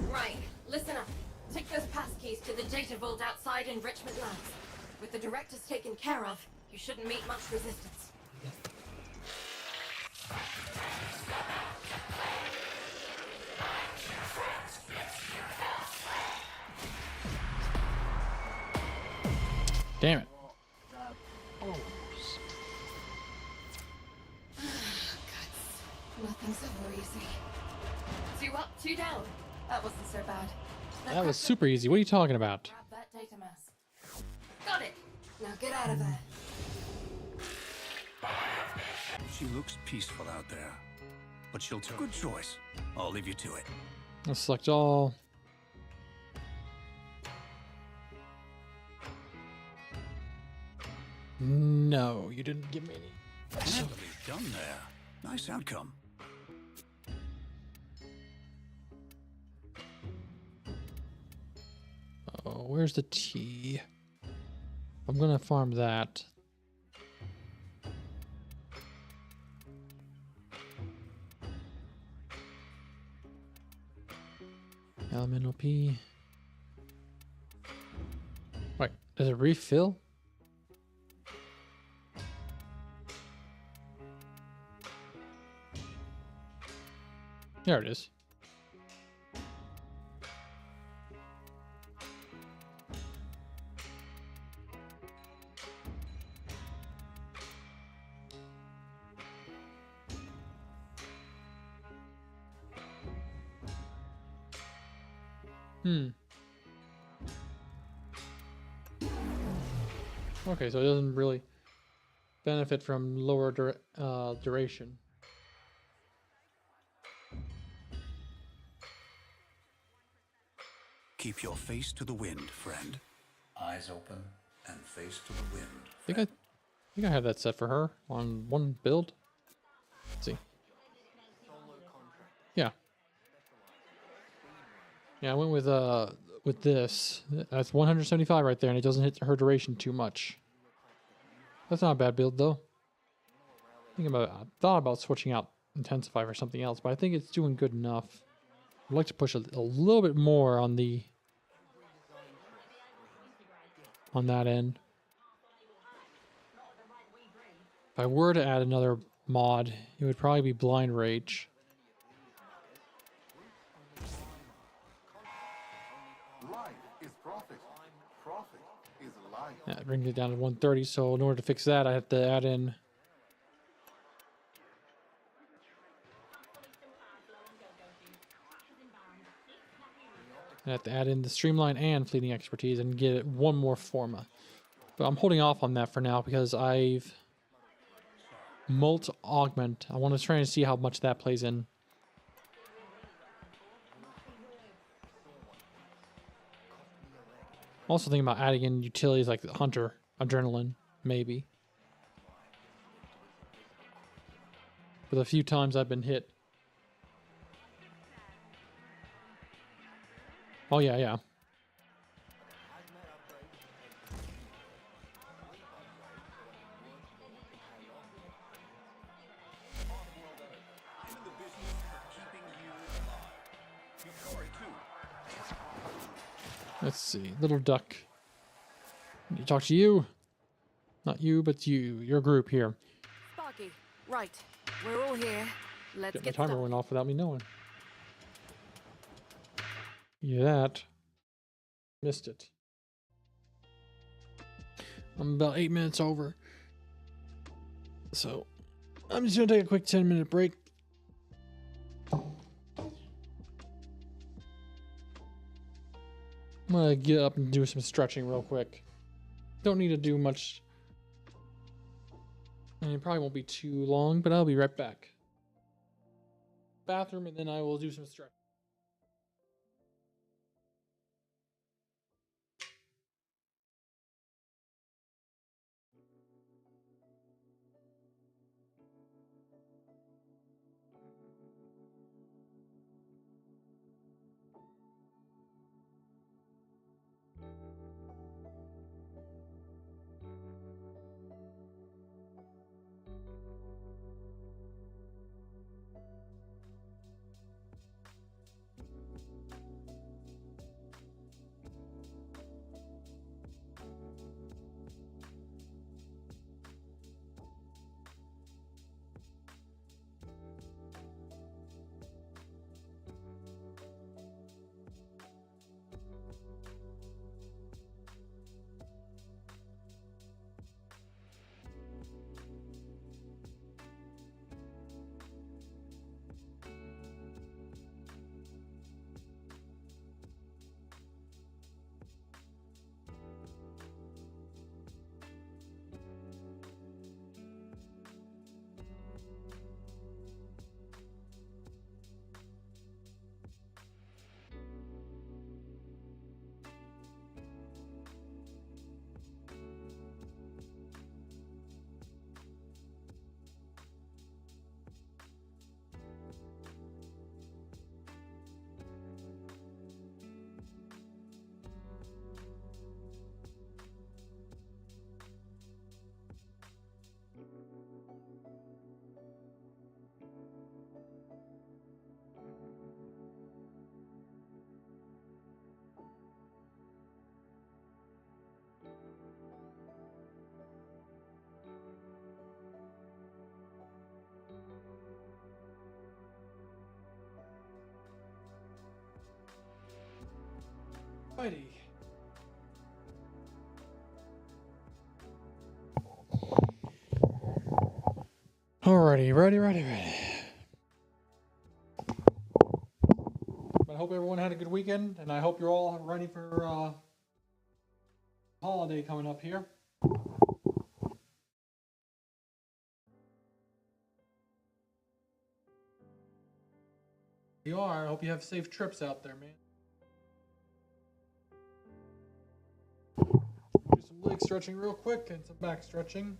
Right, listen up. Take those pass keys to the data vault outside Enrichment Labs. With the directors taken care of, you shouldn't meet much resistance. Damn it. The orbs. Nothing's ever easy. 2 up, 2 down. That wasn't so bad. That was super easy. What are you talking about? Grab that data mass. Got it. Now get out of there. She looks peaceful out there, but she'll take good choice. I'll leave you to it. Let's select all. No, you didn't give me any. Cleverly done there. Nice outcome. Oh, where's the tea? I'm gonna farm that. Elemental P. Wait, does it refill? There it is. Okay, so it doesn't really benefit from lower duration. Keep your face to the wind, friend. Eyes open, and face to the wind. I think I have that set for her on one build. Let's see. Yeah. Yeah, I went with this. That's 175 right there, and it doesn't hit her duration too much. That's not a bad build though. I thought about switching out Intensify for something else, but I think it's doing good enough. I'd like to push a little bit more on that end. If I were to add another mod, it would probably be Blind Rage. Life is profit. Profit is life. That brings it down to 130, so in order to fix that, I have to add in... I have to add in the Streamline and Fleeting Expertise and get it one more forma. But I'm holding off on that for now because I've... Molt Augment. I want to try and see how much that plays in. Also thinking about adding in utilities like the Hunter, Adrenaline, maybe. With a few times I've been hit. Oh yeah, yeah. Let's see, little duck. Need to talk to you. Not you, but you. Your group here. Sparky, right. We're all here. Let's My get timer started. went off without me knowing. Yeah, that. Missed it. I'm about 8 minutes over. So, I'm just gonna take a quick 10-minute break. I'm gonna get up and do some stretching real quick. Don't need to do much. And it probably won't be too long, but I'll be right back. Bathroom, and then I will do some stretching. Righty. Alrighty, ready. I hope everyone had a good weekend, and I hope you're all ready for holiday coming up here. If you are, I hope you have safe trips out there, man. Do some leg stretching real quick and some back stretching.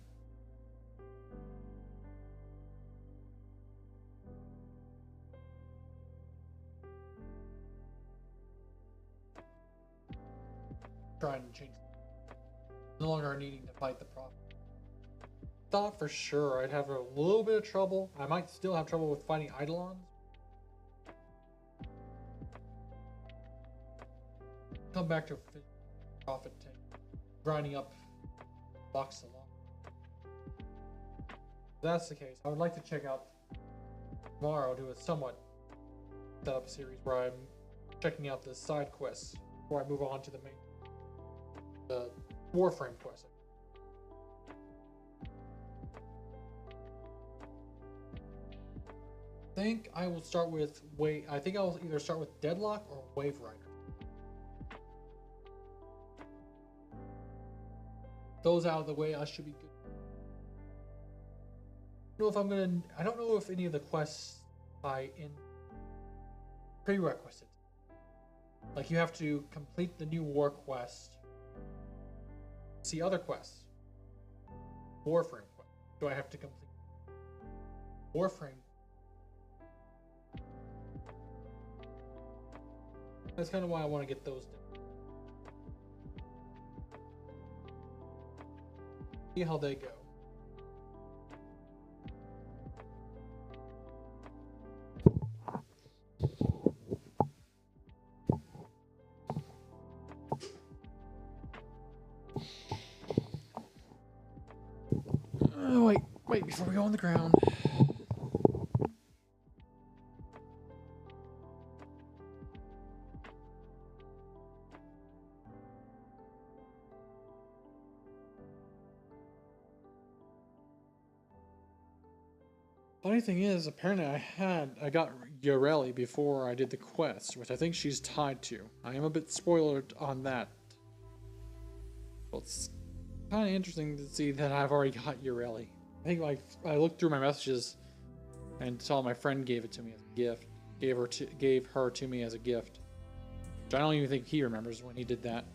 Trying to change. No longer needing to fight the problem. Thought for sure I'd have a little bit of trouble. I might still have trouble with fighting Eidolons. Come back to profit tank, grinding up box along. If that's the case, I would like to check out tomorrow, do a somewhat setup series where I'm checking out the side quests before I move on to the main Warframe quest. I think I will start with I think I'll either start with Deadlock or Wave Rider. Those out of the way, I should be good. I don't know if any of the quests tie in prerequisites. Like you have to complete the new war quest. See other quests. Warframe quest. Do I have to complete Warframe? That's kind of why I want to get those done. See how they go. Oh, wait, before we go on the ground. Funny thing is, apparently I got Yoreli before I did the quest, which I think she's tied to. I am a bit spoiled on that. Well, it's kind of interesting to see that I've already got Yoreli. I think I looked through my messages and saw my friend gave it to me as a gift. Gave her to me as a gift. Which I don't even think he remembers when he did that.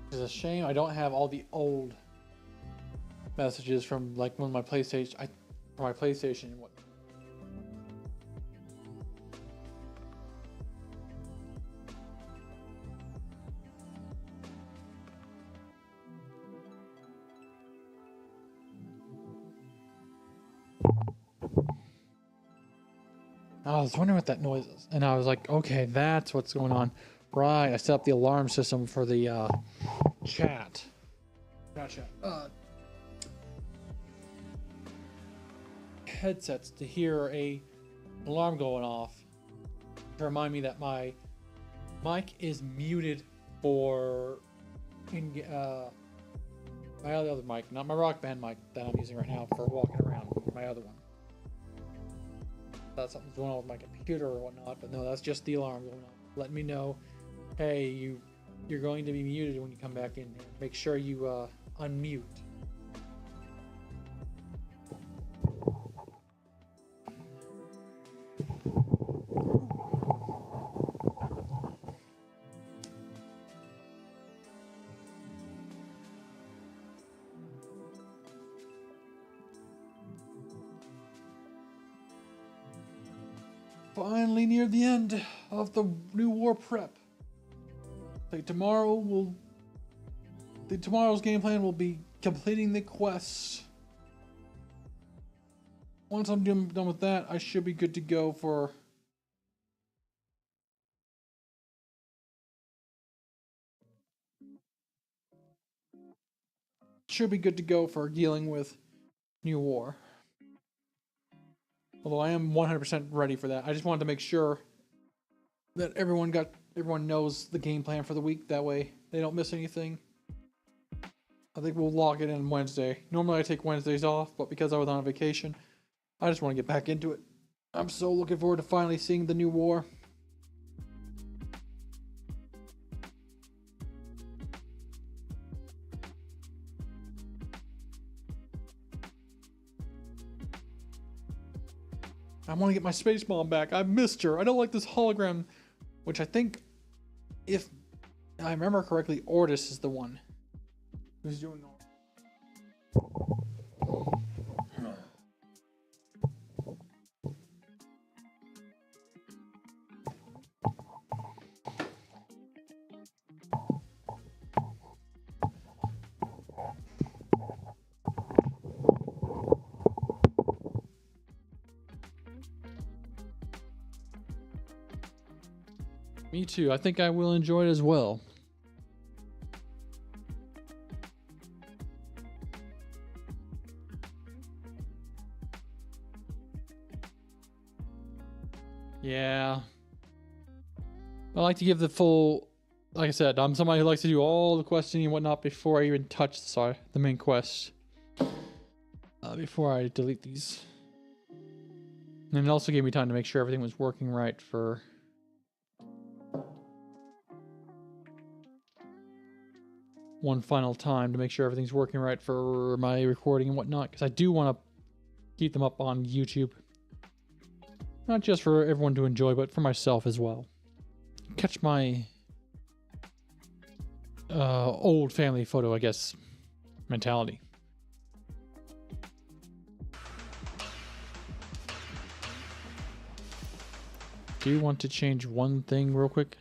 It's a shame I don't have all the old messages from like when my PlayStation and what. I was wondering what that noise is, and I was like, okay, that's what's going on. Right, I set up the alarm system for the chat. Gotcha. Headsets to hear a alarm going off to remind me that my mic is muted for my other mic, not my Rock Band mic that I'm using right now for walking around. My other one. That's something's going on with my computer or whatnot, but no, that's just the alarm going on. Let me know, hey, you're going to be muted when you come back in here. Make sure you unmute. Finally near the end of the new war prep. Like tomorrow's game plan will be completing the quests. Once I'm done with that, I should be good to go for dealing with new war. Although I am 100% ready for that. I just wanted to make sure that everyone knows the game plan for the week. That way they don't miss anything. I think we'll log it in Wednesday. Normally I take Wednesdays off, but because I was on vacation, I just want to get back into it. I'm so looking forward to finally seeing the new war. I want to get my space mom back. I missed her. I don't like this hologram, which I think, if I remember correctly, Ordis is the one who's doing all. Me too. I think I will enjoy it as well. Yeah. I like to give the full... Like I said, I'm somebody who likes to do all the questioning and whatnot before I even touch the main quest. Before I delete these. And it also gave me time to make sure everything was working right for... one final time to make sure everything's working right for my recording and whatnot, because I do want to keep them up on YouTube. Not just for everyone to enjoy, but for myself as well. Catch my old family photo, I guess, mentality. Do you want to change one thing real quick?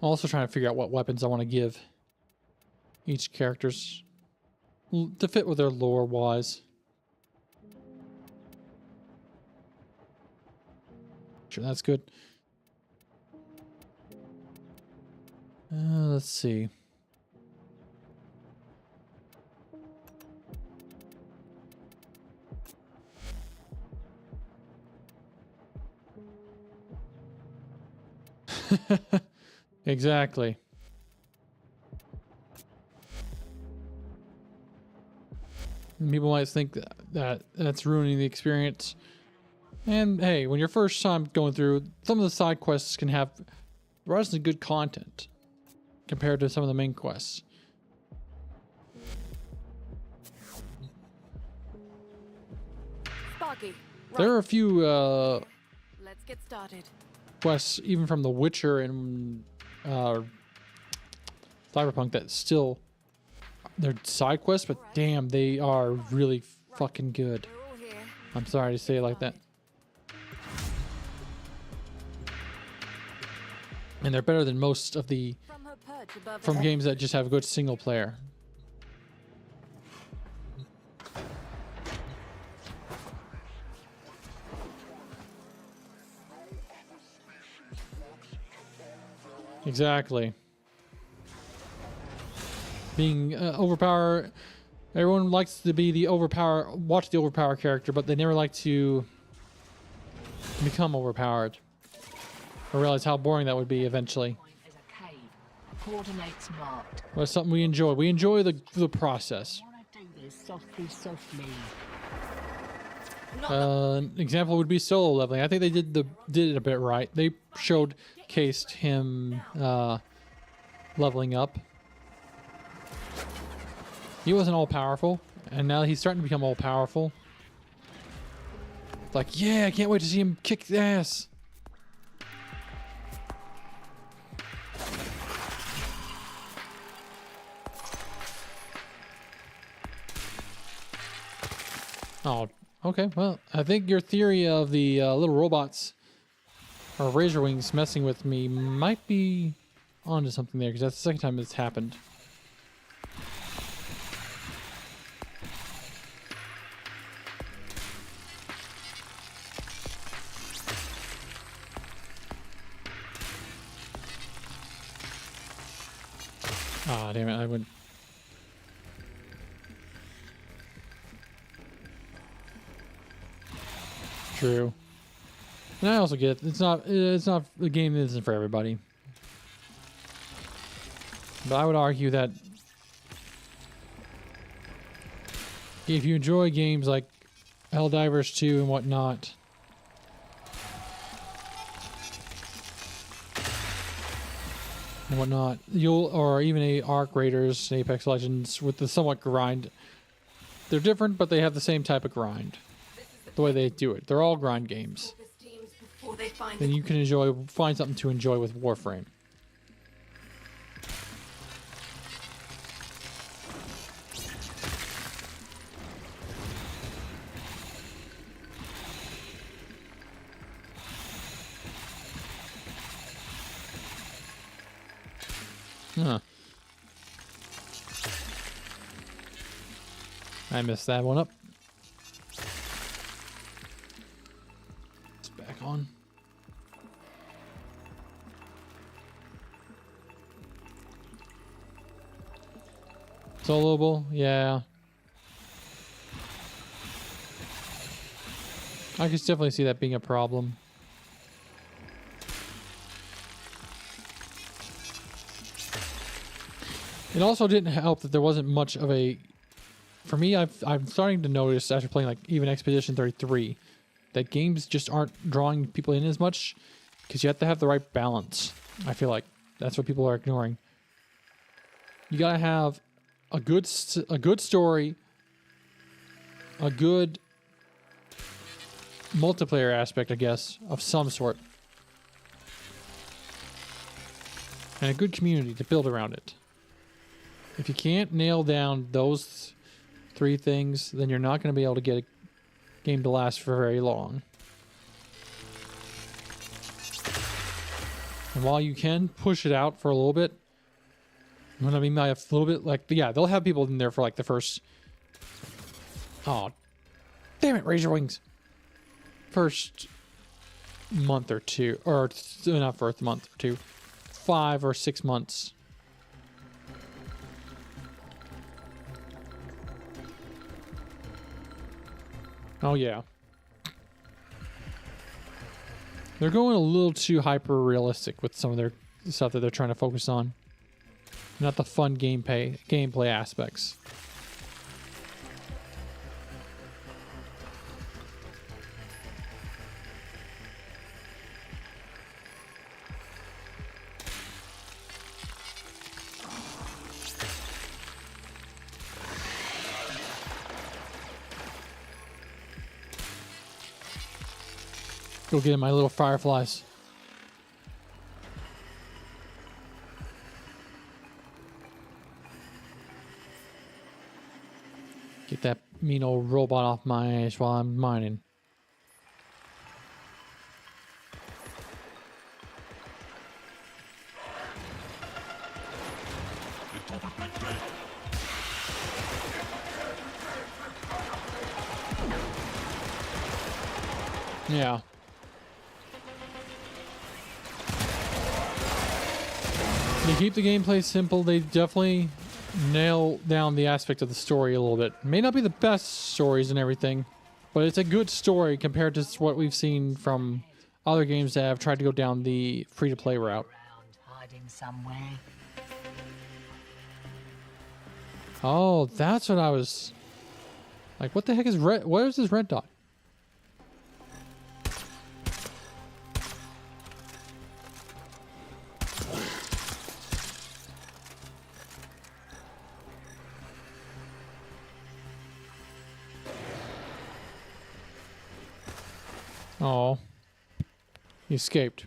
I'm also trying to figure out what weapons I want to give each character's to fit with their lore wise. Sure, that's good. Let's see. Exactly. People might think that's ruining the experience. And hey, when you're first time going through, some of the side quests can have relatively good content compared to some of the main quests. Sparky, There are a few let's get started. quests, even from The Witcher and Cyberpunk, that still they're side quests, but damn, they are really fucking good. I'm sorry to say it like that. And they're better than most of the from games that just have a good single player. Exactly. Being overpower, everyone likes to be the watch the overpower character, but they never like to become overpowered or realize how boring that would be eventually. Coordinates marked. Well, it's something we enjoy. We enjoy the process. I want to do this softly, softly. An example would be solo leveling. I think they did it a bit right. They showcased him leveling up. He wasn't all powerful, and now he's starting to become all powerful. It's like, yeah, I can't wait to see him kick ass. Oh, okay. Well, I think your theory of the little robots or razor wings messing with me might be onto something there, because that's the second time it's happened. Ah, damn it! I went. True. And I also get it's not the game isn't for everybody. But I would argue that if you enjoy games like Helldivers 2 and whatnot, or even Arc Raiders, Apex Legends with the somewhat grind They're different, but they have the same type of grind. The way they do it. They're all grind games. Before they find Then you can find something to enjoy with Warframe. Huh. I missed that one up. It's back on. Soloable, yeah. I could definitely see that being a problem. It also didn't help that there wasn't much of a... For me, I'm starting to notice after playing like even Expedition 33 that games just aren't drawing people in as much because you have to have the right balance. I feel like that's what people are ignoring. You gotta have a good story, a good multiplayer aspect, I guess, of some sort, and a good community to build around it. If you can't nail down those three things, then you're not going to be able to get a game to last for very long. And while you can push it out for a little bit, what I mean by a little bit, like, yeah, they'll have people in there for like the first... Oh, damn it, raise your wings. First month or two, or not first month or two, 5 or 6 months. Oh, yeah. They're going a little too hyper-realistic with some of their stuff that they're trying to focus on. Not the fun gameplay aspects. Go get my little fireflies. Get that mean old robot off my ass while I'm mining. Yeah. They keep the gameplay simple. They definitely nail down the aspect of the story a little bit. May not be the best stories and everything, but it's a good story compared to what we've seen from other games that have tried to go down the free-to-play route. Hiding somewhere. Oh, that's what I was... Like, what the heck is red? What is this red dot? Oh, he escaped.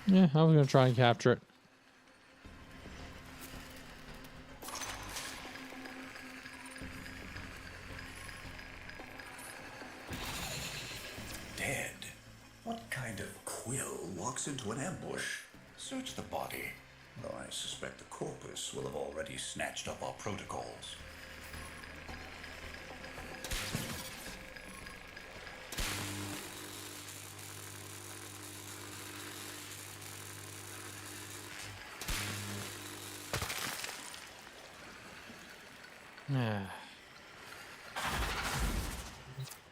Yeah, I was gonna try and capture it. Dead? What kind of quill walks into an ambush? Search the body. Though I suspect the corpus will have already snatched up our protocols.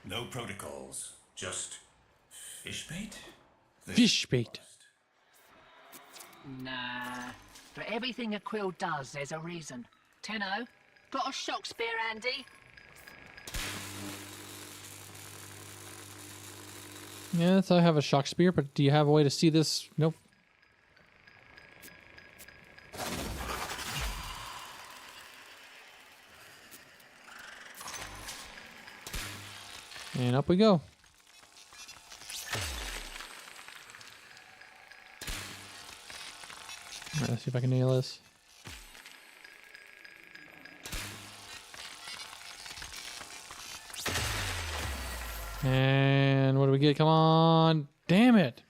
No protocols, just fish bait? Fish bait. Nah. For everything a quill does, there's a reason. Tenno, got a shock spear handy? Yes, I have a shock spear, but do you have a way to see this? Nope. And up we go. Alright, let's see if I can nail this. And what do we get? Come on. Damn it.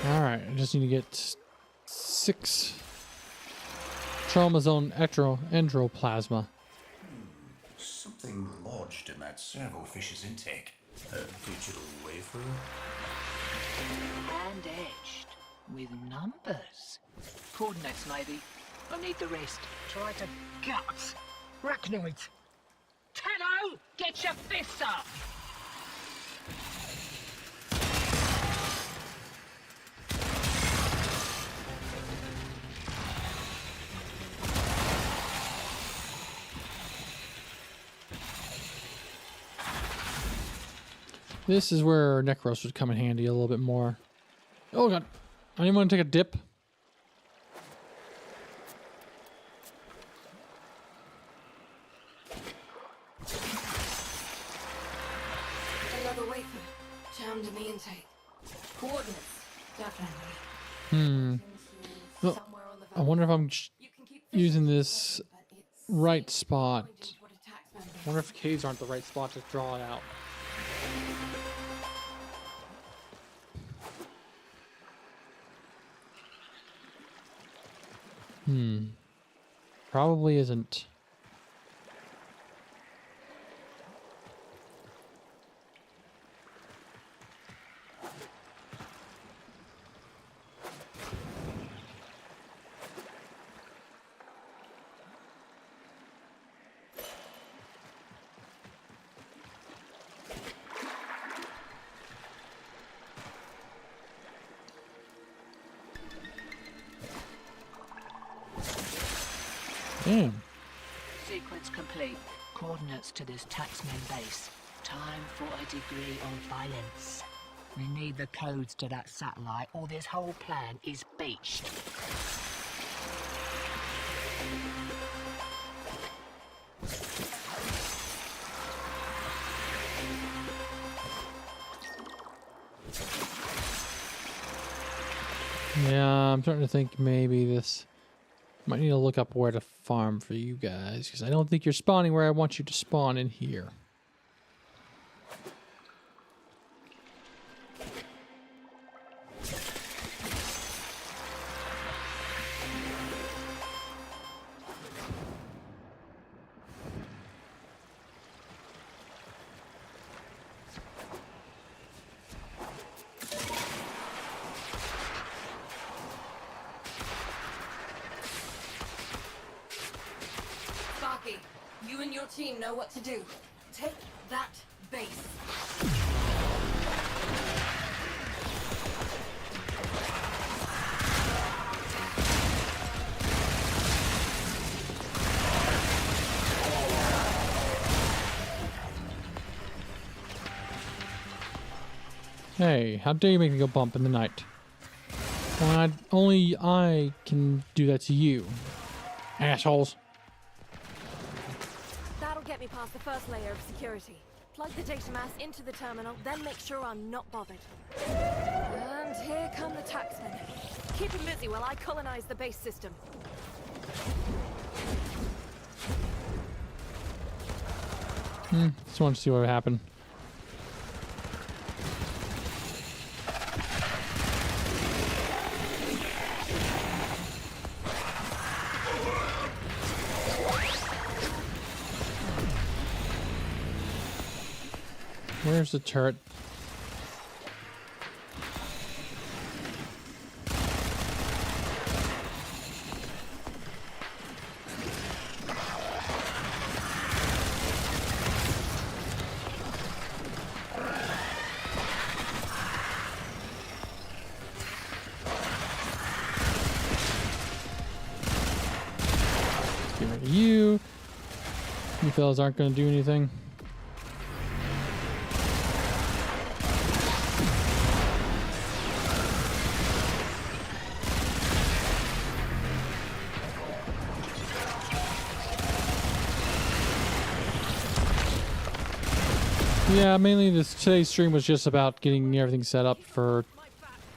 Alright, I just need to get 6 Traumazone Endroplasma. Something lodged in that servofish's intake. A digital wafer? And etched with numbers. Coordinates, maybe. I need the rest. Try to gut. Arachnoids. Tenno, get your fists up! This is where Necros would come in handy a little bit more. Oh god. Anyone take a dip? Another wafer. Jammed in the intake. Coordinates. Definitely. Well, Somewhere on the I wonder if I'm You can keep fishing using to be this certain, but it's right spot. pointing toward a tax man I wonder if caves aren't the right spot to draw it out. Probably isn't. Damn. Sequence complete. Coordinates to this taxman base. Time for a degree of violence. We need the codes to that satellite or this whole plan is beached. Yeah, I'm starting to think maybe this might need to look up where to farm for you guys, because I don't think you're spawning where I want you to spawn in here. Sparky, you and your team know what to do. Take that base. Hey, how dare you make me go bump in the night? Well, only I can do that to you, assholes. That'll get me past the first layer of security. Plug the data mass into the terminal, then make sure I'm not bothered. And here come the taxmen. Keep them busy while I colonize the base system. Just wanted to see what would happen. Where's the turret? Get rid of you. You fellas aren't going to do anything. Yeah, mainly today's stream was just about getting everything set up for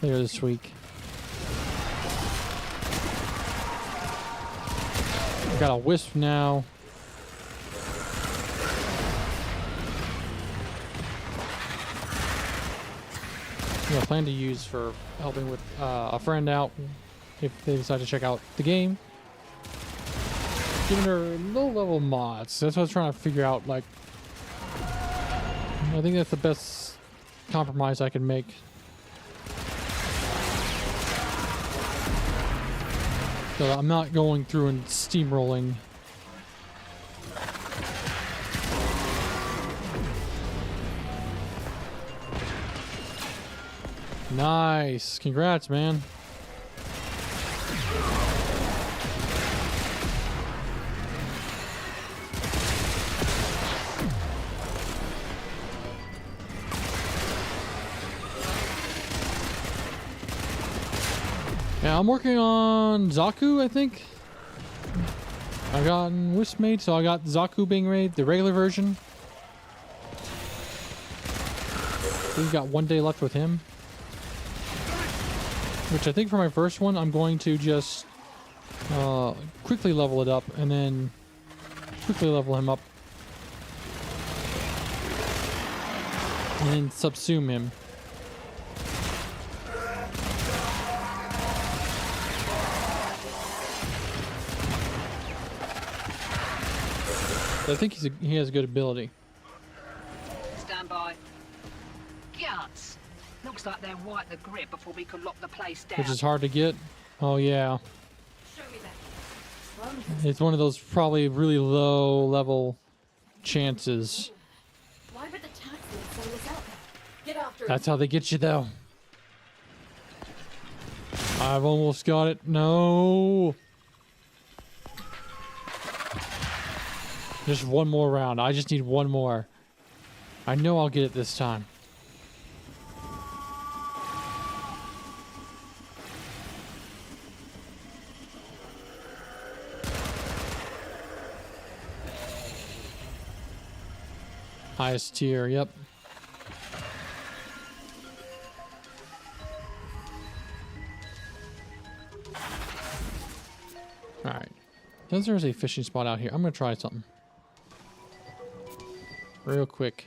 later this week. I got a wisp now. I plan to use for helping with a friend out if they decide to check out the game. Giving her low-level mods. That's what I was trying to figure out. Like, I think that's the best compromise I can make. So I'm not going through and steamrolling. Nice. Congrats, man. Yeah, I'm working on Zaku, I think. I've gotten Wisp made, so I got Zaku being made, the regular version. We've got 1 day left with him. Which I think for my first one, I'm going to just quickly level it up and then quickly level him up. And then subsume him. I think he has good ability. Stand by. Guts. Looks like they're right the grip before we can lock the place down. Which is hard to get. Oh yeah. Show me that. It's one of those probably really low level chances. Why would the taxman send us out there? Get after it. That's how they get you though. I've almost got it. No. Just one more round. I just need one more. I know I'll get it this time. Highest tier, yep. Alright. Since there's a fishing spot out here, I'm gonna try something. Real quick.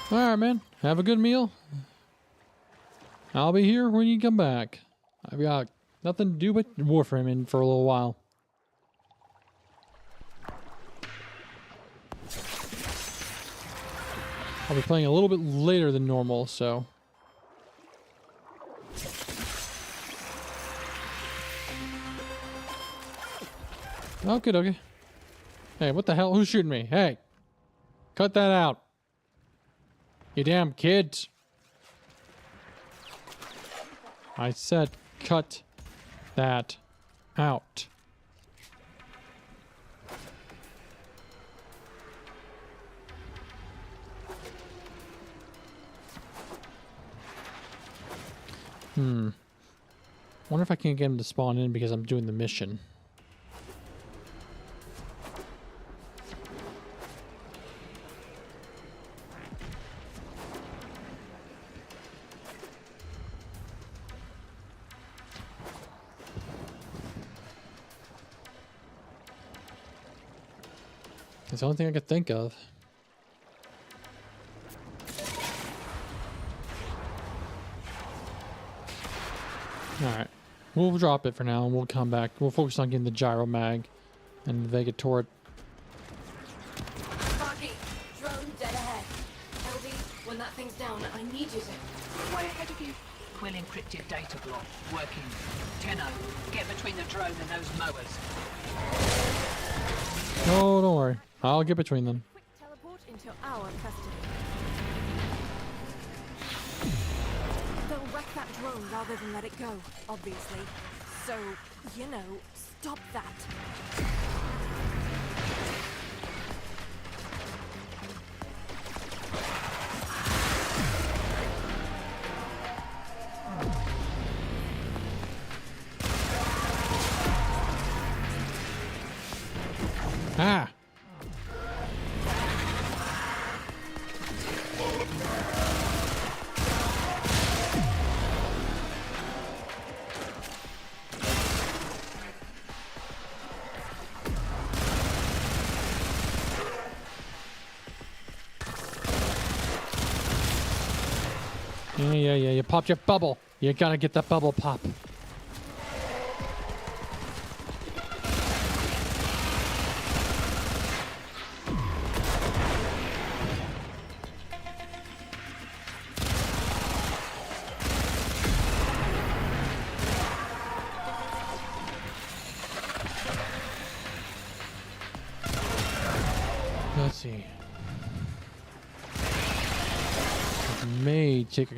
Alright, man. Have a good meal. I'll be here when you come back. I've got nothing to do but Warframe in for a little while. I'll be playing a little bit later than normal, so. Okay, okay. Hey, what the hell? Who's shooting me? Hey! Cut that out. You damn kids. I said cut that out. Wonder if I can get him to spawn in because I'm doing the mission. That's the only thing I could think of. Alright. We'll drop it for now and we'll come back. We'll focus on getting the gyro mag and the Vega turret. Sparky, drone dead ahead. LD, when that thing's down, I need you to... Way ahead of you. Quill encrypted data block. Working. Tenno, get between the drone and those mowers. No, don't worry. I'll get between them. Quick teleport into our custody. They'll wreck that drone rather than let it go, obviously. So, you know, stop that. Ah! Yeah, you popped your bubble. You gotta get that bubble pop. Let's see. May take a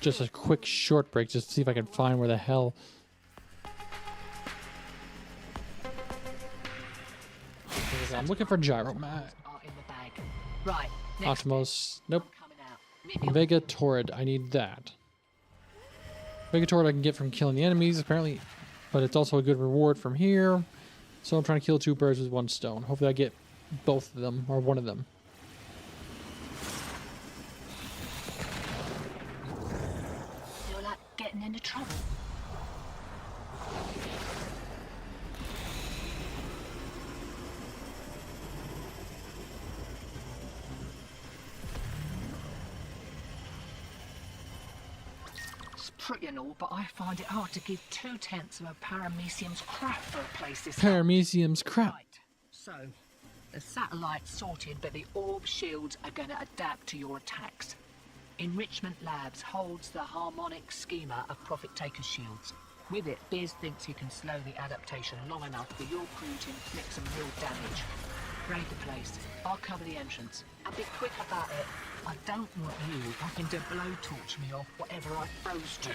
just a quick short break just to see if I can find where the hell. I'm looking for gyro mag. Right. Optimos. Nope. Vega turret. I need that. Vega turret I can get from killing the enemies apparently, but it's also a good reward from here. So I'm trying to kill two birds with one stone. Hopefully I get both of them or one of them. Feel like getting into trouble. It's pretty and all, but I find it hard to give 2/10 of a paramecium's crap for a place this Paramecium's crap. Right. So, the satellite's sorted, but the orb shields are going to adapt to your attacks. Enrichment Labs holds the harmonic schema of Profit Taker shields. With it, Biz thinks he can slow the adaptation long enough for your crew to inflict some real damage. Raid the place. I'll cover the entrance. And be quick about it. I don't want you having to blowtorch me off whatever I froze to.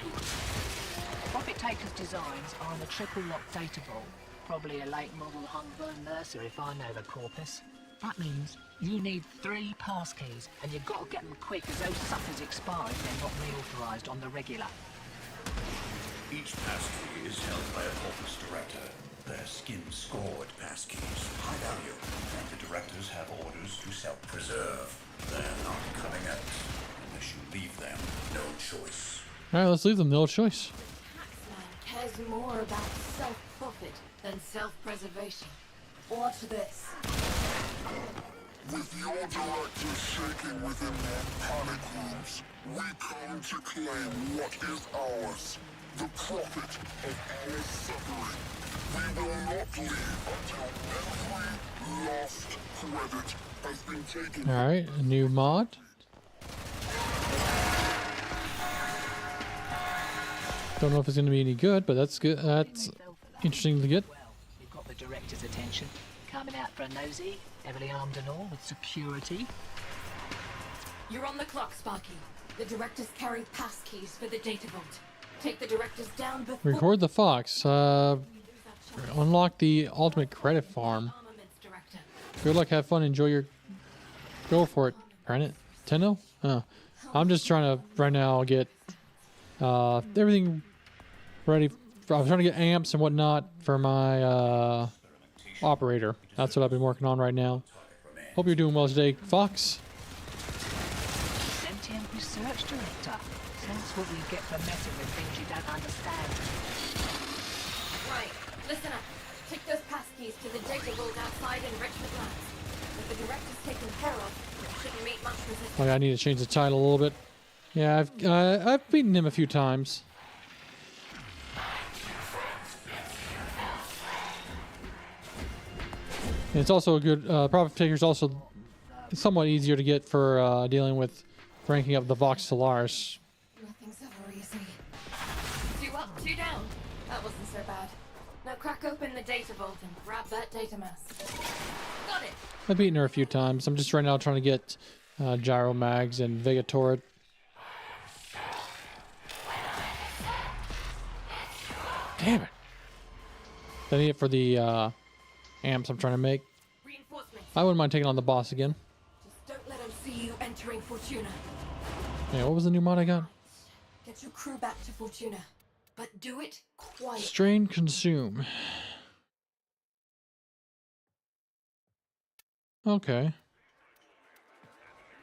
Profit Taker's designs are on the triple lock data vault. Probably a late model Hungburn Mercer if I know the corpus. That means you need 3 passkeys, and you've got to get them quick as those suckers expire if they're not reauthorized on the regular. Each passkey is held by a corpus director. They're skin-scored passkeys, high value, and the directors have orders to self-preserve. They're not cutting out unless you leave them no choice. Alright, let's leave them no choice. Taxman cares more about self-profit than self-preservation. Watch this. With your directors shaking within their panic rooms, we come to claim what is ours. The profit of our suffering. We will not leave until every last credit has been taken. Alright, a new mod. Don't know if it's going to be any good, but that's good. That's interesting to get. Well, you've got the director's attention. Coming out for a nosy, heavily armed and all, with security. You're on the clock, Sparky. The directors carry passkeys for the data vault. Take the directors down before... Record the Fox. Unlock the ultimate credit farm. Good luck, have fun, enjoy your... Go for it. Tenno? I'm just trying to, right now, get everything ready. I'm trying to get amps and whatnot for my operator. That's what I've been working on right now. Hope you're doing well today, Fox. Sentient research director. That's what you get for messing with things you don't understand. Right, listen up. Take those passkeys to the data vault outside Enrichment Labs. Oh, yeah, I need to change the title a little bit. Yeah, I've beaten him a few times. And it's also a good Prophet Taker's also somewhat easier to get for dealing with ranking up the Vox Solaris. Nothing's ever easy. 2 up, 2 down. That wasn't so bad. Now crack open the data vault and grab that data mass. Got it. I've beaten her a few times. I'm just right now trying to get Gyro Mags and Vega Turret. Damn it. I need it for the amps I'm trying to make. Reinforcements. I wouldn't mind taking on the boss again. Just don't let them see you entering Fortuna. Yeah, what was the new mod I got? Get your crew back to Fortuna, but do it quietly. Strain Consume. Okay.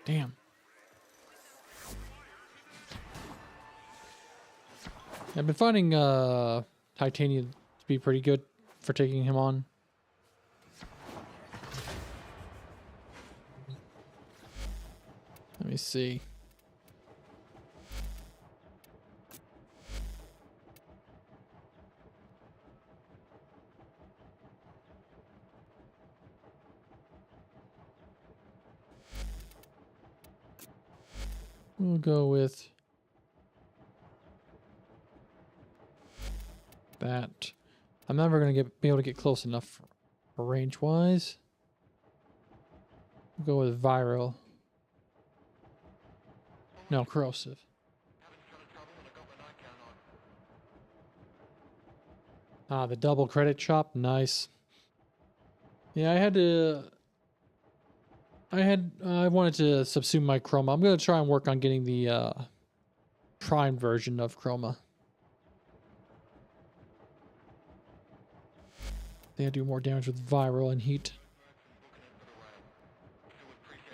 Damn. I've been finding Titania to be pretty good for taking him on. Let me see. We'll go with that. I'm never going to be able to get close enough for range-wise. We'll go with viral. No, corrosive. Ah, the double credit chop. Nice. Yeah, I wanted to subsume my chroma. I'm going to try and work on getting the prime version of chroma. They do more damage with viral and heat.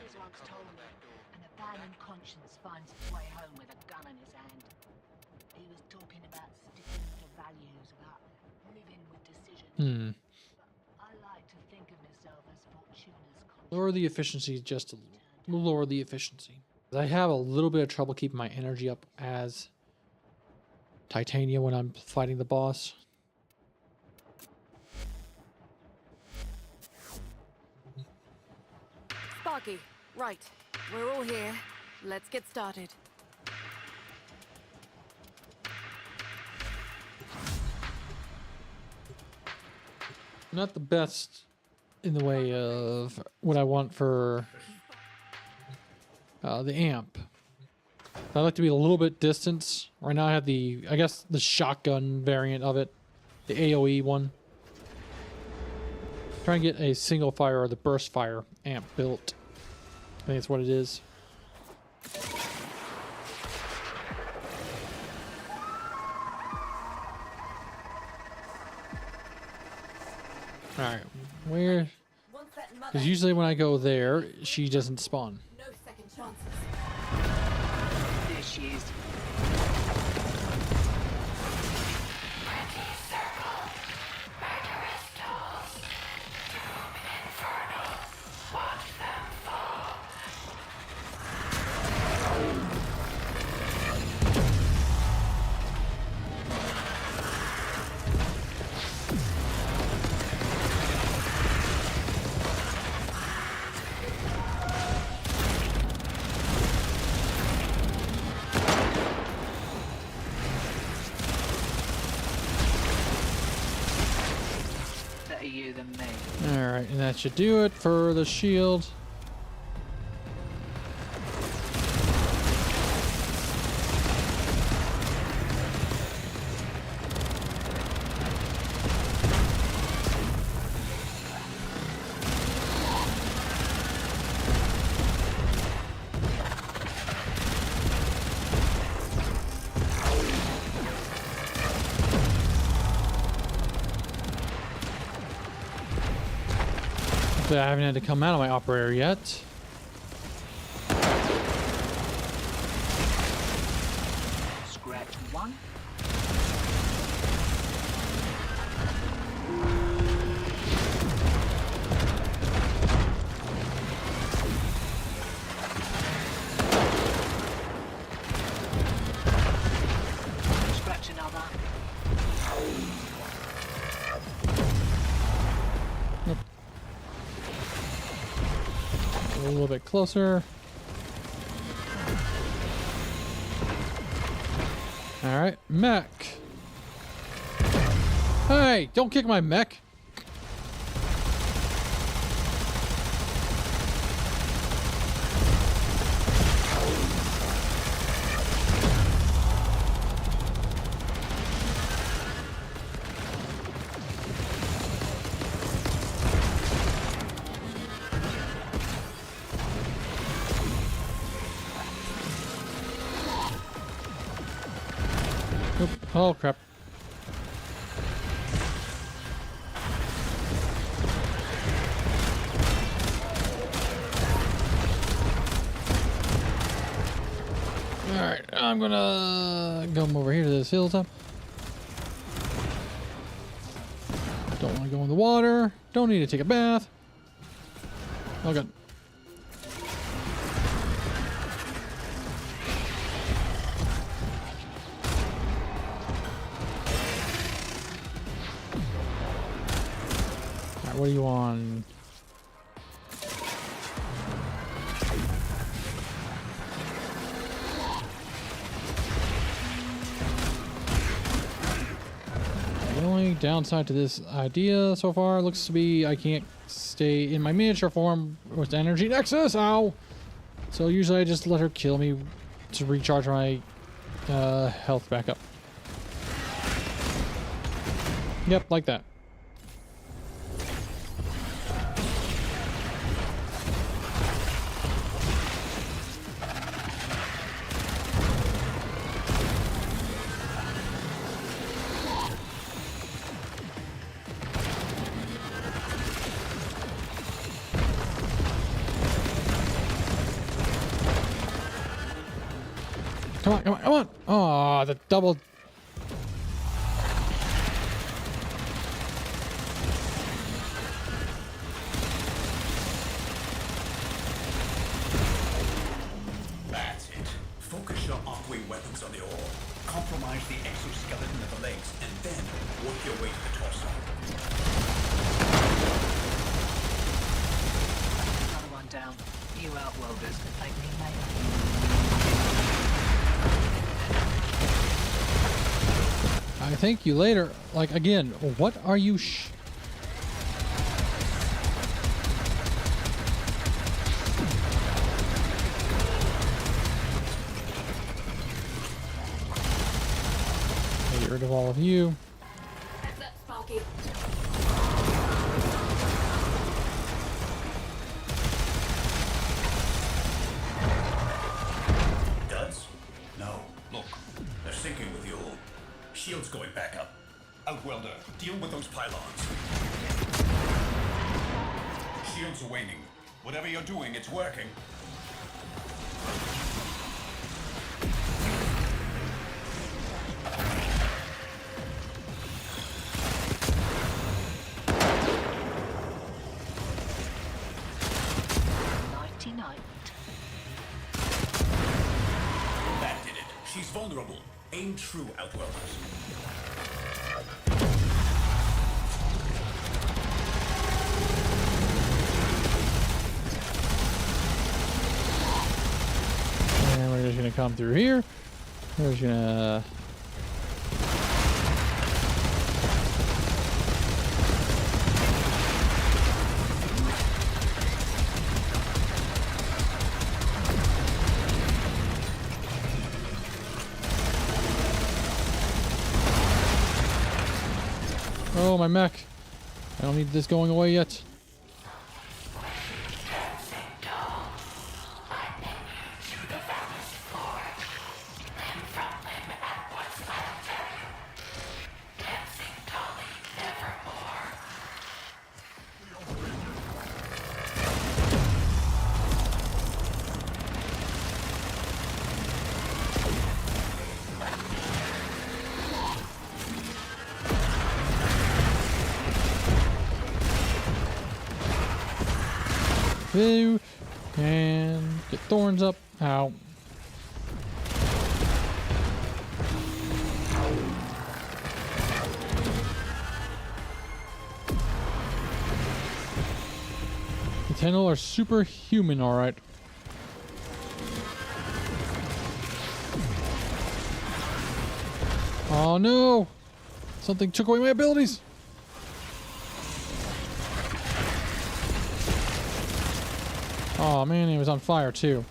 Islam's told me an abandoned conscience finds its way home with a gun in his hand. He was talking about sticking to values, about living with decision. I like to think of myself as Fortuna's conscience. Lower the efficiency just a little. Lower the efficiency. I have a little bit of trouble keeping my energy up as Titania when I'm fighting the boss. Sparky, right. We're all here. Let's get started. Not the best in the way of what I want for the amp. I like to be a little bit distance. Right now I have I guess the shotgun variant of it. The AoE one. Trying to get a single fire or the burst fire amp built. I think that's what it is. Alright, where? Because usually when I go there, she doesn't spawn. No second chances. There she is. You than me. Alright, and that should do it for the shield. But I haven't had to come out of my operator yet. Scratch one. little bit closer. Alright, mech. Hey, don't kick my mech. Oop. Oh, crap. Alright, I'm gonna come over here to this hilltop. Don't want to go in the water. Don't need to take a bath. Oh, God. Alright, what do you want? The only downside to this idea so far looks to be I can't stay in my miniature form with energy nexus. Ow! So usually I just let her kill me to recharge my health back up. Yep, like that. Come on, come on, come on! Oh, the double. That's it. Focus your arc-wing weapons on the ore. Compromise the exoskeleton of the legs, and then work your way to the torso. Another one down. You outworlders can thank me later. I thank you later. Like, again, what are you Get rid of all of you. That's that Sparky. Duds? No. Look, they're sinking with the ore. Shields going back up. Outwelder, deal with those pylons. Shields are waning. Whatever you're doing, it's working. That did it. She's vulnerable. Aim true, Outwelders. And we're just gonna come through here. We're just gonna Oh, my mech. I don't need this going away yet. Through and get thorns up. Ow. Tenno are superhuman, alright. Oh no! Something took away my abilities! Oh man, he was on fire too.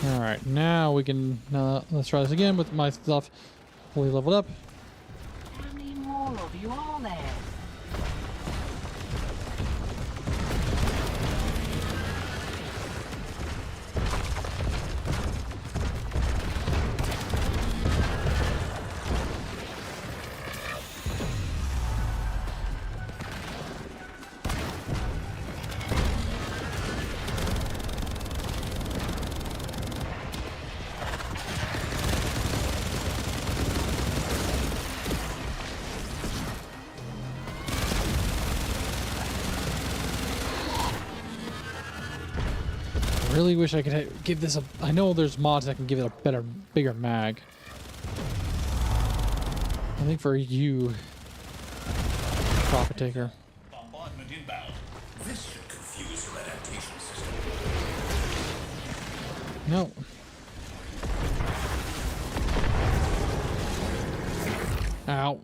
Alright, now we can, let's try this again with my stuff fully leveled up. How many more of you are there? I really wish I could give this a... I know there's mods that can give it a better, bigger mag. I think for you, Profit Taker. Bombardment inbound. This should confuse your adaptation system. No. Ow.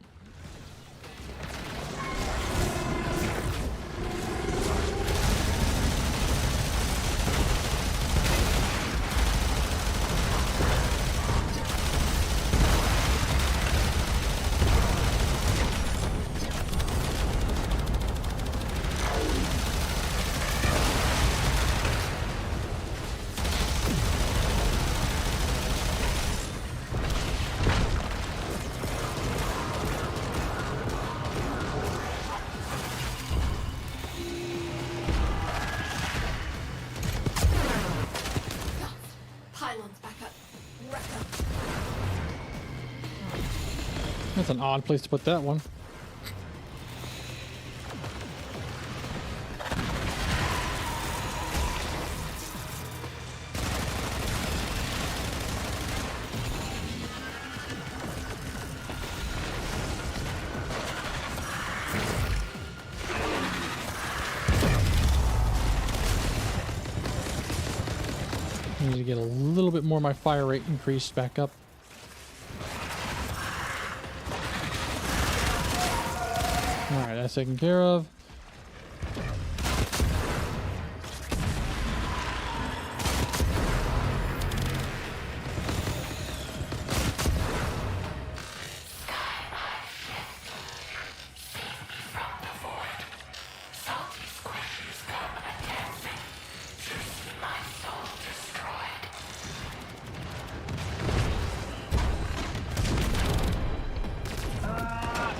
Pylons back up. Wreck up. That's an odd place to put that one. I need to get a little bit more of my fire rate increased back up. Alright, that's taken care of.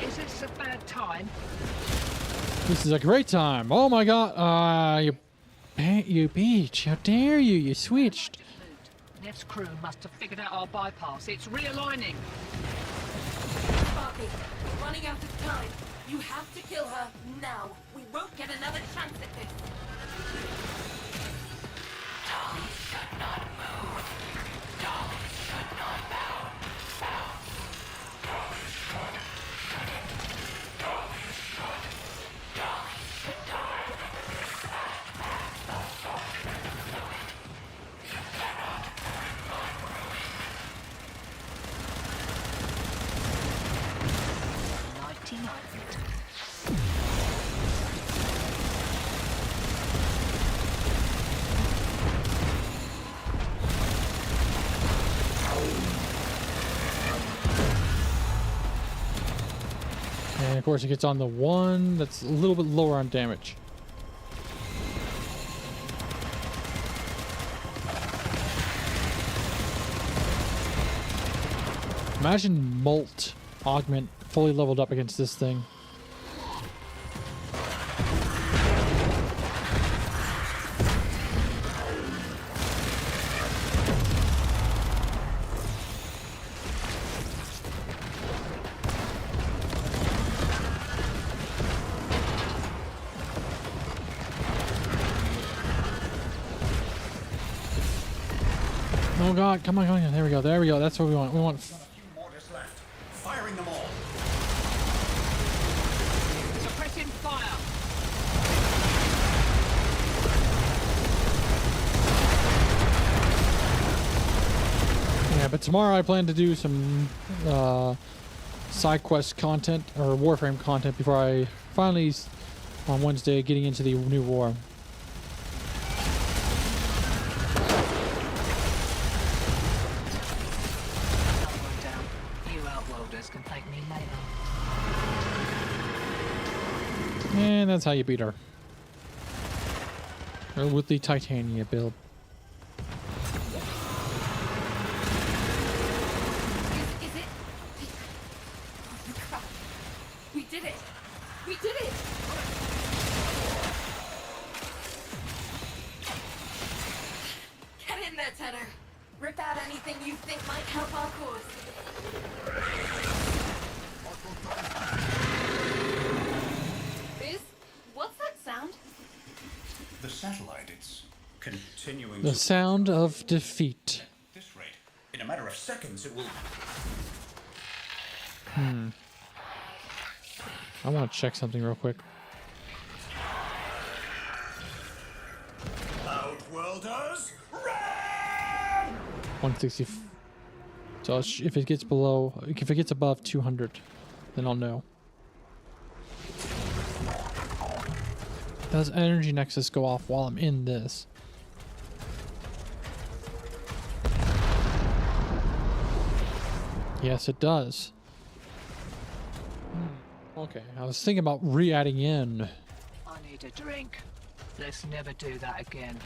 Is this a bad time? This is a great time. Oh my god. You beach. How dare you? You switched. Nev's crew must have figured out our bypass. It's realigning. Sparky, we're running out of time. You have to kill her now. We won't get another chance at this. Dolly should not move. Dolly should not bow. Dolly should. Dolly should. Dolly should die. You cannot burn my roof. 99. And of course it gets on the one that's a little bit lower on damage. Imagine Molt Augment fully leveled up against this thing. Oh god, come on, come on. There we go, there we go. That's what we want. We want. A few mortars left. Firing them all. Suppressing fire. Yeah, but tomorrow I plan to do some side quest content or Warframe content before I finally, on Wednesday, getting into the new war. Can thank me later. And that's how you beat her. Or with the Titania build. Is it? Oh, crap. We did it! We did it! Get in there, Tenno. Rip out anything you think might help our cause. Biz, what's that sound? The satellite, it's continuing The to... sound of defeat. At this rate, in a matter of seconds, it will... I want to check something real quick. Outworlders, run! 160. So if it gets below, if it gets above 200, then I'll know. Does Energy Nexus go off while I'm in this? Yes, it does. Okay, I was thinking about re-adding in. I need a drink. Let's never do that again.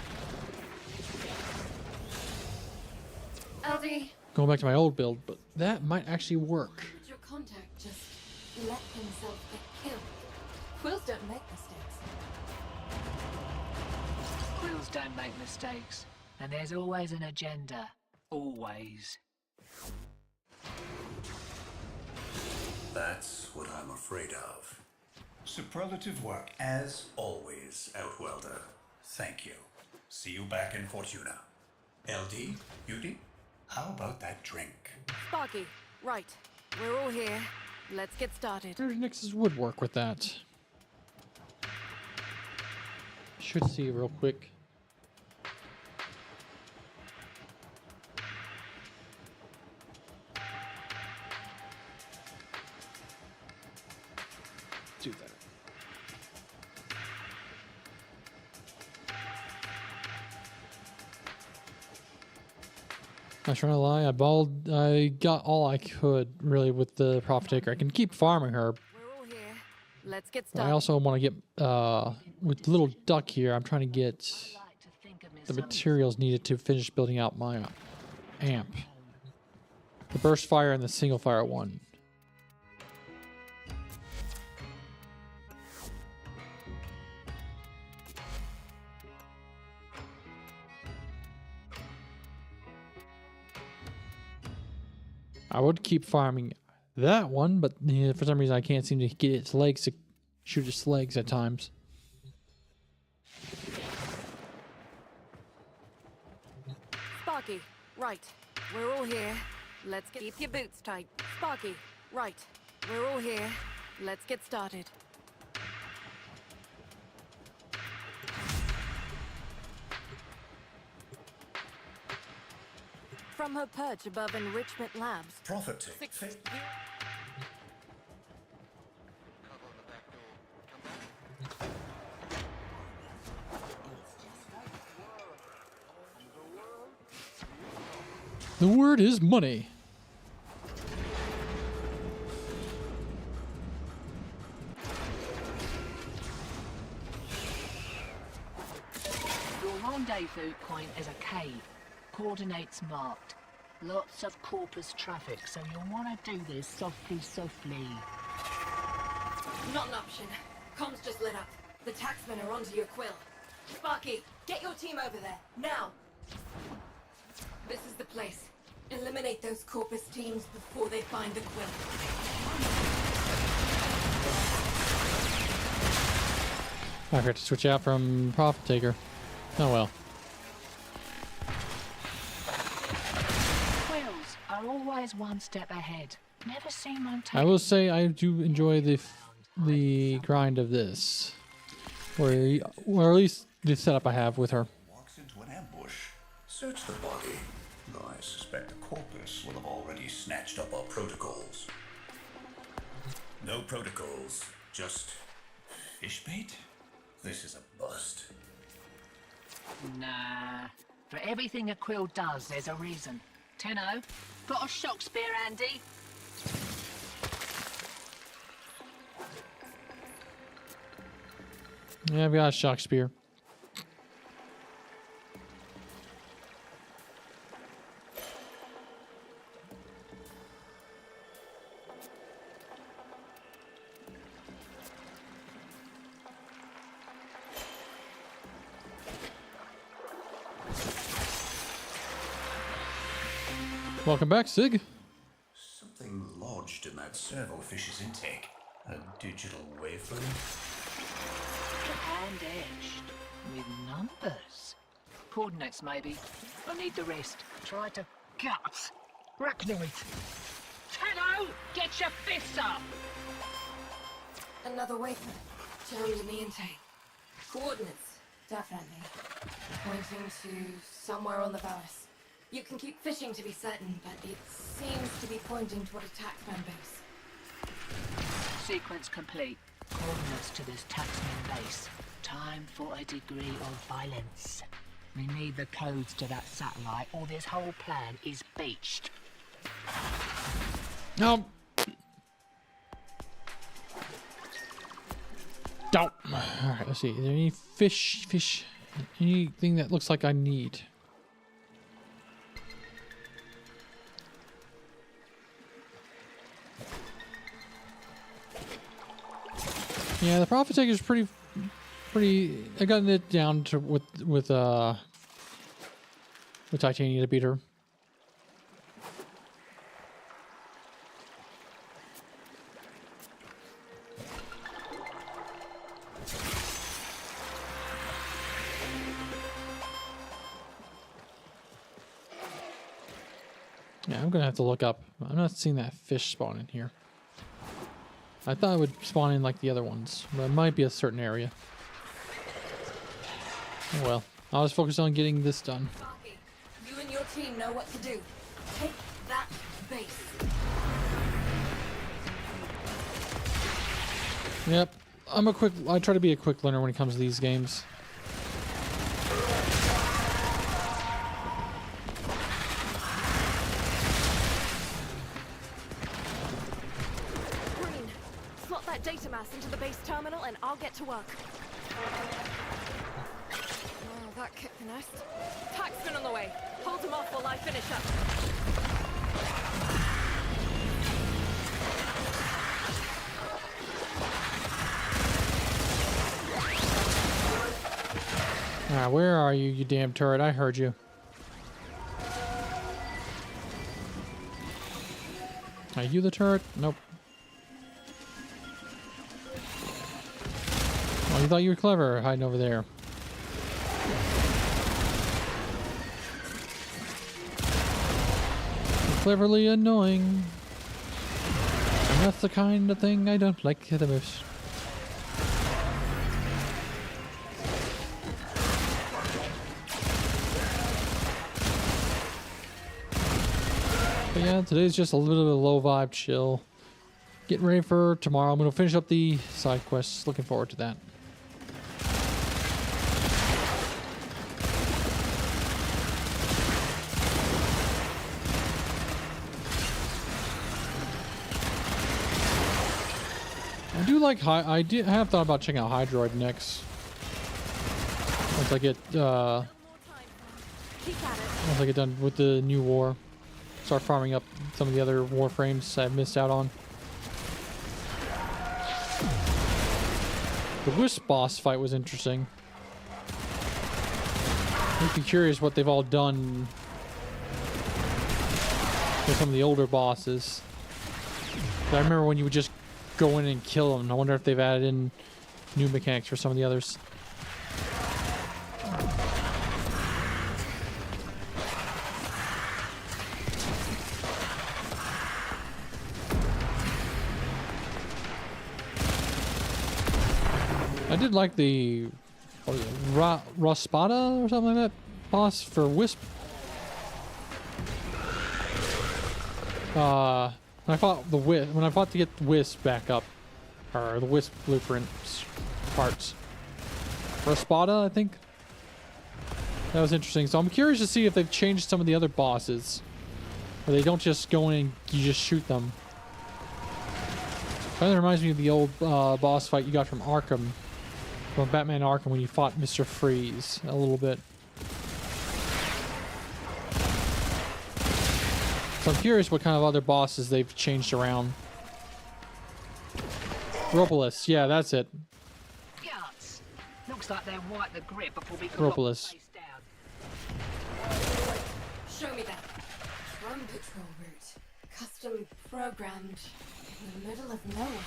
LD, Going back to my old build, but that might actually work. did your contact just let himself get killed? Quills don't make mistakes. Quills don't make mistakes, and there's always an agenda. Always. That's what I'm afraid of. Superlative work, as always, Outworlder. Thank you. See you back in Fortuna. LD, Beauty, how about that drink? Sparky, right. We're all here. Let's get started. Energy Nexus would work with that. Should see real quick. Do that. I'm not trying to lie, I got all I could really with the Profit Taker. I can keep farming her. We're all here. Let's get But I started. also want to get with little duck here, I'm trying to get the materials needed to finish building out my amp. The burst fire and the single fire one. I would keep farming that one, but for some reason I can't seem to get its legs to shoot its legs at times. Sparky, right. We're all here. Let's keep your boots tight. Sparky, right. We're all here. Let's get started. From her perch above Enrichment Labs. Profit Six- Taker. The word is money. Your rendezvous point is a cave. Coordinates marked. Lots of corpus traffic, so you'll want to do this softly, softly. Not an option. Comms just lit up. The taxmen are onto your quill. Sparky, get your team over there, now! This is the place. Eliminate those corpus teams before they find the quill. I forgot to switch out from Profit Taker. Oh well. Quills are always one step ahead. Never seen one take. I will say I do enjoy the grind of this, or at least the setup I have with her. Walks into an ambush. Search the body. Though I suspect the corpus will have already snatched up our protocols. No protocols, just fish bait? This is a bust. Nah. For everything a quill does, there's a reason. Tenno, got a shock spear handy? Yeah, I've got a shock spear. Welcome back, Sig. Something lodged in that servofish's intake. A digital waveform? And etched. With numbers. Coordinates, maybe. I need the rest. Try to gut. Arachnoid. Tenno, get your fists up! Another wafer. Jammed in the intake. Coordinates, definitely. Pointing to somewhere on the Vallis. You can keep fishing to be certain, but it seems to be pointing toward a taxman base. Sequence complete. Coordinates to this taxman base. Time for a degree of violence. We need the codes to that satellite, or this whole plan is beached. No. Don't. Alright, let's see. Is there any fish, anything that looks like I need? Yeah, the Profit Taker is pretty. I got it down to with Titania to beat her. Yeah, I'm gonna have to look up. I'm not seeing that fish spawn in here. I thought it would spawn in like the other ones, but it might be a certain area. Oh well, I'll just focus on getting this done. Sparky, you and your team know what to do. Take that base. Yep, I try to be a quick learner when it comes to these games. Green, slot that data mass into the base terminal and I'll get to work. Oh, that kicked the nest. Taxman on the way. Hold him off while I finish up. Alright, where are you, you damn turret? I heard you. Are you the turret? Nope. Oh, you thought you were clever hiding over there. You're cleverly annoying. And that's the kind of thing I don't like the most. But yeah, today's just a little bit of low vibe chill. Getting ready for tomorrow. I'm going to finish up the side quests. Looking forward to that. I do like I have thought about checking out Hydroid next. Once I get No more time. Keep at it. once I get done with the new war. start farming up some of the other Warframes I've missed out on. The Wisp boss fight was interesting. I'd be curious what they've all done with some of the older bosses. I remember when you would just go in and kill them. I wonder if they've added in new mechanics for some of the others. I did like the Rospada or something like that boss for Wisp. When I fought the Wisp, when I fought to get the Wisp back up, or the Wisp blueprint parts, Rospada, I think. That was interesting. So I'm curious to see if they've changed some of the other bosses, where they don't just go in and you just shoot them. Kind of reminds me of the old boss fight you got from Arkham. From Batman Arkham when you fought Mr. Freeze a little bit. So I'm curious what kind of other bosses they've changed around. Ropolis, yeah, that's it. Guts. Looks like they wipe the grip before we can Ropolis. lock the place down. Show me that. Drone patrol route. Custom programmed in the middle of nowhere.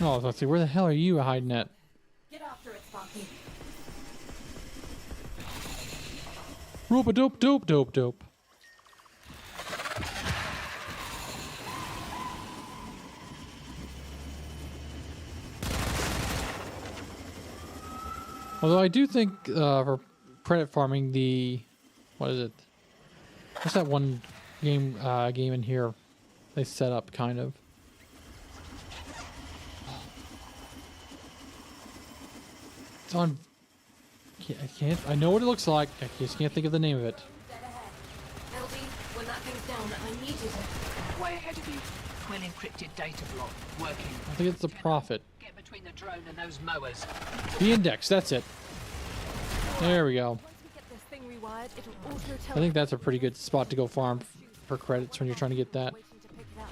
Oh, let's see, where the hell are you hiding at? Get after it, Sparky. Rope-a-dope, dope, dope, dope. Although I do think for credit farming, the what is it? What's that one game in here they set up kind of? It's on. I can't. I know what it looks like. I just can't think of the name of it. Dead ahead. LD, when that thing's down, I need you to. Way ahead of you. Twin encrypted data block working. I think it's the Prophet. Get between the drone and those mowers. The Index. That's it. There we go. Once we get this thing rewired, it'll auto-tell I think that's a pretty good spot to go farm for credits when you're trying to get that. waiting to pick it up.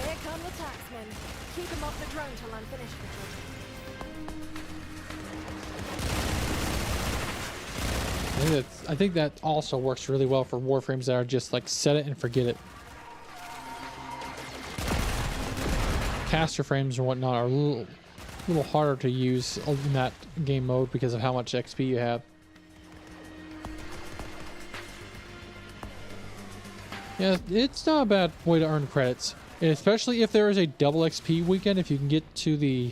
Here come the taxmen. Keep them off the drone till I'm finished with them. I think that also works really well for Warframes that are just like set it and forget it. Caster frames and whatnot are a little harder to use in that game mode because of how much XP you have. Yeah, it's not a bad way to earn credits, especially if there is a double XP weekend. If you can get to the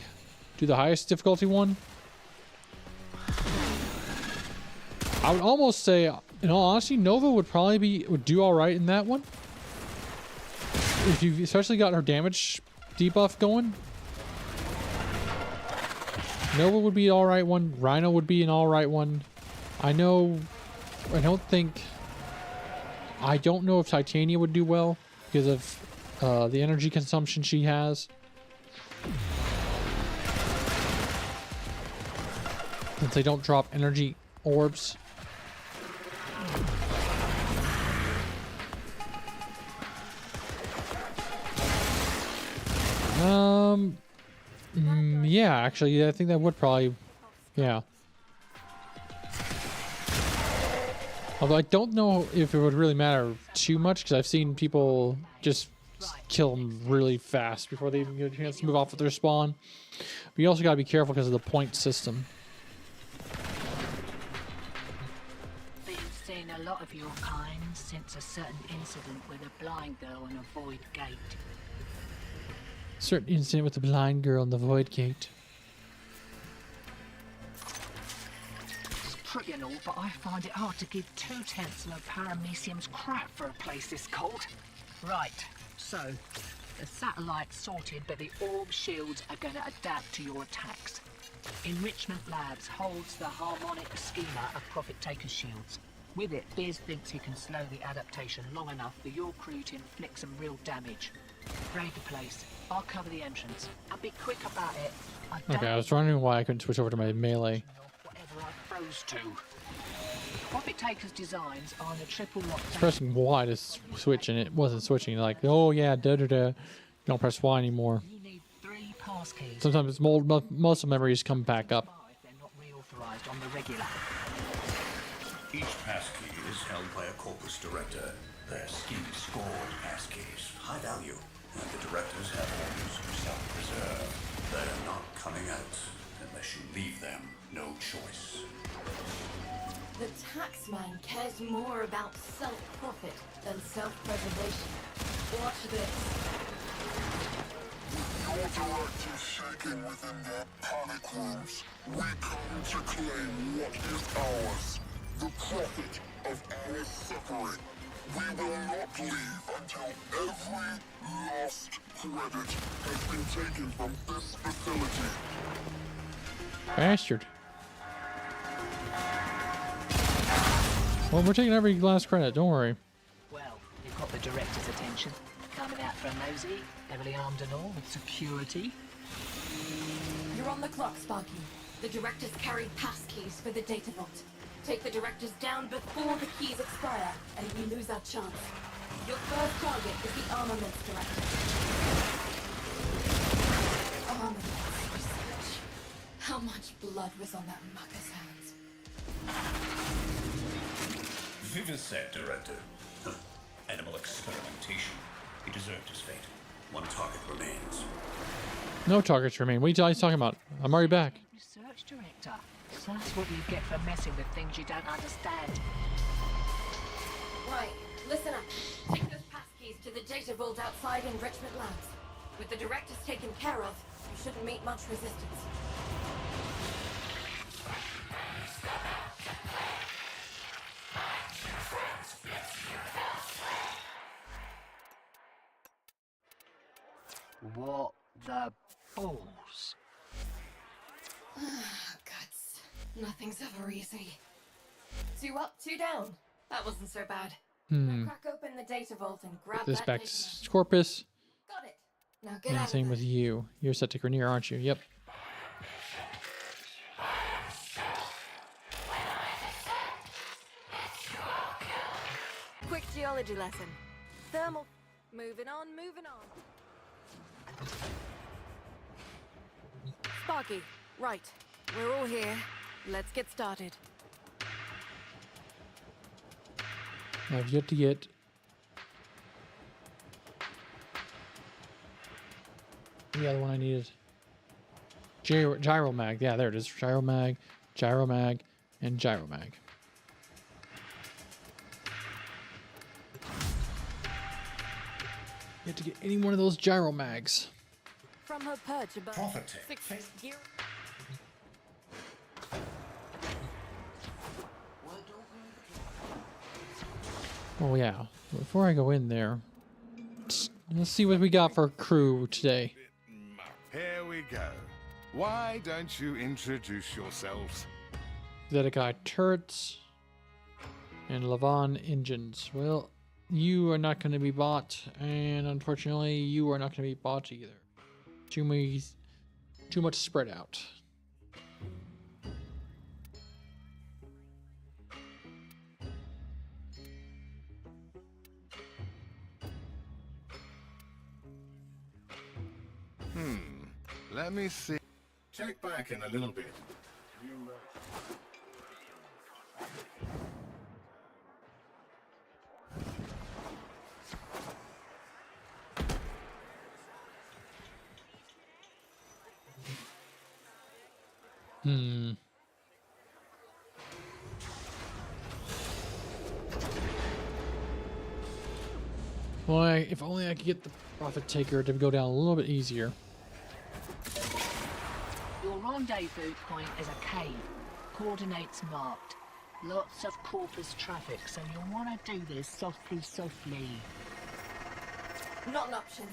highest difficulty one, I would almost say, in all honesty, Nova would do all right in that one. If you've especially got her damage debuff going, Nova would be an all right one. Rhino would be an all right one. I don't know if Titania would do well because of the energy consumption she has. Since they don't drop energy orbs. Yeah, actually, I think that would probably, yeah. Although I don't know if it would really matter too much because I've seen people just kill them really fast before they even get a chance to move off with their spawn. But you also got to be careful because of the point system. Been seeing a lot of your kind since a certain incident with a blind girl in a void gate. Certain incident with the blind girl in the void gate. It's pretty and all, but I find it hard to give 2/10 of paramecium's crap for a place this cold. Right, so the satellite's sorted, but the orb shields are going to adapt to your attacks. Enrichment Labs holds the harmonic schema of Profit Taker shields. With it, Biz thinks he can slow the adaptation long enough for your crew to inflict some real damage. Raid the place. I'll cover the entrance. I'll be quick about it. Okay, I was wondering why I couldn't switch over to my melee. Whatever I froze to. Profit Taker's designs are in a triple lock. Pressing Y to switch, and it wasn't switching. Like, oh yeah, da da da. Don't press Y anymore. You need 3 passkeys. Sometimes it's muscle memories come back up. They're not reauthorized on the regular. Each passkey is held by a corpus director. They're skin-scored passkeys, high value, and the directors have orders to self-preserve. They're not coming out unless you leave them no choice. The taxman cares more about self-profit than self-preservation. Watch this. Your directors shaking within their panic rooms. We come to claim what is ours. The profit of our suffering. We will not leave until every last credit has been taken from this facility. Bastard. Well, we're taking every last credit, don't worry. Well, you've got the director's attention. Coming out for a nosy, heavily armed and all, with security. You're on the clock, Sparky. The directors carry passkeys for the data vault. Take the directors down before the keys expire, and we lose our chance. Your first target is the armaments director. Armaments research. How much blood was on that mucker's hands? Vivisect director. Animal experimentation. He deserved his fate. One target remains. No targets remain. What are you guys talking about? I'm already back. Research director. So that's what you get for messing with things you don't understand. Right, listen up. Take those passkeys to the data vault outside Enrichment Labs. With the directors taken care of, you shouldn't meet much resistance. What the balls? Guts. Nothing's ever easy. 2 up, 2 down. That wasn't so bad. Now crack open the data vault and grab This that back data map. to Corpus. Got it. Now get And out same of with there. you. You're set to Grenier, aren't you? Yep. Quick geology lesson. Thermal. Moving on, moving on. Sparky, right. We're all here. Let's get started. I've yet to get the other one I needed. Gyro mag. Yeah, there it is. Gyro mag, and gyro mag. Yet to get any one of those gyro mags. From her perch above. Profit. 6 gear. Oh yeah. Before I go in there, let's see what we got for crew today. Here we go. Why don't you introduce yourselves? Zedekiah turrets and Levon engines. Well, you are not going to be bought, and unfortunately, you are not going to be bought either. Too much spread out. Let me see. Check back in a little bit. Well, if only I could get the Profit Taker to go down a little bit easier. Your rendezvous point is a cave. Coordinates marked. Lots of corpus traffic, so you'll want to do this softly. Not an option.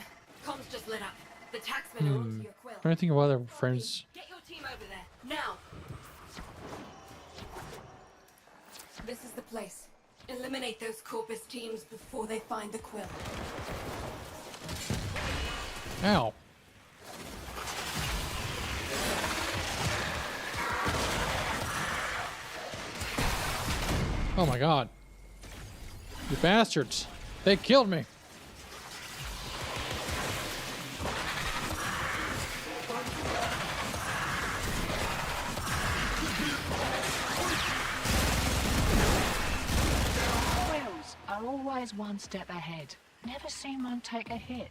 Comms just lit up. The taxmen are onto your quill. I'm trying to think of other friends. Get your team over there, now! This is the place. Eliminate those corpus teams before they find the quill. Ow. Oh my god. You bastards. They killed me. Quills are always one step ahead. Never seen one take a hit.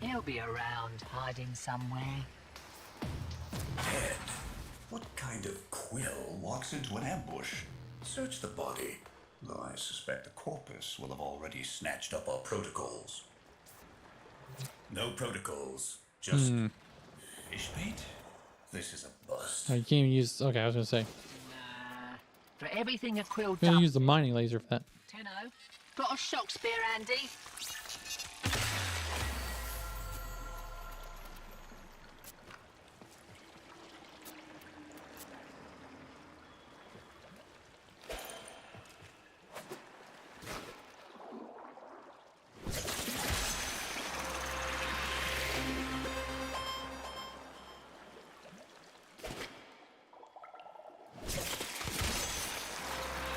He'll be around, hiding somewhere. Dead? What kind of quill walks into an ambush? Search the body. Though I suspect the corpus will have already snatched up our protocols. No protocols. Just fish bait? This is a bust. Oh, you can't even use. Okay, I was gonna say. Nah. For everything a quill I'm gonna does. use the mining laser for that. Tenno, got a shock spear handy?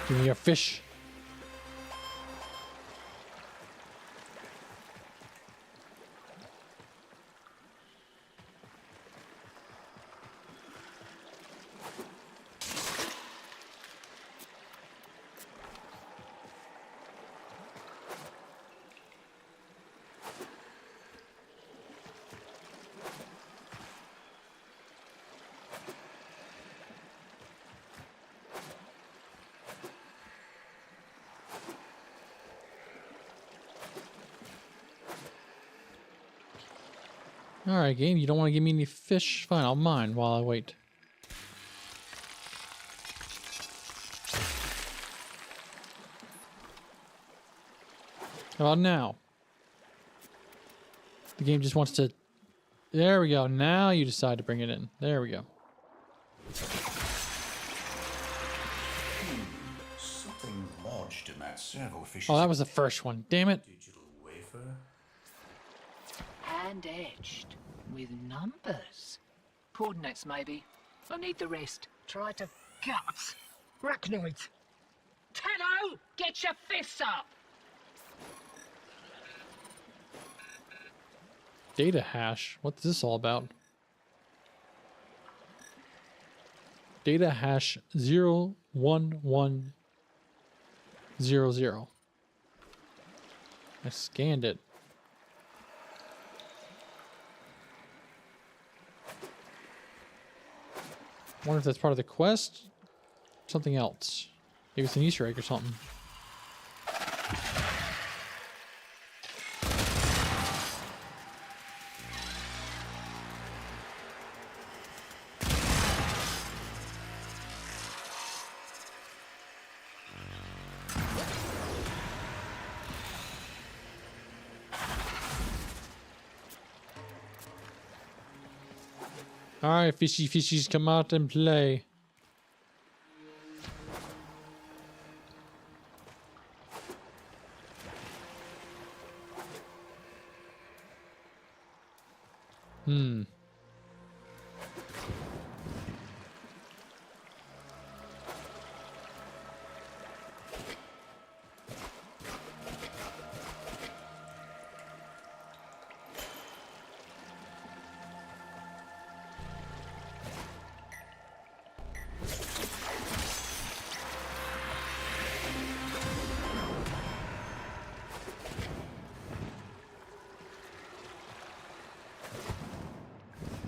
Give me your fish. Alright, game, you don't want to give me any fish? Fine, I'll mine while I wait. How about now? The game just wants to... There we go. Now you decide to bring it in. There we go. Something lodged in that servo fish. Oh, that was the first one. Damn it. Digital wafer. And etched. With numbers. Coordinates, maybe. I need the rest. Try to gut. Arachnoids. Tenno! Get your fists up! Data hash. What's this all about? Data hash 01100. I scanned it. Wonder if that's part of the quest. Something else. Maybe it's an Easter egg or something. Alright, fishy fishies, come out and play.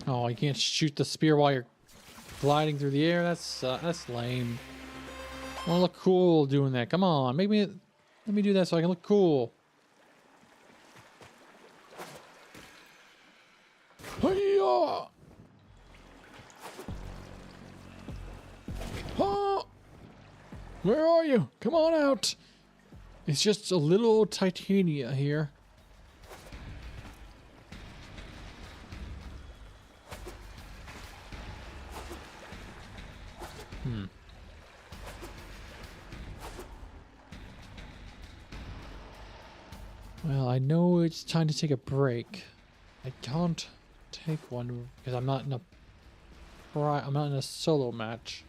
Oh, you can't shoot the spear while you're gliding through the air. That's lame. I want to look cool doing that. Come on, let me do that so I can look cool. Hi-ya! Huh? Where are you? Come on out. It's just a little Titania here. Well, I know it's time to take a break. I can't take one because I'm not in a solo match.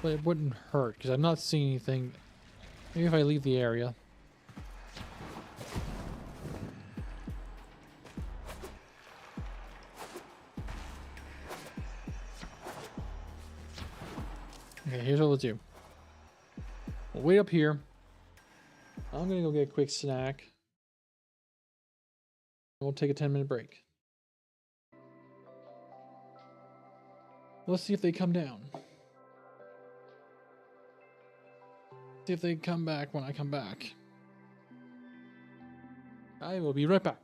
But it wouldn't hurt, because I'm not seeing anything. Maybe if I leave the area. Okay, here's what we'll do. We'll wait up here. I'm gonna go get a quick snack. We'll take a 10-minute break. Let's see if they come down. See if they come back when I come back. I will be right back.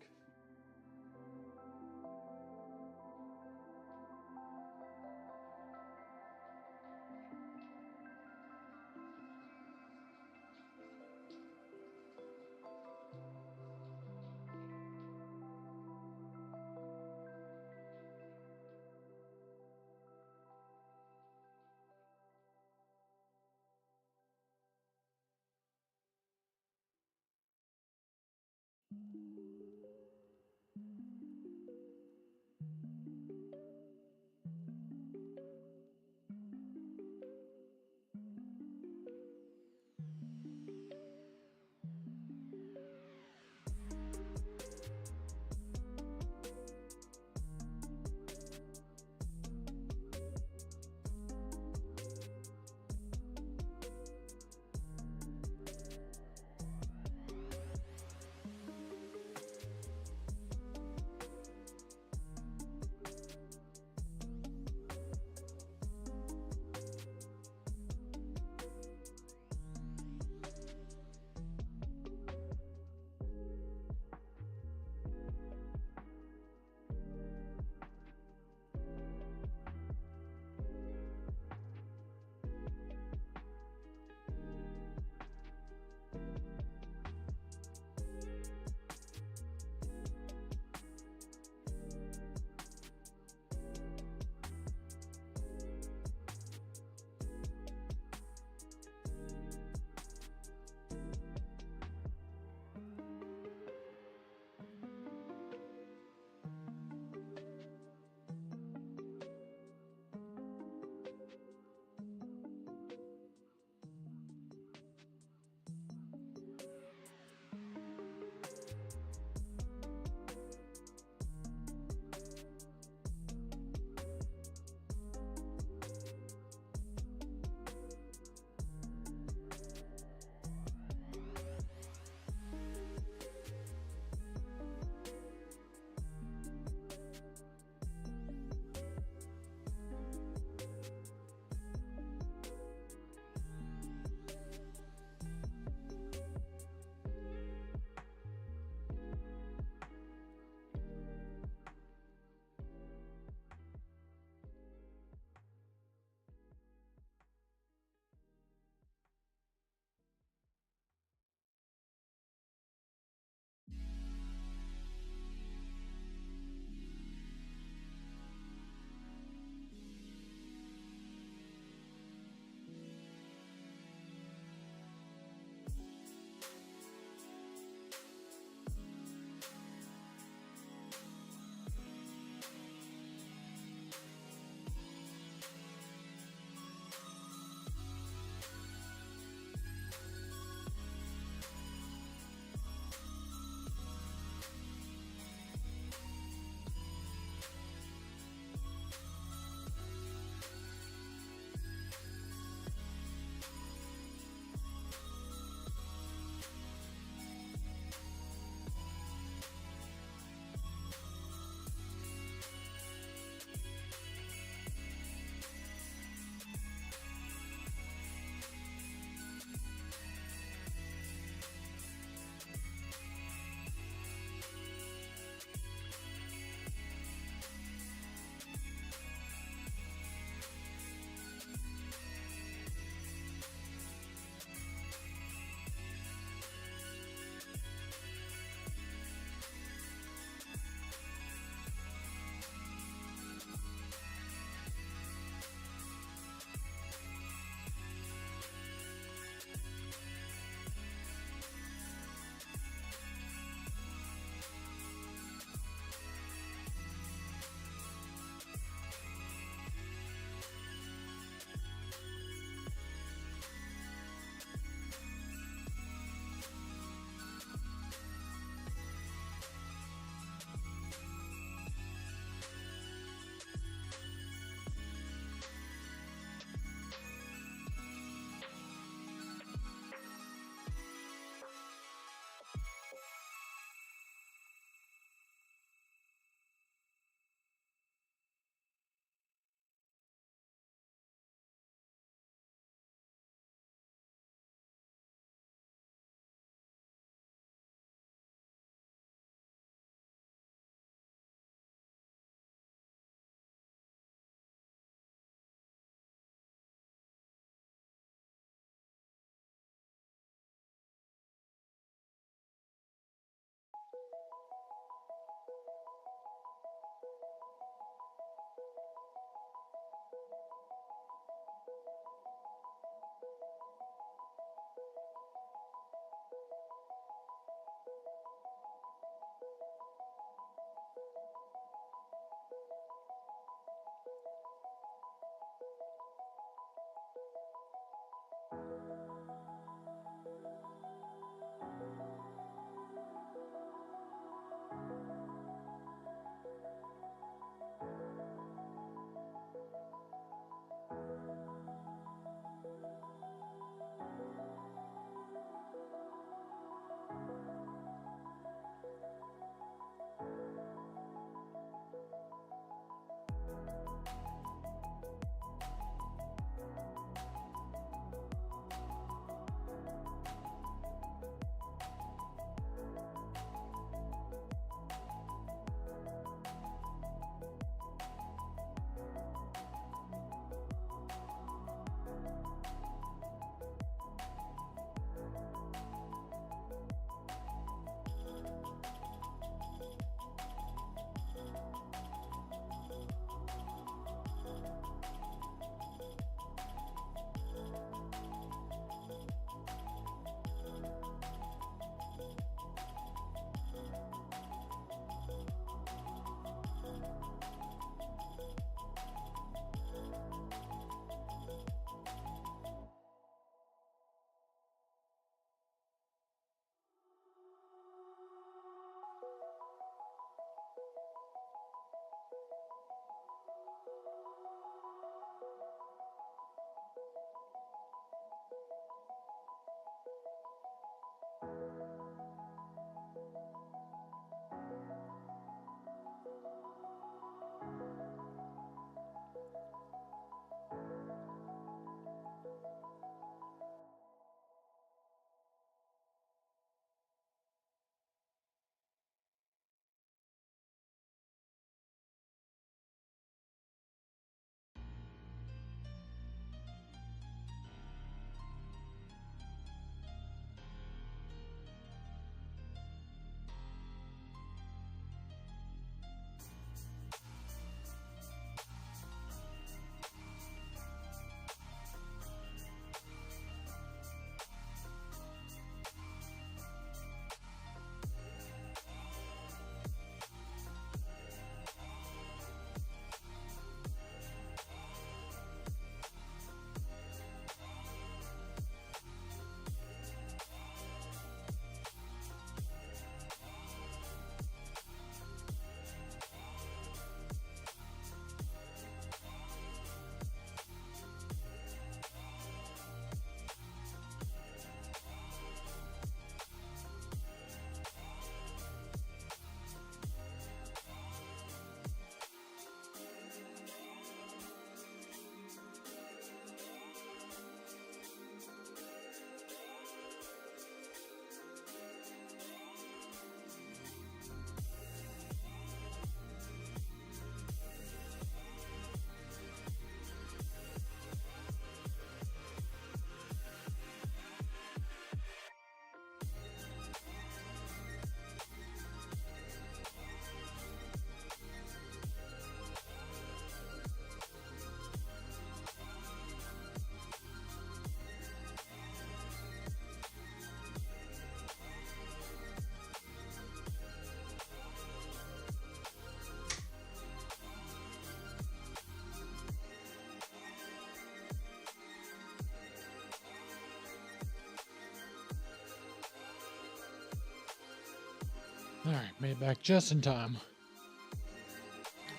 Alright, made it back just in time.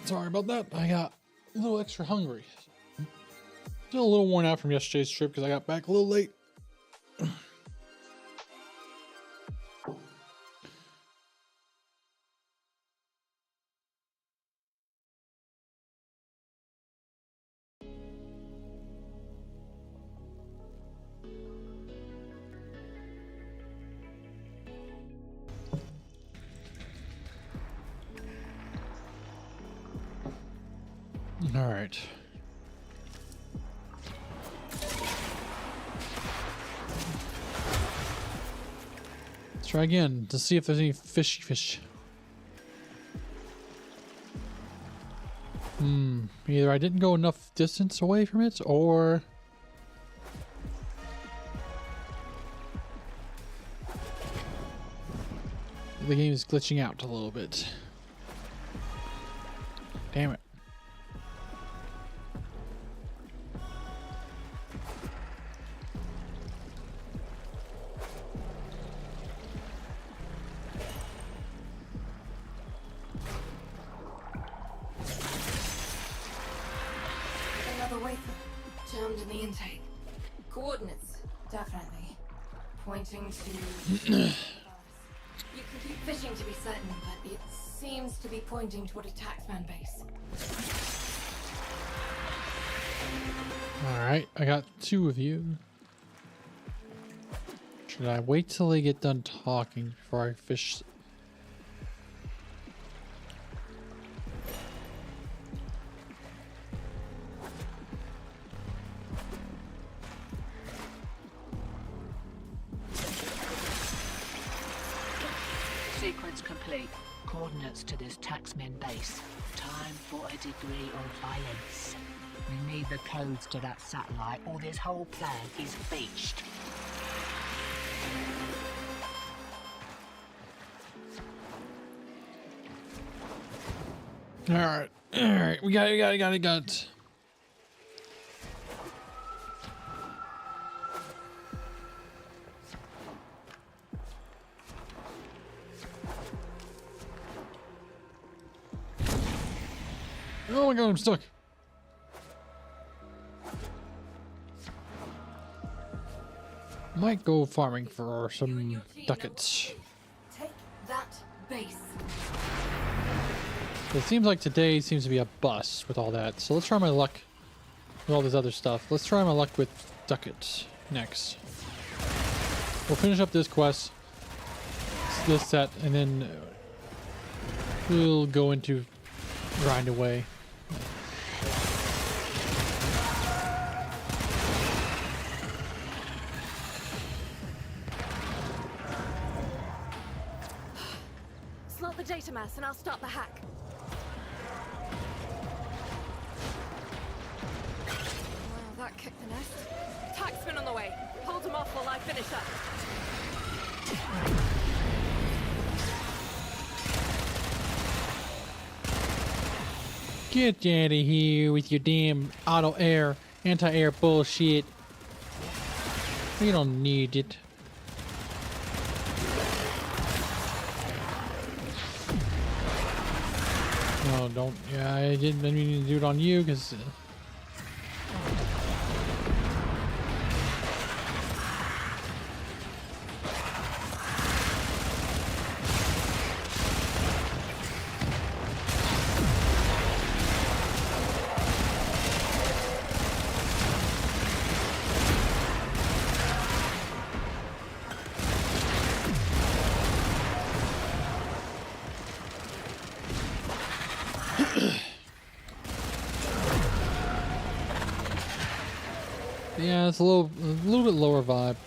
Sorry about that. I got a little extra hungry. Still a little worn out from yesterday's trip because I got back a little late. All right. Let's try again to see if there's any fishy fish. Either I didn't go enough distance away from it, or the game is glitching out a little bit. Damn it. Another way through. Jammed in the intake. Coordinates, definitely. Pointing to... You can keep fishing to be certain, but it seems to be pointing toward a taxman base. Alright, I got 2 of you. Should I wait till they get done talking before I fish? Sequence complete. Coordinates to this taxman base. Time for a degree of violence. We need the codes to that satellite, or this whole plan is beached. Alright, alright, we got it. Oh my god, I'm stuck. Might go farming for some ducats. Take that base. It seems like today seems to be a bust with all that. So let's try my luck with all this other stuff. Let's try my luck with ducats next. We'll finish up this quest, this set, and then we'll go into grind away. Slot the data mass and I'll start the hack. Wow, that kicked the nest. Taxman on the way. Hold him off while I finish up. Get out of here with your damn auto-air, anti-air bullshit. We don't need it. No, don't. Yeah, I didn't mean to do it on you, because... Yeah, it's a little bit lower vibe.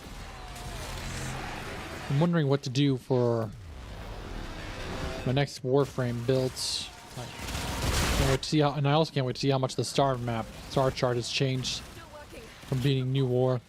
I'm wondering what to do for my next Warframe builds. Can't wait to see how, and I also can't wait to see how much the star chart has changed from beating New War.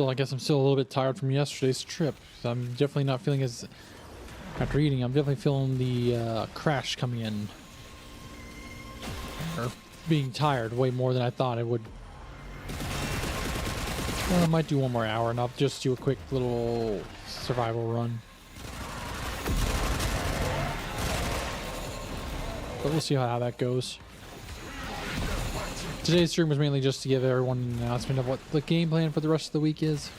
I guess I'm still a little bit tired from yesterday's trip. So I'm definitely not feeling as, after eating, I'm definitely feeling the crash coming in. Or being tired way more than I thought I would. Well, I might do one more hour and I'll just do a quick little survival run. But we'll see how that goes. Today's stream was mainly just to give everyone an announcement of what the game plan for the rest of the week is.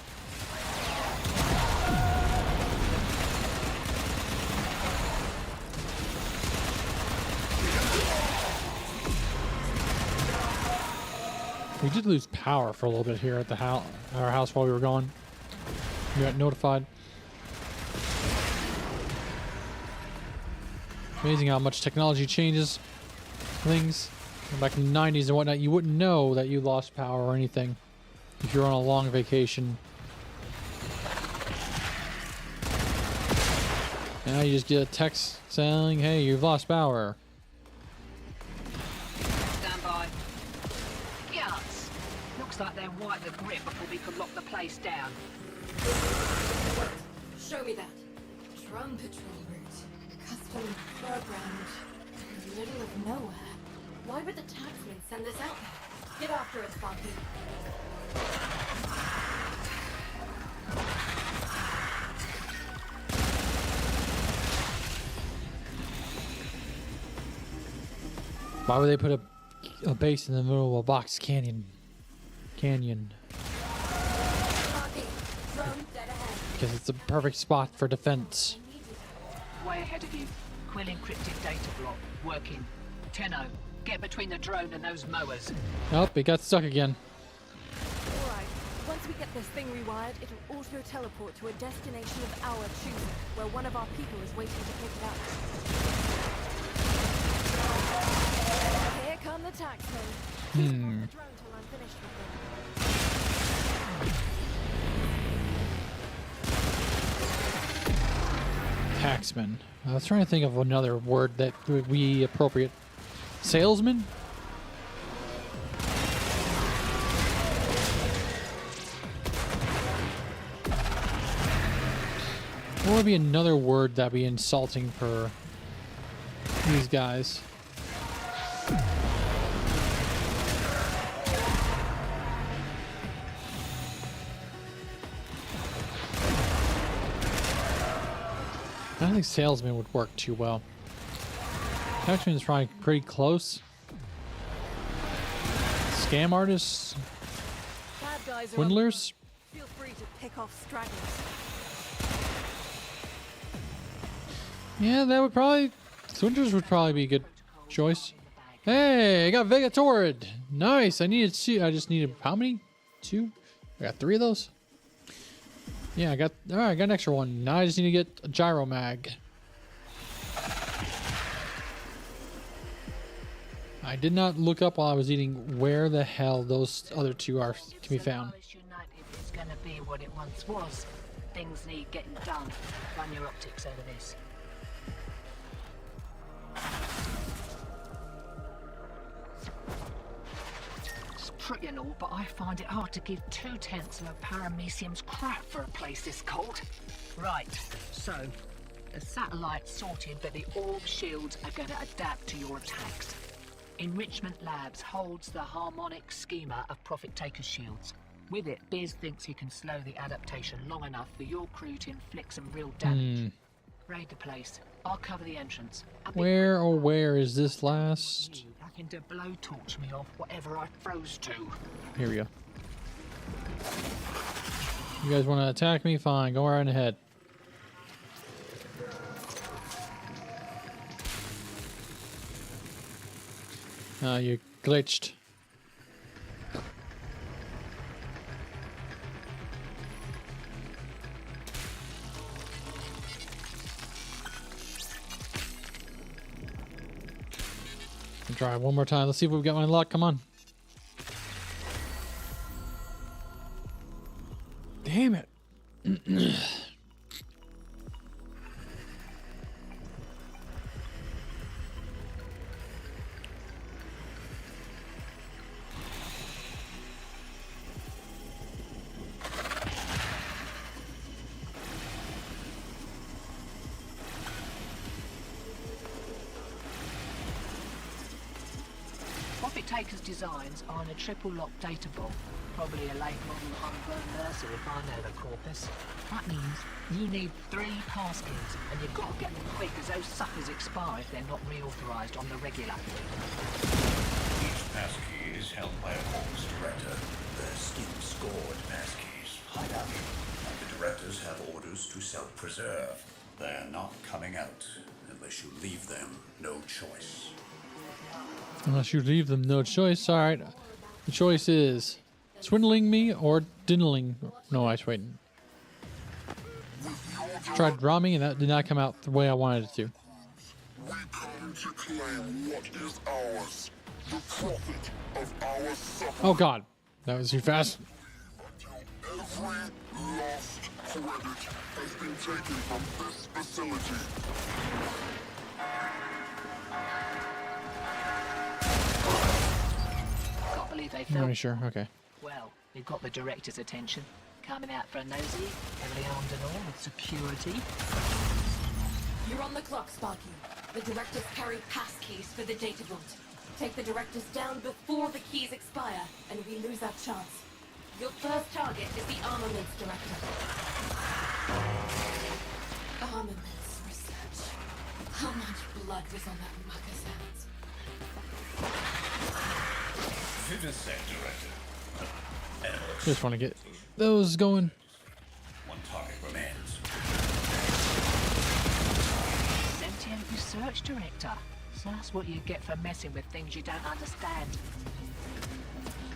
We did lose power for a little bit here at the our house while we were gone. We got notified. Amazing how much technology changes things. Back in the 90s and whatnot, you wouldn't know that you lost power or anything if you're on a long vacation. Now you just get a text saying, hey, you've lost power. Stand by. Guts. Looks like they're white the grip before we can lock the place down. Show me that. Drum patrol route. Custom programmed. In the middle of nowhere. Why would the taxman send this out there? Get after it, Sparky. Why would they put a base in the middle of a box canyon? Sparky, drone dead ahead. Because it's a perfect spot for defense. Way ahead of you. Quill encrypted data block. Working. Tenno, get between the drone and those mowers. Oh, it got stuck again. Alright, once we get this thing rewired, it'll auto-teleport to a destination of our choosing, where one of our people is waiting to pick it up. Here come the taxmen. Keep on the drone till I'm finished with them. Taxman. I was trying to think of another word that would be appropriate. Salesman? What would be another word that'd be insulting for these guys? I don't think salesman would work too well. Taxman is probably pretty close. Scam artists? Bad guys are Swindlers? feel free to pick off stragglers. Yeah, that would probably... Swindlers would probably be a good choice. Hey, I got Vegatorid! Nice! I needed two. I just needed... How many? 2? I got 3 of those? Yeah, I got... Alright, I got an extra one. Now I just need to get a Gyro Mag. I did not look up while I was eating where the hell those other 2 are to be found. United is going to be what it once was. Things need getting done. Run your optics over this. It's pretty and all, but I find it hard to give 2/10 of a paramecium's crap for a place this cold. Right, so the satellite's sorted, but the orb shields are going to adapt to your attacks. Enrichment Labs holds the harmonic schema of profit-taker shields. With it, Biz thinks he can slow the adaptation long enough for your crew to inflict some real damage. Raid the place. I'll cover the entrance. Where is this last? I can do blowtorch me off whatever I froze to. Here we go. You guys want to attack me? Fine, go right ahead. You glitched. Try one more time. Let's see if we've got my luck. Come on. Damn it. Taker's designs are in a triple-lock data vault. Probably a late model unburned Mercer if I know the corpus. That means you need 3 passkeys, and you've got to get them quick as those suckers expire if they're not reauthorized on the regular. Each passkey is held by a corpus director. They're skin-scored passkeys, high value, and the directors have orders to self-preserve. They're not coming out unless you leave them no choice. Unless you leave them no choice. All right. The choice is swindling me or diddling. No, I wait. Tried robbing and that did not come out the way I wanted it to. We come to claim what is ours. The profit of our suffering. Oh God, that was too fast. Until every lost credit has been taken from this facility. Can't believe they I'm fell. really sure. Okay. Well, they've got the director's attention. Coming out for a nosy, heavily armed and all, with security. You're on the clock, Sparky. The directors carry passkeys for the data vault. Take the directors down before the keys expire, and we lose our chance. Your first target is the armaments director. Armaments research. How much blood was on that mucker's hands? Vivisect director. Just want to get those going. One target remains. Sentient research director. So that's what you get for messing with things you don't understand.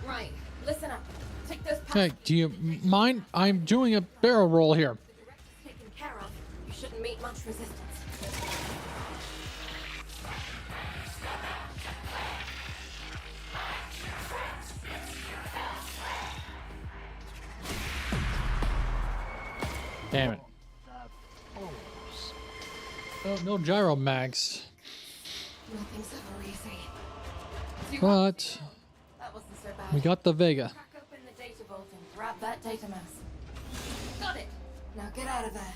Right, listen up. Take those Okay, do you mind? I'm doing a barrel roll here. The director's taken care of. You shouldn't meet much resistance. Damn it. Oh, no gyro mags. Nothing's ever easy. But That wasn't so bad. we got the Vega. Crack open the data vault and grab that data mass. Got it. Now get out of there.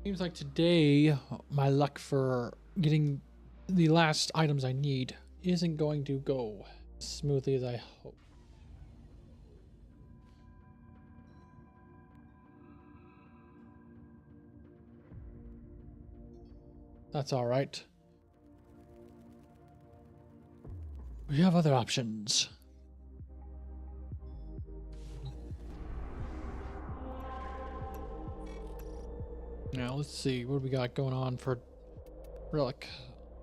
Seems like today my luck for getting the last items I need isn't going to go as smoothly as I hope. That's all right. We have other options. Now let's see what we got going on for relic.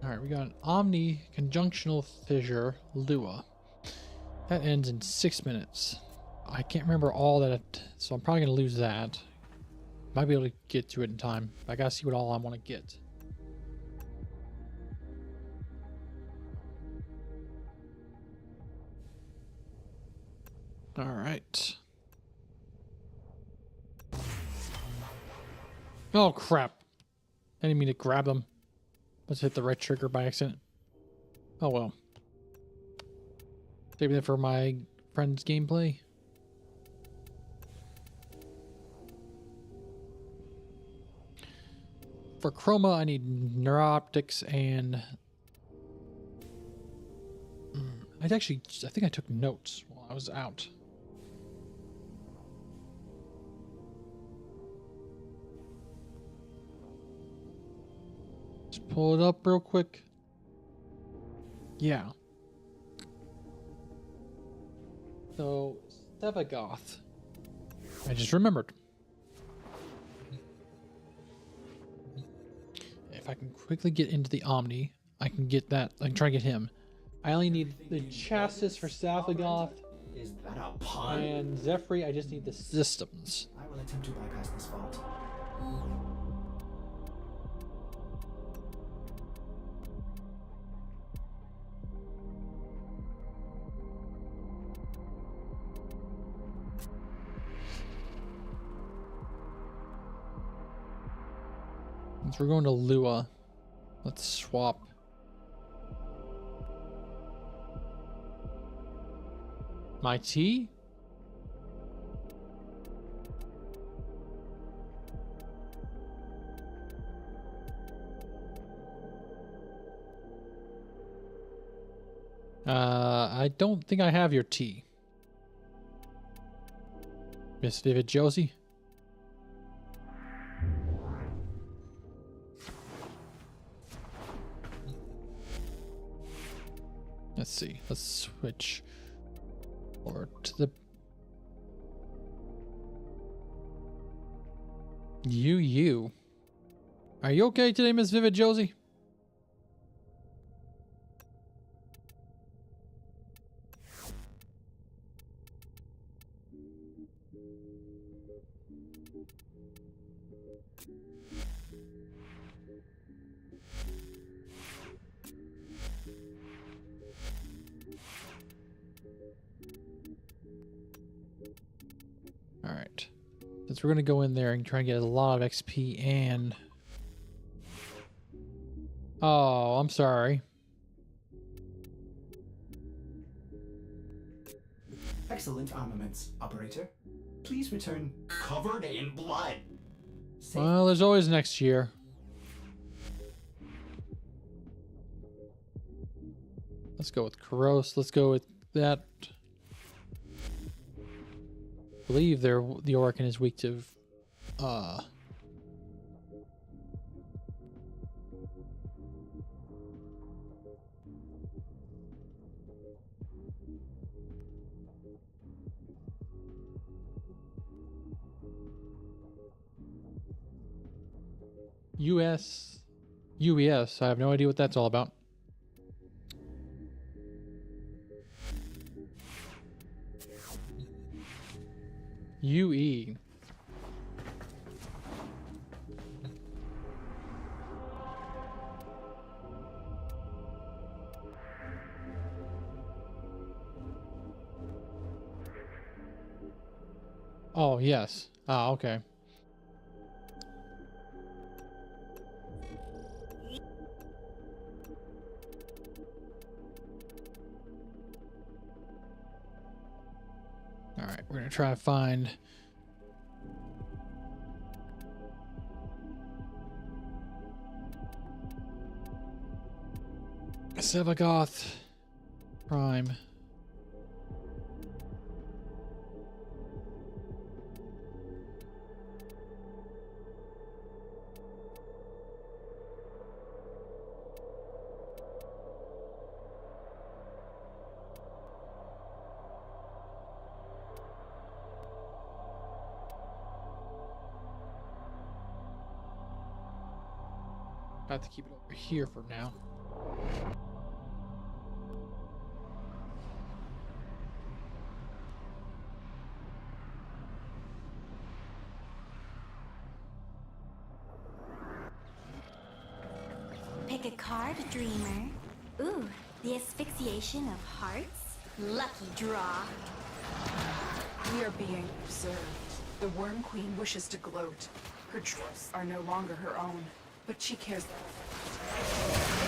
All right, we got an Omni conjunctional fissure Lua. That ends in 6 minutes. I can't remember all that, so I'm probably gonna lose that. Might be able to get to it in time. I gotta see what all I want to get. All right. Oh crap. I didn't mean to grab them. Let's hit the right trigger by accident. Oh well. Saving it for my friend's gameplay. For chroma, I need neuroptics and... I think I took notes while I was out. Just pull it up real quick. Yeah. So, Stevagoth. I just remembered. If I can quickly get into the Omni, I can get that. I can try to get him. I only need the chassis for Stevagoth. Is that a pun? And Zephyr, I just need the systems. I will attempt to bypass this fault. Since we're going to Lua, let's swap. My tea? I don't think I have your tea. Miss Vivid Josie. Let's see. Let's switch over to the you. Are you okay today, Miss Vivid Josie? All right. Since we're going to go in there and try and get a lot of XP and... Oh, I'm sorry. Excellent armaments, operator. Please return covered in blood. Well, there's always next year. Let's go with Karos. Let's go with that. I believe the Orokin is weak to UES. I have no idea what that's all about. UE. Oh, yes. Ah, okay. All right, we're gonna try to find Sevagoth Prime. I have to keep it over here for now. Pick a card, dreamer. Ooh, the asphyxiation of hearts? Lucky draw. We are being observed. The Worm Queen wishes to gloat. Her truths are no longer her own, but she cares.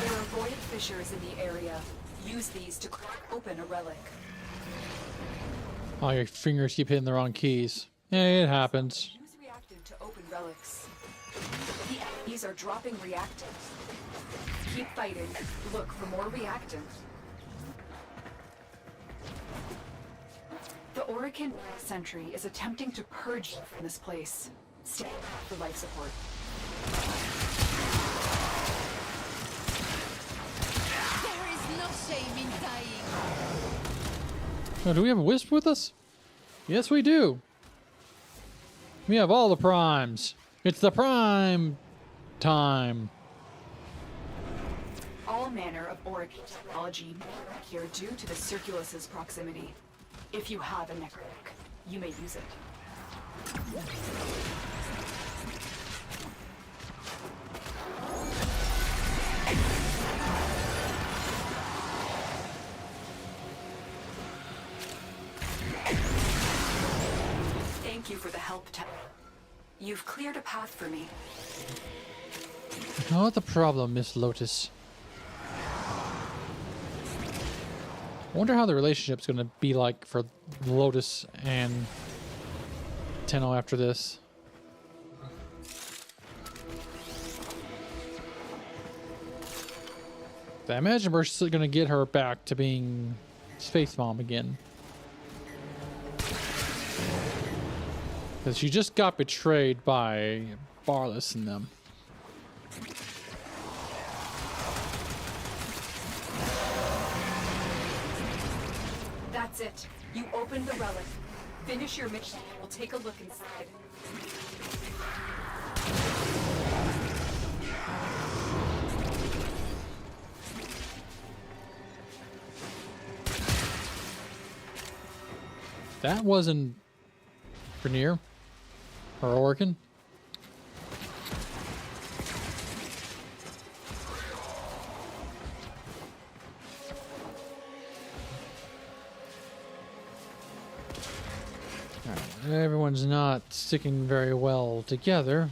There are void fissures in the area. Use these to crack open a relic. Oh, your fingers keep hitting the wrong keys. Yeah, it happens. Use reactant to open relics. The enemies are dropping reactant. Keep fighting. Look for more reactant. The Orokin sentry is attempting to purge from this place. Stand for life support. There is no shame in dying. Oh, do we have a Wisp with us? Yes, we do. We have all the primes. It's the prime time. All manner of Orokin technology here due to the Circulus's proximity. If you have a necrotic, you may use it. Thank you for the help, Tenno. You've cleared a path for me. Not the problem, Miss Lotus. I wonder how the relationship's going to be like for Lotus and Tenno after this. But I imagine we're still gonna get her back to being Space Mom again. Because she just got betrayed by Barless and them. That's it. You opened the relic. Finish your mission. We'll take a look inside. That wasn't Vernier or Orkin. Everyone's not sticking very well together.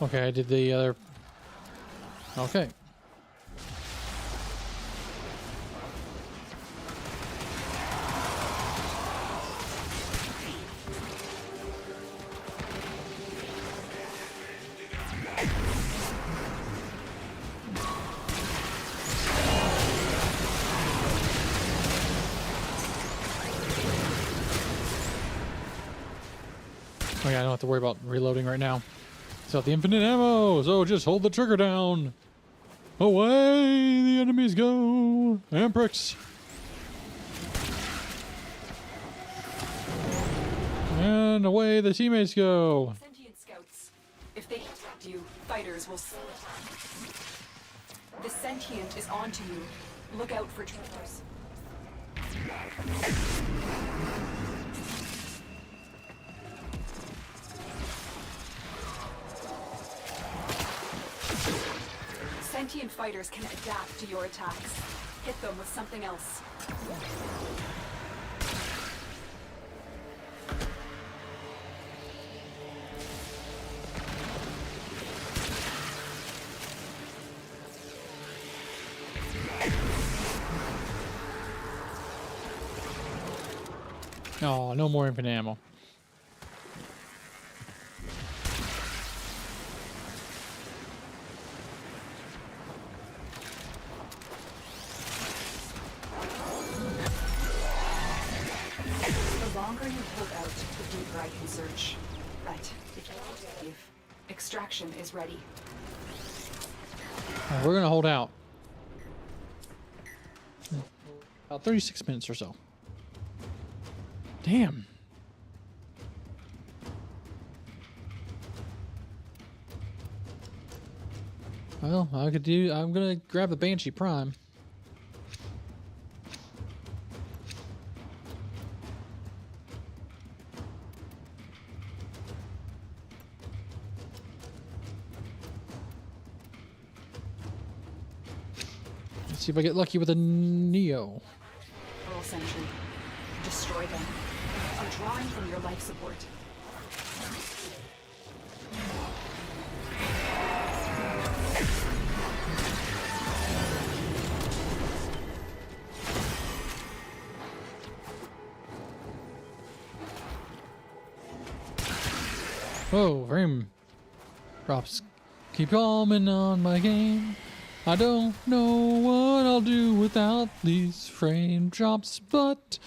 Okay, I did the other. Okay. Oh yeah, I don't have to worry about reloading right now. It's got the infinite ammo, so just hold the trigger down. Away the enemies go, Amprix. And away the teammates go. Sentient scouts. If they hit you, fighters will. The sentient is onto you. Look out for traitors. Sentient fighters can adapt to your attacks. Hit them with something else. Oh, no more infinite ammo. I can search. But if you want to leave, extraction is ready. We're gonna hold out. About 36 minutes or so. Damn. Well, I could do. I'm gonna grab the Banshee Prime. See if I get lucky with a Neo. Pearl Sentry. Destroy them. I'm drawing from your life support. Whoa, frame drops keep coming on my game. I don't know what I'll do without these frame drops, but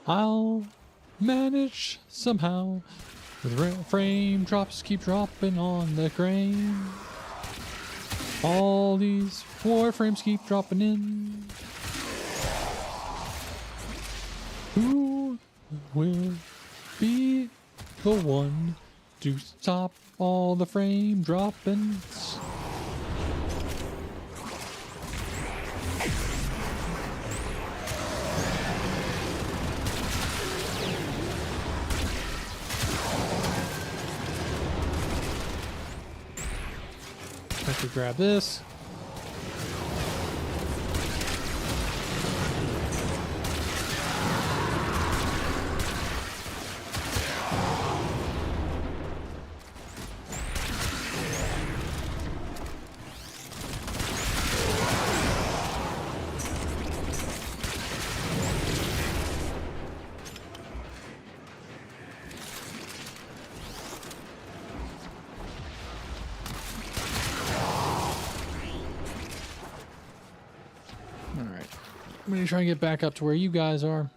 I'll manage somehow. With frame drops keep dropping on the crane. All these Warframes keep dropping in. Who will be the one to stop all the frame droppings? I could grab this. Alright. I'm gonna try and get back up to where you guys are.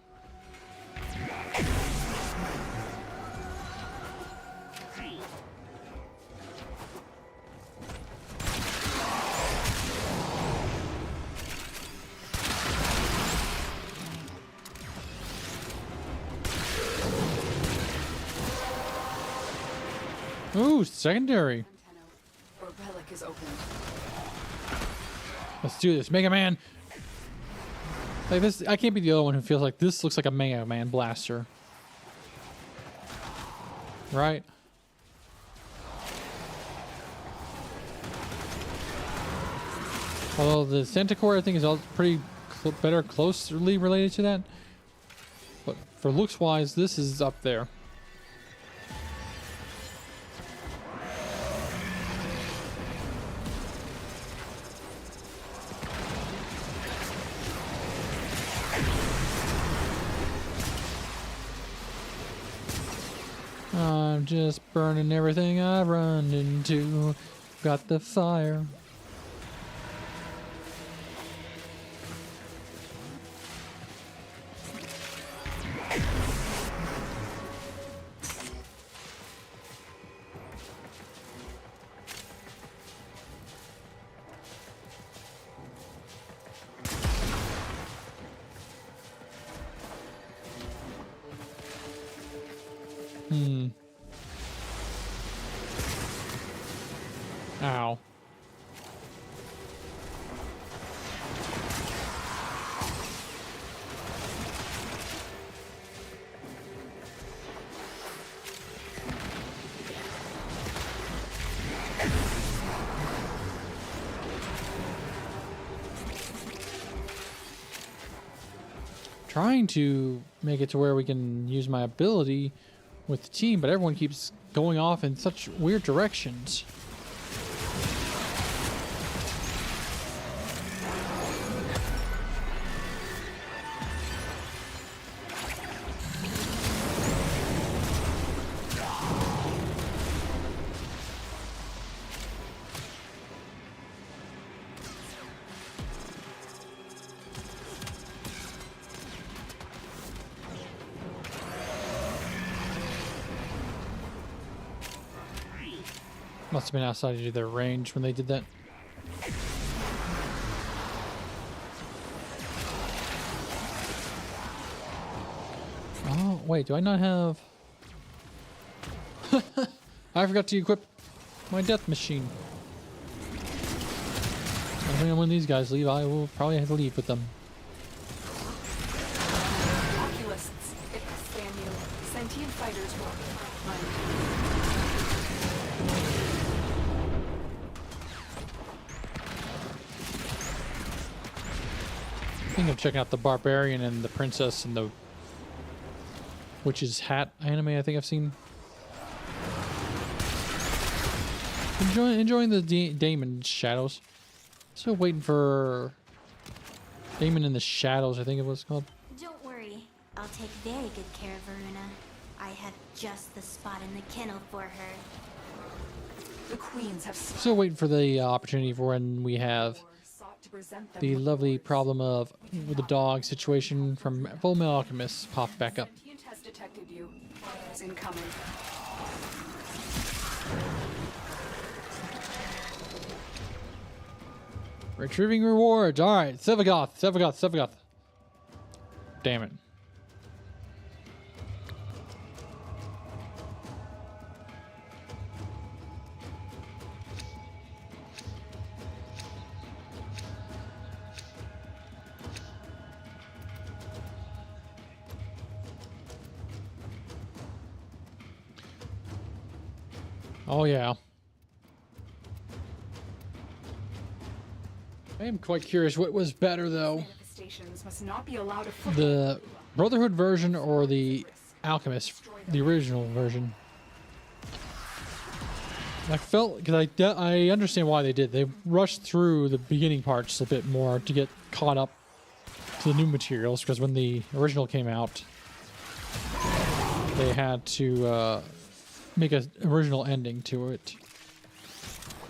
Ooh, secondary. Or relic is opened. Let's do this. Mega Man. Like this, I can't be the other one who feels like this looks like a Mega Man blaster. Right? Although the Centaur, I think, is all pretty better closely related to that. But for looks wise, this is up there. I'm just burning everything I've run into. Got the fire. Ow. Trying to make it to where we can use my ability with the team, but everyone keeps going off in such weird directions. Must have been outside of their range when they did that. Oh, wait, do I not have... I forgot to equip my death machine. I think when these guys leave, I will probably have to leave with them. Oculists, expand you. Sentient fighters will I think I'm checking out the Barbarian and the Princess and the Witch's Hat anime I think I've seen. Enjoying the Damon Shadows. Still waiting for Damon in the Shadows, I think it was called. Don't worry, I'll take very good care of Varuna. I have just the spot in the kennel for her. The queens have Still waiting for the opportunity for when we have the lovely problem of with the dog situation from Full Metal Alchemist pop back up. Sentient has detected you. It's incoming. Retrieving rewards. Alright, Sevagoth. Damn it. Oh yeah. I am quite curious what was better though. Manifestations must not be allowed to The Brotherhood version or the Alchemist, the original version. I felt, because I understand why they did. They rushed through the beginning parts a bit more to get caught up to the new materials, because when the original came out, they had to make an original ending to it,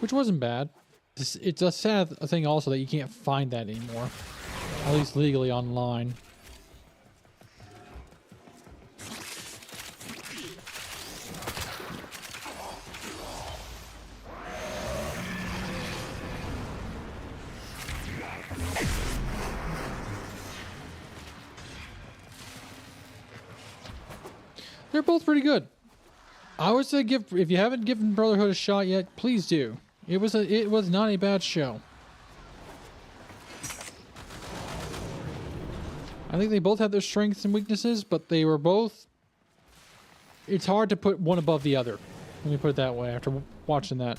which wasn't bad. It's a sad thing also that you can't find that anymore. At least legally online. They're both pretty good. I would say if you haven't given Brotherhood a shot yet, please do. It was not a bad show. I think they both have their strengths and weaknesses, but they were both. It's hard to put one above the other. Let me put it that way after watching that.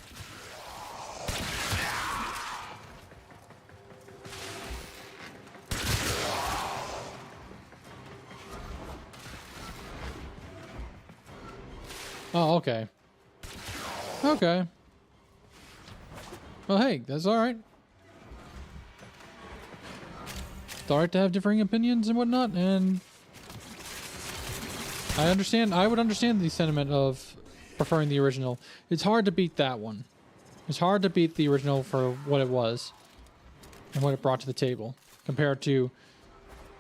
Oh, okay. Okay. Well, hey, that's alright. It's alright to have differing opinions and whatnot, and I would understand the sentiment of preferring the original. It's hard to beat that one. It's hard to beat the original for what it was and what it brought to the table compared to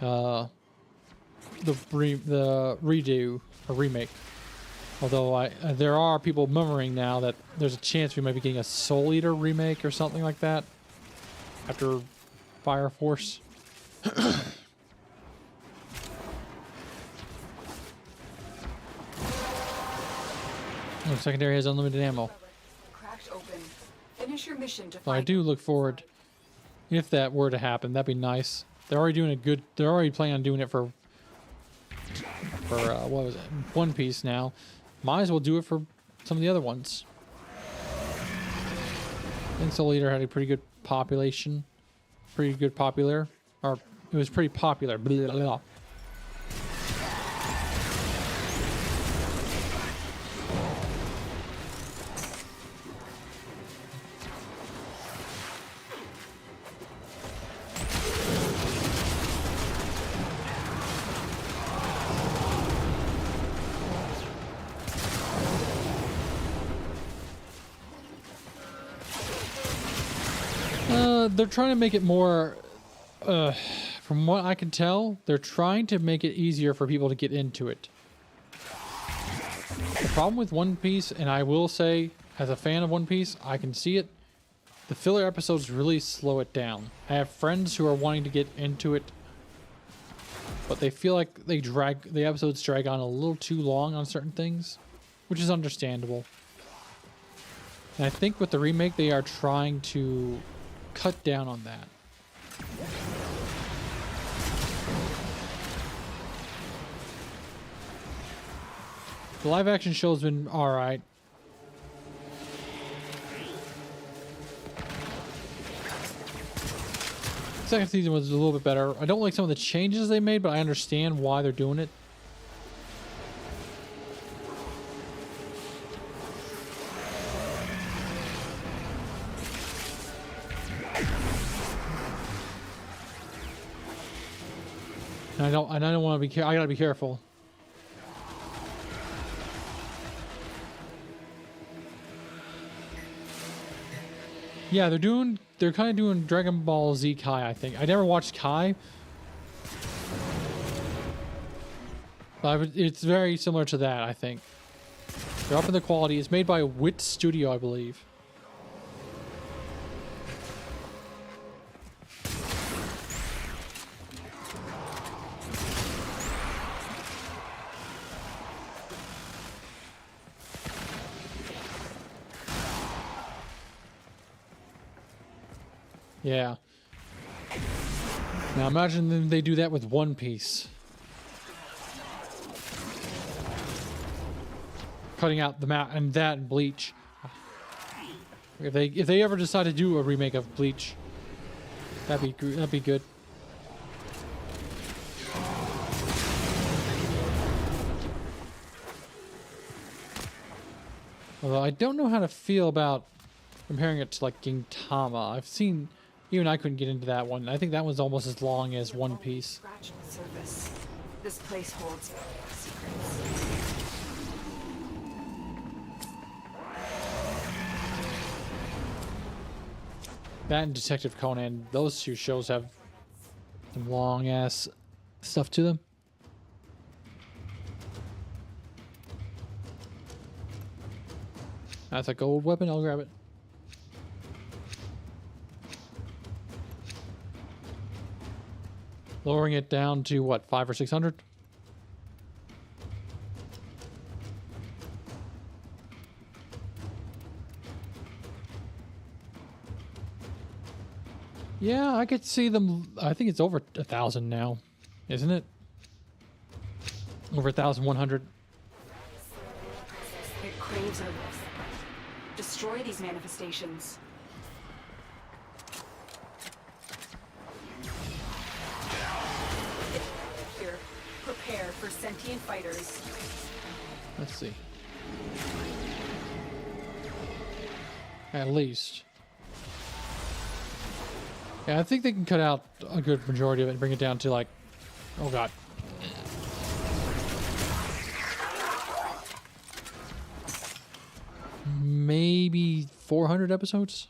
the redo or remake. Although there are people murmuring now that there's a chance we might be getting a Soul Eater remake or something like that after Fire Force. Oh, secondary has unlimited ammo. Cracked open. Finish your mission to So I do look forward, if that were to happen, that'd be nice. They're already doing they're already planning on doing it for what was it? One Piece now. Might as well do it for some of the other ones. I think Soul Eater had a pretty good population. Pretty good popular. Or it was pretty popular. Blah, blah, blah. They're trying to make it more, from what I can tell, they're trying to make it easier for people to get into it. The problem with One Piece, and I will say, as a fan of One Piece, I can see it, the filler episodes really slow it down. I have friends who are wanting to get into it, but they feel like the episodes drag on a little too long on certain things, which is understandable. And I think with the remake, they are trying to cut down on that. The live action show's been alright. Second season was a little bit better. I don't like some of the changes they made, but I understand why they're doing it. And I don't want to be. I gotta be careful. Yeah, they're kind of doing Dragon Ball Z Kai, I think. I never watched Kai. But it's very similar to that, I think. They're upping the quality. It's made by Wit Studio, I believe. Yeah. Now imagine them they do that with One Piece. Cutting out the map and that and Bleach. If they ever decide to do a remake of Bleach, that'd be good. Although I don't know how to feel about comparing it to like Gintama. I've seen. Even I couldn't get into that one. I think that one's almost as long as One Piece. Scratch the surface. This place holds secrets. That and Detective Conan, those two shows have Some long ass stuff to them. That's a gold weapon. I'll grab it. Lowering it down to what, 500 or 600? Yeah, I could see them. I think it's over 1,000 now, isn't it? Over 1,100. It craves our lives. Destroy these manifestations. Here, prepare for sentient fighters. Let's see. At least. Yeah, I think they can cut out a good majority of it and bring it down to like, oh god. Maybe 400 episodes?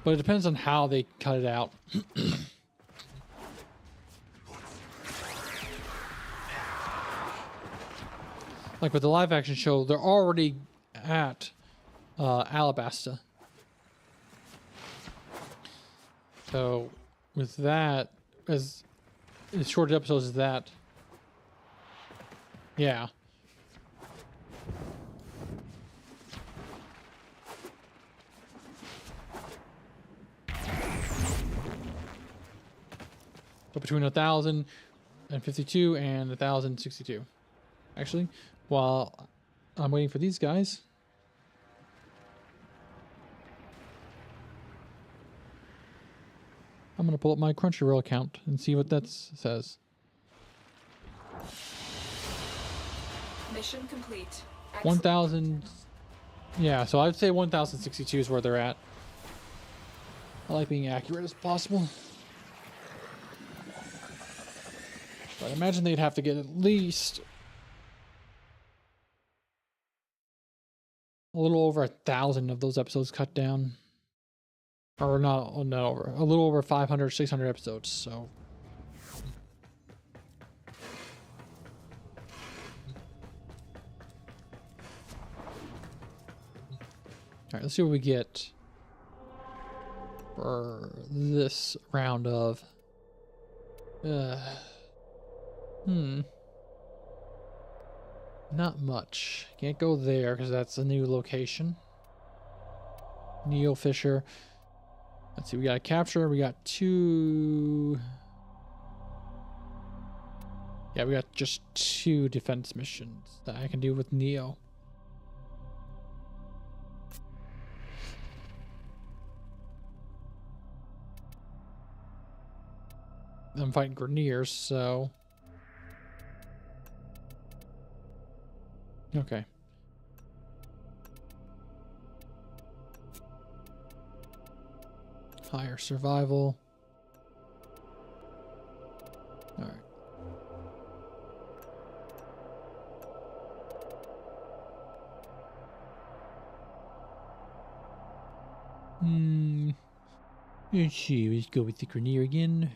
But it depends on how they cut it out. Like with the live action show, they're already at Alabasta. So with that, as short episodes as that, yeah. So between 1,052 and 1,062. Actually, while I'm waiting for these guys, I'm gonna pull up my Crunchyroll account and see what that says. Mission complete. 1,000. Yeah, so I'd say 1,062 is where they're at. I like being accurate as possible. But I imagine they'd have to get at least a little over 1,000 of those episodes cut down. Or not over. A little over 500, 600 episodes, so. Alright, let's see what we get for this round of not much. Can't go there because that's a new location. Neo Fisher. Let's see, we got a capture, we got 2. Yeah, we got just 2 defense missions that I can do with Neo. I'm fighting Greniers, so. Okay. Higher survival. All right. Let's see. Let's go with the Grenier again.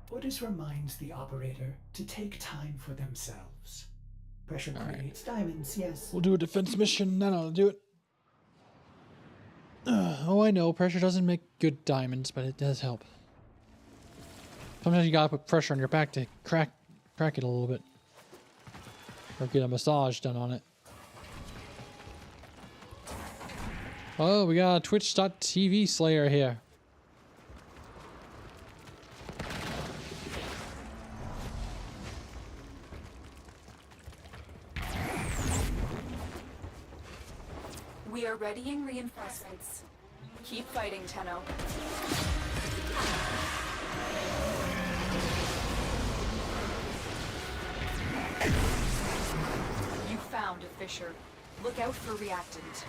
Orders reminds the operator to take time for themselves. Pressure creates diamonds, yes. We'll do a defense mission, then I'll do it. Oh, I know, pressure doesn't make good diamonds, but it does help. Sometimes you gotta put pressure on your back to crack it a little bit. Or get a massage done on it. Oh, we got a Twitch.tv Slayer here. We are readying reinforcements. Keep fighting, Tenno. found a fissure. Look out for reactant.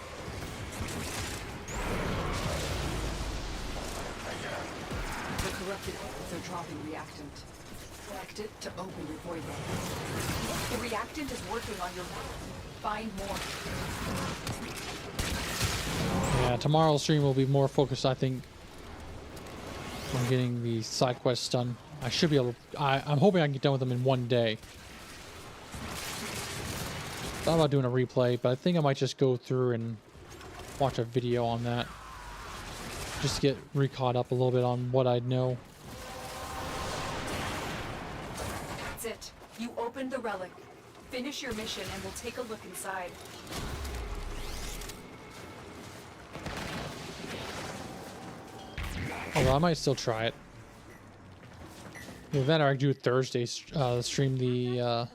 The corrupted holes are dropping reactant. Select it to open your void ray. The reactant is working on your map. Find more. Yeah, tomorrow's stream will be more focused, I think, on getting the side quests done. I should be able to, I'm hoping I can get done with them in one day. Thought about doing a replay, but I think I might just go through and watch a video on that. Just to get re-caught up a little bit on what I know. That's it. You opened the relic. Finish your mission and we'll take a look inside. Although I might still try it. Either that or I do Thursday stream the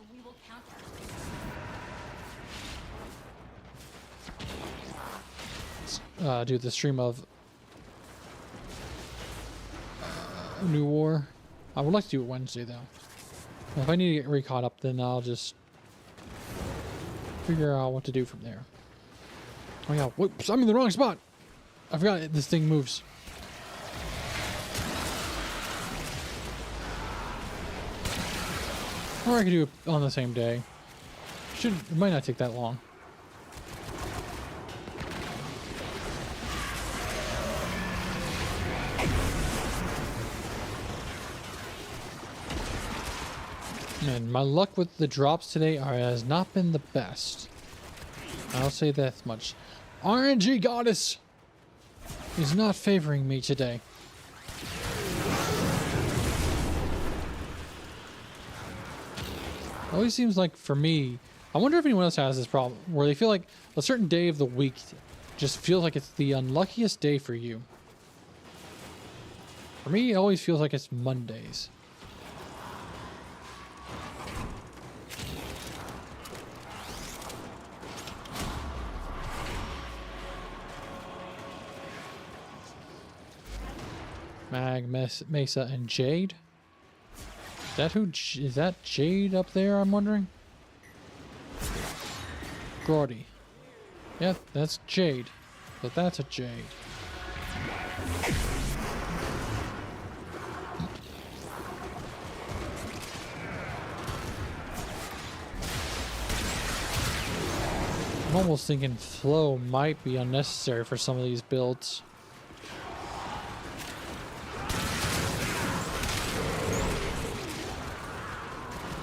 do the stream of New War. I would like to do it Wednesday though. If I need to get re-caught up, then I'll just figure out what to do from there. Oh yeah, whoops, I'm in the wrong spot. I forgot this thing moves. Or I could do it on the same day. It might not take that long. Man, my luck with the drops today has not been the best. I'll say that much. RNG Goddess is not favoring me today. Always seems like for me, I wonder if anyone else has this problem, where they feel like a certain day of the week just feels like it's the unluckiest day for you. For me, it always feels like it's Mondays. Mag, Mesa, and Jade. Is that Jade up there, I'm wondering? Gordy. Yep, that's Jade. But that's a Jade. I'm almost thinking flow might be unnecessary for some of these builds.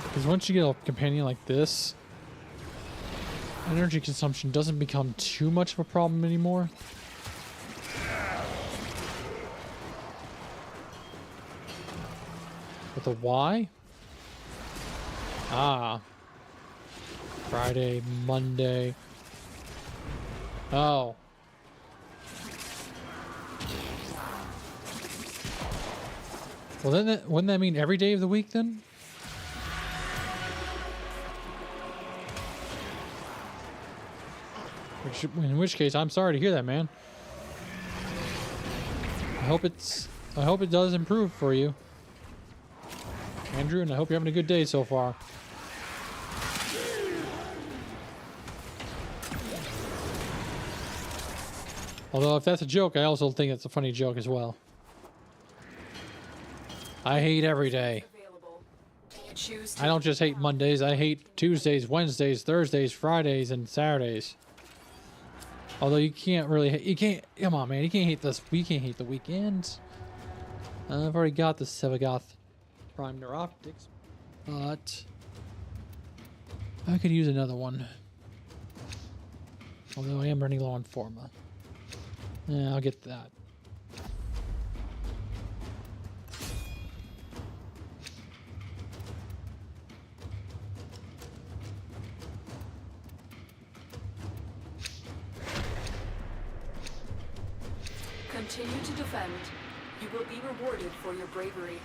Because once you get a companion like this, energy consumption doesn't become too much of a problem anymore. With a Y? Ah. Friday, Monday. Oh. Well, then wouldn't that mean every day of the week then? In which case, I'm sorry to hear that, man. I hope it does improve for you, Andrew, and I hope you're having a good day so far. Although, if that's a joke, I also think it's a funny joke as well. I hate every day. I don't just hate Mondays, I hate Tuesdays, Wednesdays, Thursdays, Fridays, and Saturdays. Although you can't really, come on man, you can't hate this, we can't hate the weekends. I've already got the Sevagoth Prime Neuroptics, but I could use another one. Although I am running low on Forma. Yeah, I'll get that. Continue to defend. You will be rewarded for your bravery.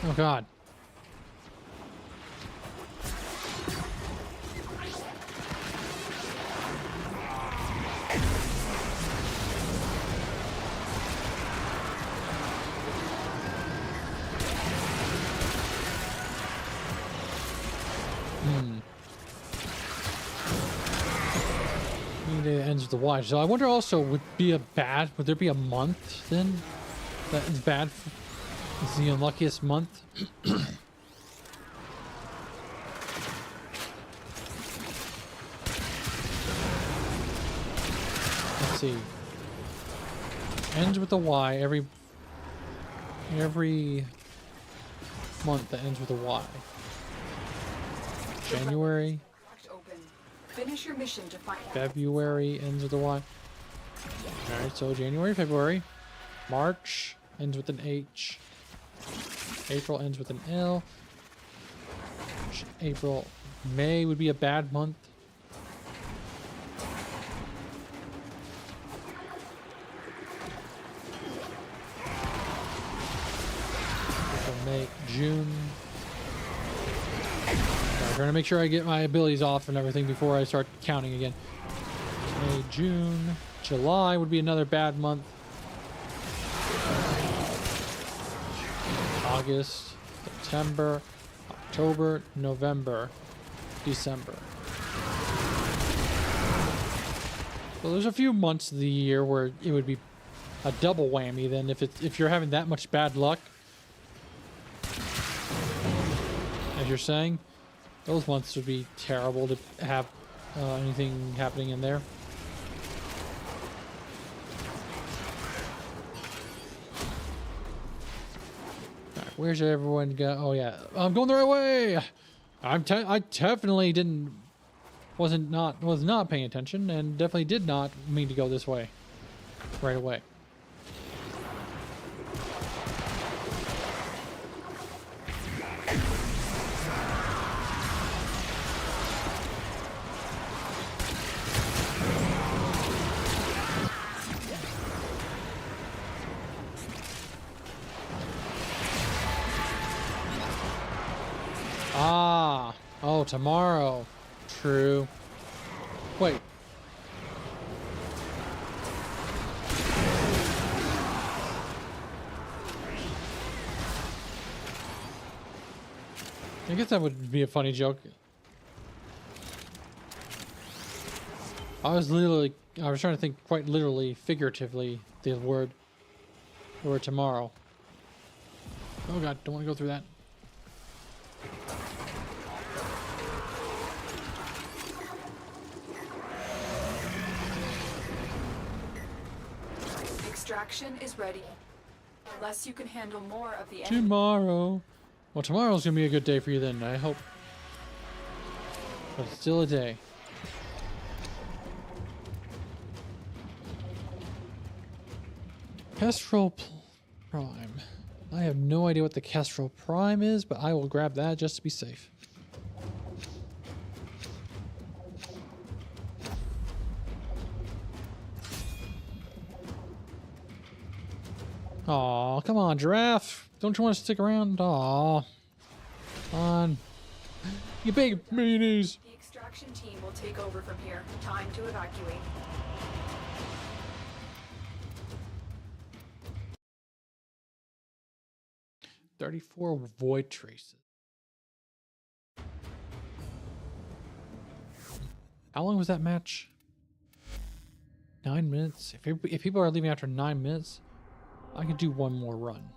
Oh God. the Y. So I wonder also, would there be a month then that is bad? It's the unluckiest month. Let's see. Ends with a Y every month that ends with a Y. January. Finish your mission to find February ends with a Y. Alright, so January, February. March ends with an H. April ends with an L. April. May would be a bad month. April, May, June. I'm trying to make sure I get my abilities off and everything before I start counting again. May, June, July would be another bad month. August, September, October, November, December. So there's a few months of the year where it would be a double whammy then if you're having that much bad luck, as you're saying. Those months would be terrible to have anything happening in there. All right, where's everyone go? Oh yeah, I'm going the right way. I definitely was not paying attention and definitely did not mean to go this way right away. Ah, oh, tomorrow. True. Wait. I guess that would be a funny joke. I was trying to think quite literally, figuratively, the word tomorrow. Oh god, don't want to go through that. Extraction is ready. Unless you can handle more of the enemy. Tomorrow. Well, tomorrow's gonna be a good day for you then, I hope. But it's still a day. Kestrel Prime. I have no idea what the Kestrel Prime is, but I will grab that just to be safe. Aw, come on, giraffe. Don't you want to stick around? Aw. Come on. You big meanies. The extraction team will take over from here. Time to evacuate. "34 void traces." How long was that match? 9 minutes? If people are leaving after 9 minutes, I can do one more run.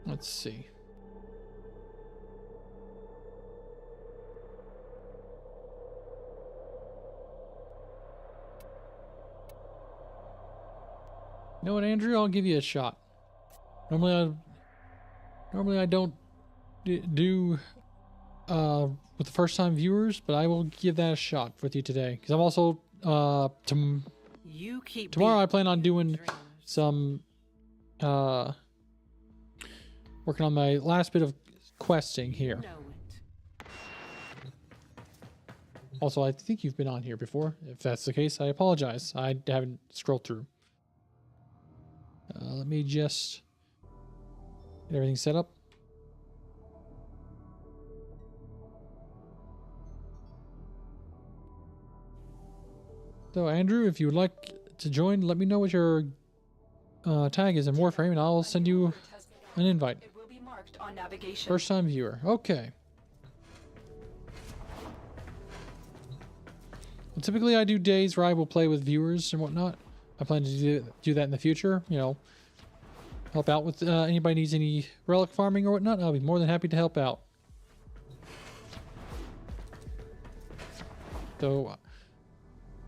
Let's see. You know what, Andrew? I'll give you a shot. Normally I don't do with the first time viewers, but I will give that a shot with you today because I'm also tomorrow I plan on doing some working on my last bit of questing here. Also, I think you've been on here before. If that's the case, I apologize. I haven't scrolled through. Let me just get everything set up. So, Andrew, if you would like to join, let me know what your tag is in Warframe, and I'll send you an invite. It will be marked on navigation. First time viewer. Okay. Well, typically I do days where I will play with viewers and whatnot. I plan to do that in the future, you know. Help out with anybody needs any relic farming or whatnot. I'll be more than happy to help out. So,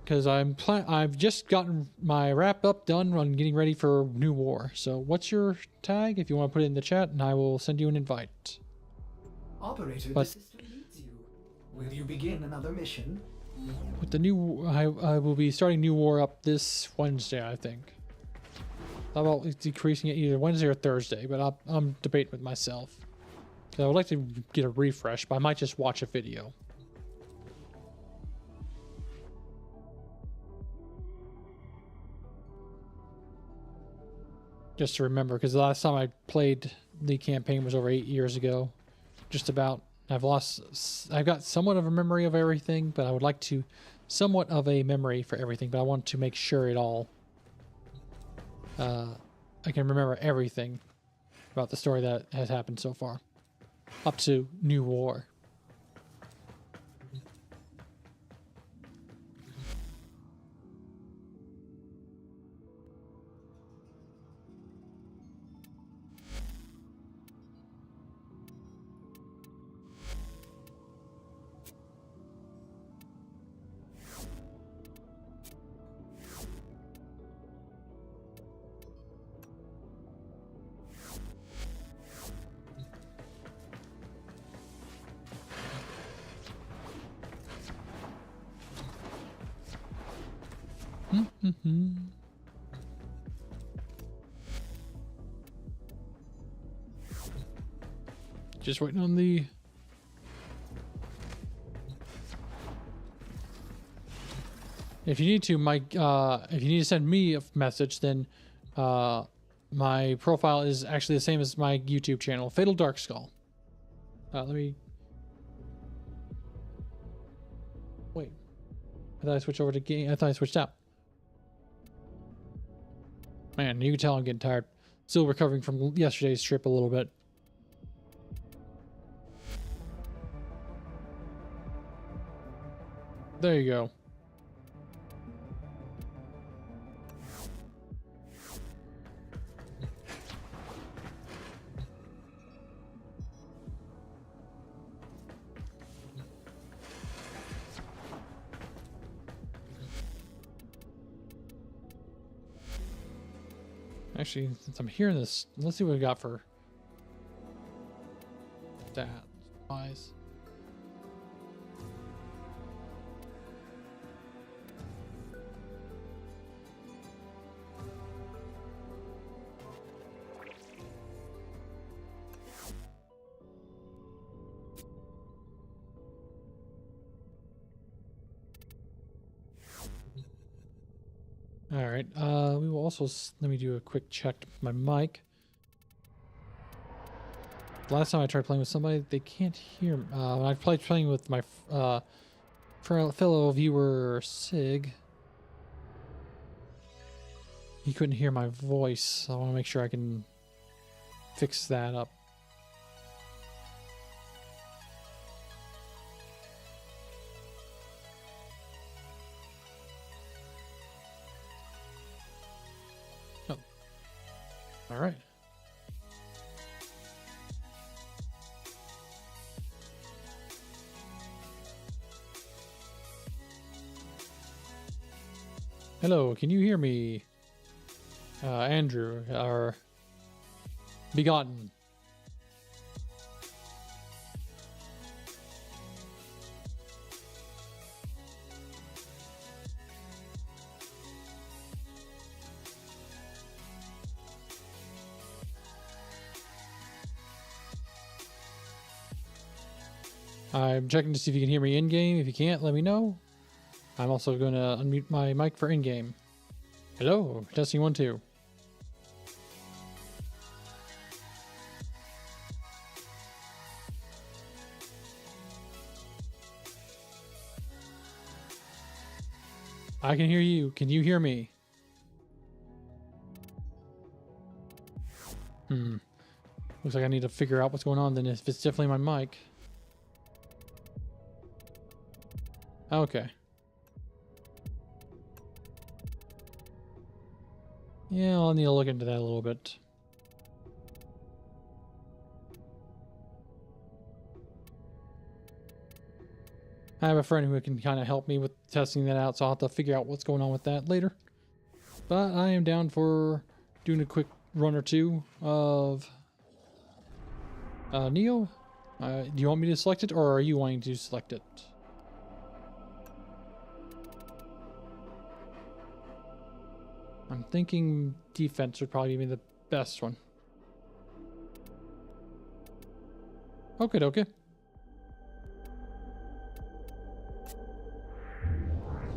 because I've just gotten my wrap up done on getting ready for New War. So, what's your tag? If you want to put it in the chat, and I will send you an invite. Operator, But the system needs you. Will you begin another mission? with the new, I will be starting New War up this Wednesday, I think. How about decreasing it either Wednesday or Thursday? But I'm debating with myself. I would like to get a refresh, but I might just watch a video. Just to remember, because the last time I played the campaign was over 8 years ago. Just about. I've got somewhat of a memory of everything, but I would like to somewhat of a memory for everything, but I want to make sure it all I can remember everything about the story that has happened so far up to New War. Just waiting on the if you need to, if you need to send me a message, then my profile is actually the same as my YouTube channel, FatalDarkSkull. Let me wait. I thought I switched over to game. I thought I switched out. Man, you can tell I'm getting tired. Still recovering from yesterday's trip a little bit. There you go. Actually, since I'm hearing this, let's see what we got for that wise. All right. We will also let me do a quick check with my mic. Last time I tried playing with somebody, they can't hear. When I playing with my fellow viewer Sig, he couldn't hear my voice. So I want to make sure I can fix that up. All right. Hello, can you hear me? Andrew, our begotten. I'm checking to see if you can hear me in-game. If you can't, let me know. I'm also going to unmute my mic for in-game. Hello, testing 1 2. I can hear you. Can you hear me? Looks like I need to figure out what's going on then, if it's definitely my mic. Okay. Yeah, I'll need to look into that a little bit. I have a friend who can kind of help me with testing that out, so I'll have to figure out what's going on with that later. But I am down for doing a quick run or two of Neo. Do you want me to select it, or are you wanting to select it? I'm thinking defense would probably be the best one. Okay, okay.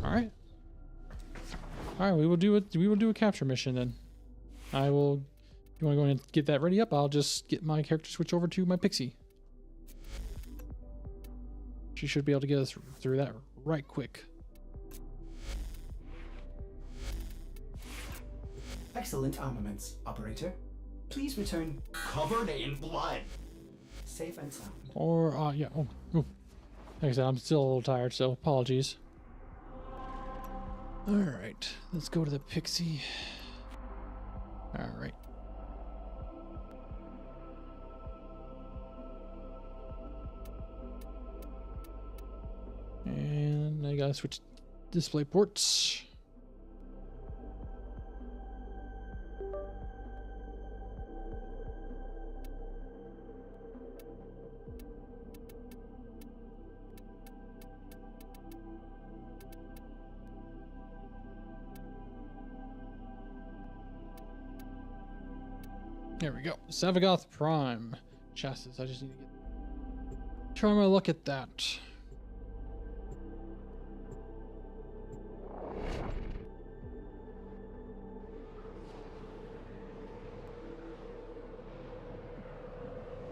All right. All right, we will do it. We will do a capture mission then. I will. You want to go in and get that ready up? I'll just get my character switch over to my pixie. She should be able to get us through that right quick. Excellent armaments, operator. Please return covered in blood. Safe and sound. Or yeah. Oh, like I said, I'm still a little tired, so apologies. All right, let's go to the pixie. All right. And I gotta switch display ports. There we go. Savagoth Prime chassis. I just need to try my luck at that.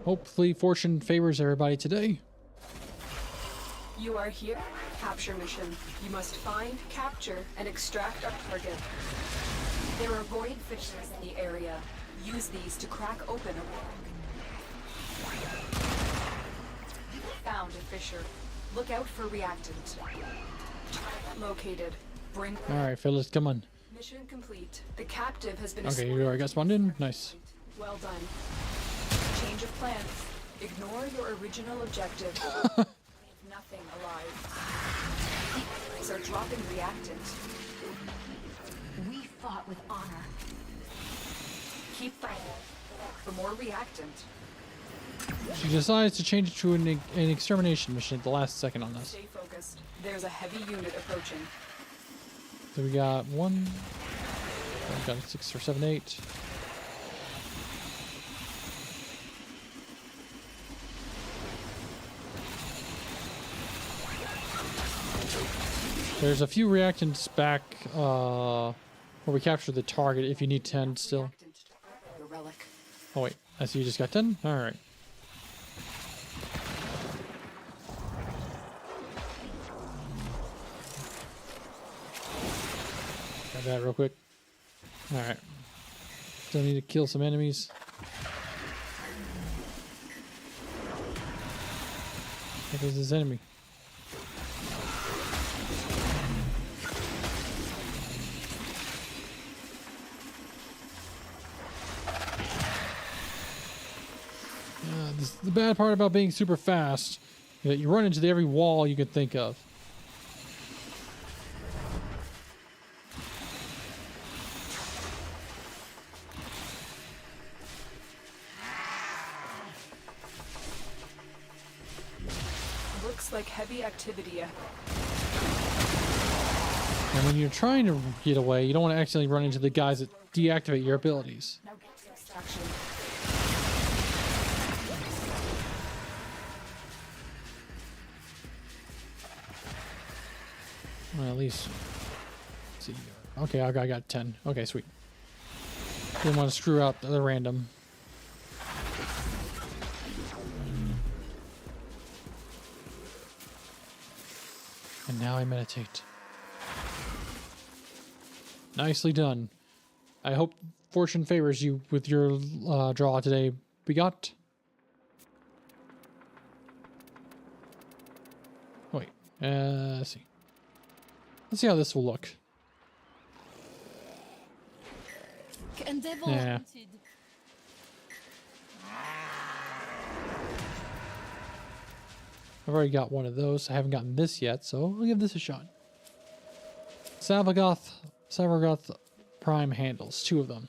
Hopefully fortune favors everybody today. You are here. Capture mission. You must find, capture, and extract our target. There are void fissures in the area. Use these to crack open a rock. Found a fissure. Look out for reactant. Target located. Bring. All right, fellas, come on. Mission complete. The captive has been. Okay, you already got spawned in. Nice. Well done. Change of plans. Ignore your original objective. Leave nothing alive. These are dropping reactant. We fought with honor. Keep fighting. For more reactant. She decides to change it to an extermination mission at the last second on this. Stay focused. There's a heavy unit approaching. So we got one. We got a 6 or 7, 8. There's a few reactants back where we captured the target if you need 10 still. Oh wait, I see you just got 10? Alright. Got that real quick. Alright. Still need to kill some enemies. What is this enemy? The bad part about being super fast is that you run into every wall you could think of. Looks like heavy activity. And when you're trying to get away, you don't want to accidentally run into the guys that deactivate your abilities. Now get to extraction. Well, at least. Let's see. Okay, I got 10. Okay, sweet. Didn't want to screw out the random. And now I meditate. Nicely done. I hope fortune favors you with your draw today. We got. Wait. Let's see. Let's see how this will look. Endeavor Yeah. wanted. I've already got one of those. I haven't gotten this yet, so I'll give this a shot. Savargoth Prime handles, 2 of them.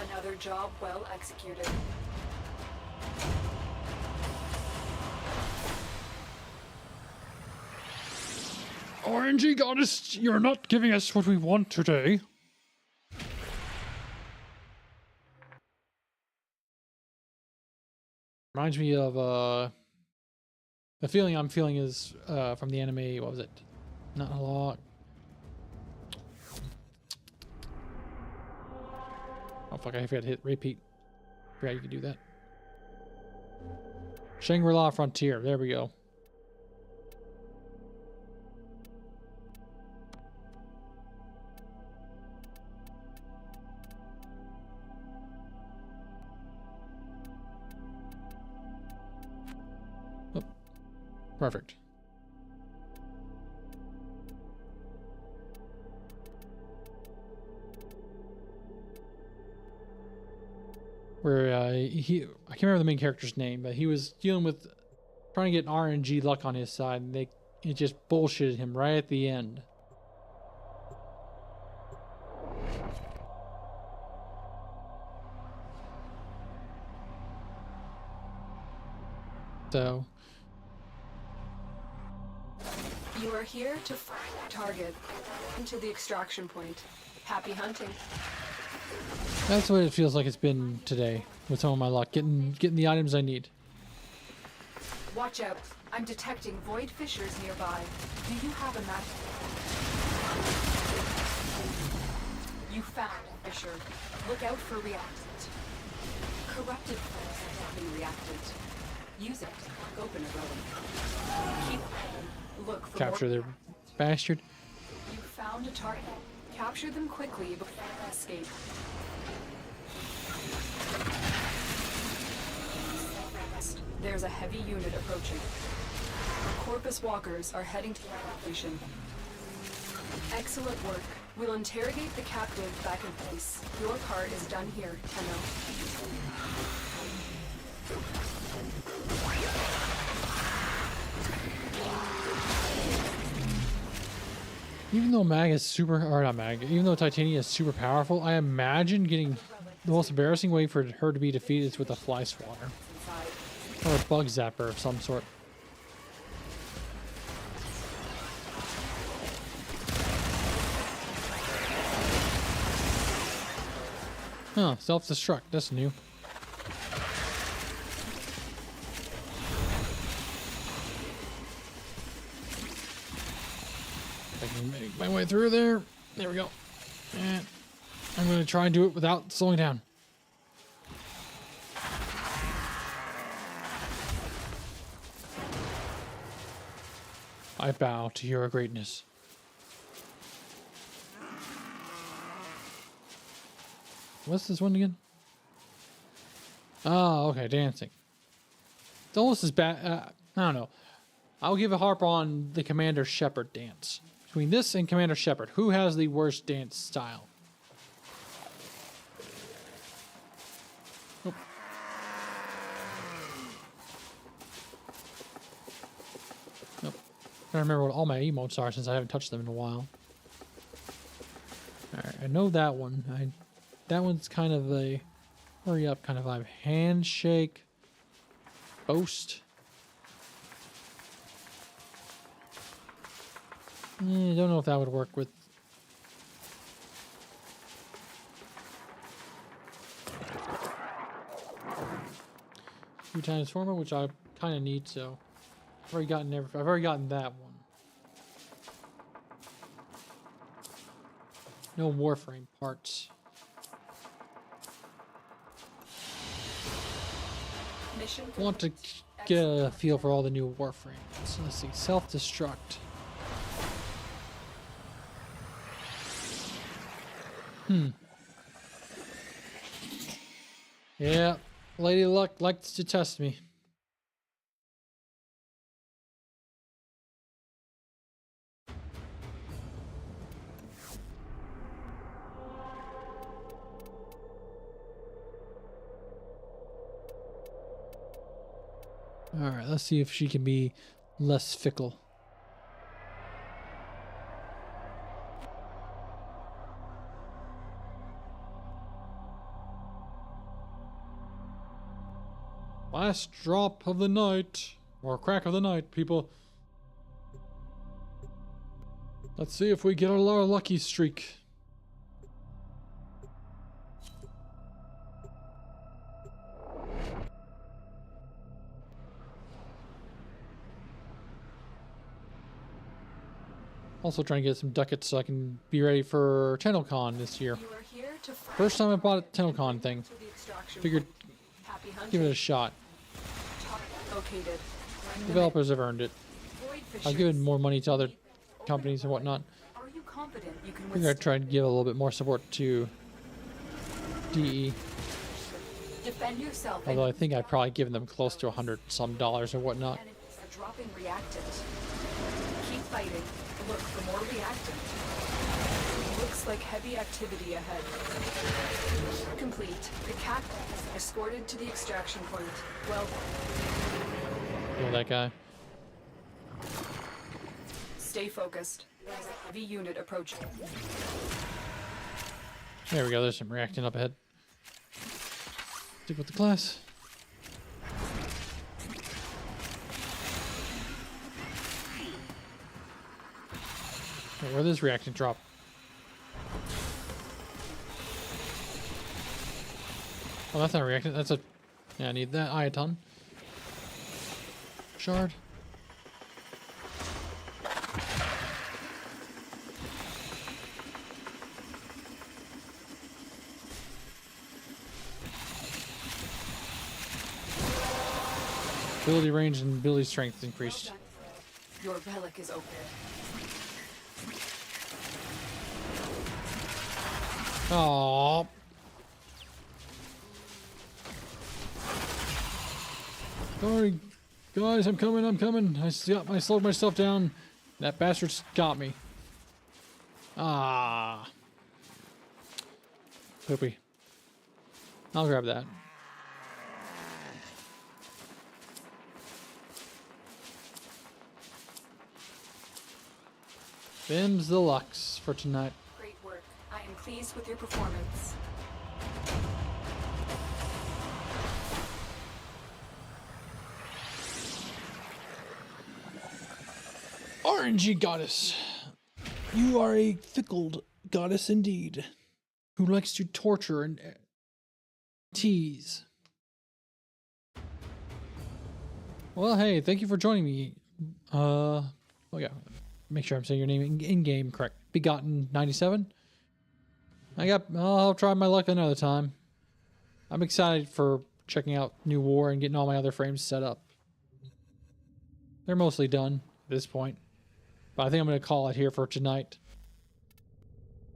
Another job well executed. RNG goddess, you're not giving us what we want today. Reminds me of the feeling I'm feeling is from the anime. What was it? Not a lot. Oh fuck! I forgot to hit repeat. Forgot you could do that. Shangri-La Frontier. There we go. Oh, perfect. Where I can't remember the main character's name, but he was dealing with trying to get RNG luck on his side, and it just bullshitted him right at the end. So You are here to find a target into the extraction point. Happy hunting. that's what it feels like it's been today with some of my luck, getting the items I need. Watch out. I'm detecting void fissures nearby. Do you have a map? You found a fissure. Look out for reactant. Corrupted forms have been reactant. Use it. Open a relic. Keep look for Capture more. their bastard. You found a target. Capture them quickly before they escape. There's a heavy unit approaching. Corpus walkers are heading to the location. Excellent work. We'll interrogate the captive back in place. Your part is done here, Tenno. Even though Mag is super, or not Mag, even though Titania is super powerful, I imagine getting the most embarrassing way for her to be defeated is with a fly swatter. Or a bug zapper of some sort. Huh, self-destruct, that's new. I can make my way through there. There we go. And I'm going to try and do it without slowing down. I bow to your greatness. What's this one again? Oh, okay, dancing. It's almost as bad. I don't know. I'll give a harp on the Commander Shepard dance. Between this and Commander Shepard, who has the worst dance style? Oh. Nope. I remember what all my emotes are since I haven't touched them in a while. Alright, I know that one. That one's kind of a hurry up kind of vibe. Handshake. Boast. Don't know if that would work with... Two times former, which I kind of need, so... I've already gotten that one. No Warframe parts. Mission Want to get a feel for all the new Warframes. So let's see, self-destruct. Yeah, Lady Luck likes to test me. Alright, let's see if she can be less fickle. Last drop of the night, or crack of the night, people. Let's see if we get our lucky streak. Also trying to get some ducats so I can be ready for TennoCon this year. First time I bought a TennoCon thing. Figured give it a shot. Developers have earned it. I've given more money to other companies and whatnot. Figured I'd try and give a little bit more support to DE. Defend yourself. Although I think I've probably given them close to $100 some or whatnot. A dropping reactant. Keep fighting. Look for more reactant. Looks like heavy activity ahead. Complete. The cat escorted to the extraction point. Well done. Kill that guy. Stay focused. There's a heavy unit approaching. There we go. There's some reactant up ahead. Stick with the class. Okay, where does reactant drop? Oh, that's not a reactant. That's a... Yeah, I need that. Ioton. Shard. Ability range and ability strength increased. Your relic is open. Aww. Sorry, guys, I'm coming. I slowed myself down. That bastard's got me. Ah. Poopy. I'll grab that. Them's the lucks for tonight. Great work. I am pleased with your performance. RNG goddess. You are a fickle goddess indeed, who likes to torture and tease. Well, hey, thank you for joining me. Oh yeah, make sure I'm saying your name in game correct. Begotten 97. I'll try my luck another time. I'm excited for checking out New War and getting all my other frames set up. They're mostly done at this point. But I think I'm going to call it here for tonight.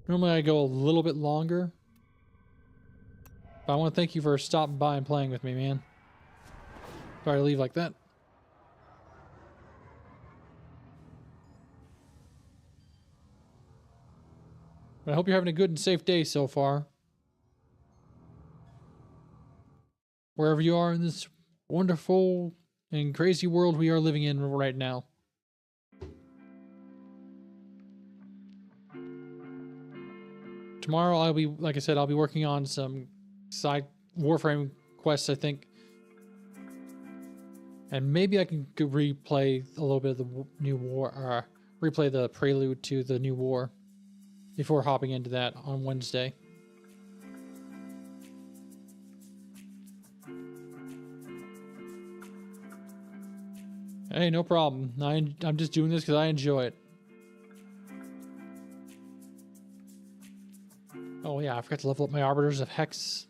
Normally I go a little bit longer. But I want to thank you for stopping by and playing with me, man. Sorry to leave like that. But I hope you're having a good and safe day so far. Wherever you are in this wonderful and crazy world we are living in right now. Tomorrow I'll be, like I said, I'll be working on some side Warframe quests, I think. And maybe I can replay a little bit of the new war, replay the prelude to the new war before hopping into that on Wednesday. Hey, no problem. I'm just doing this because I enjoy it. Oh yeah, I forgot to level up my Arbiters of Hex.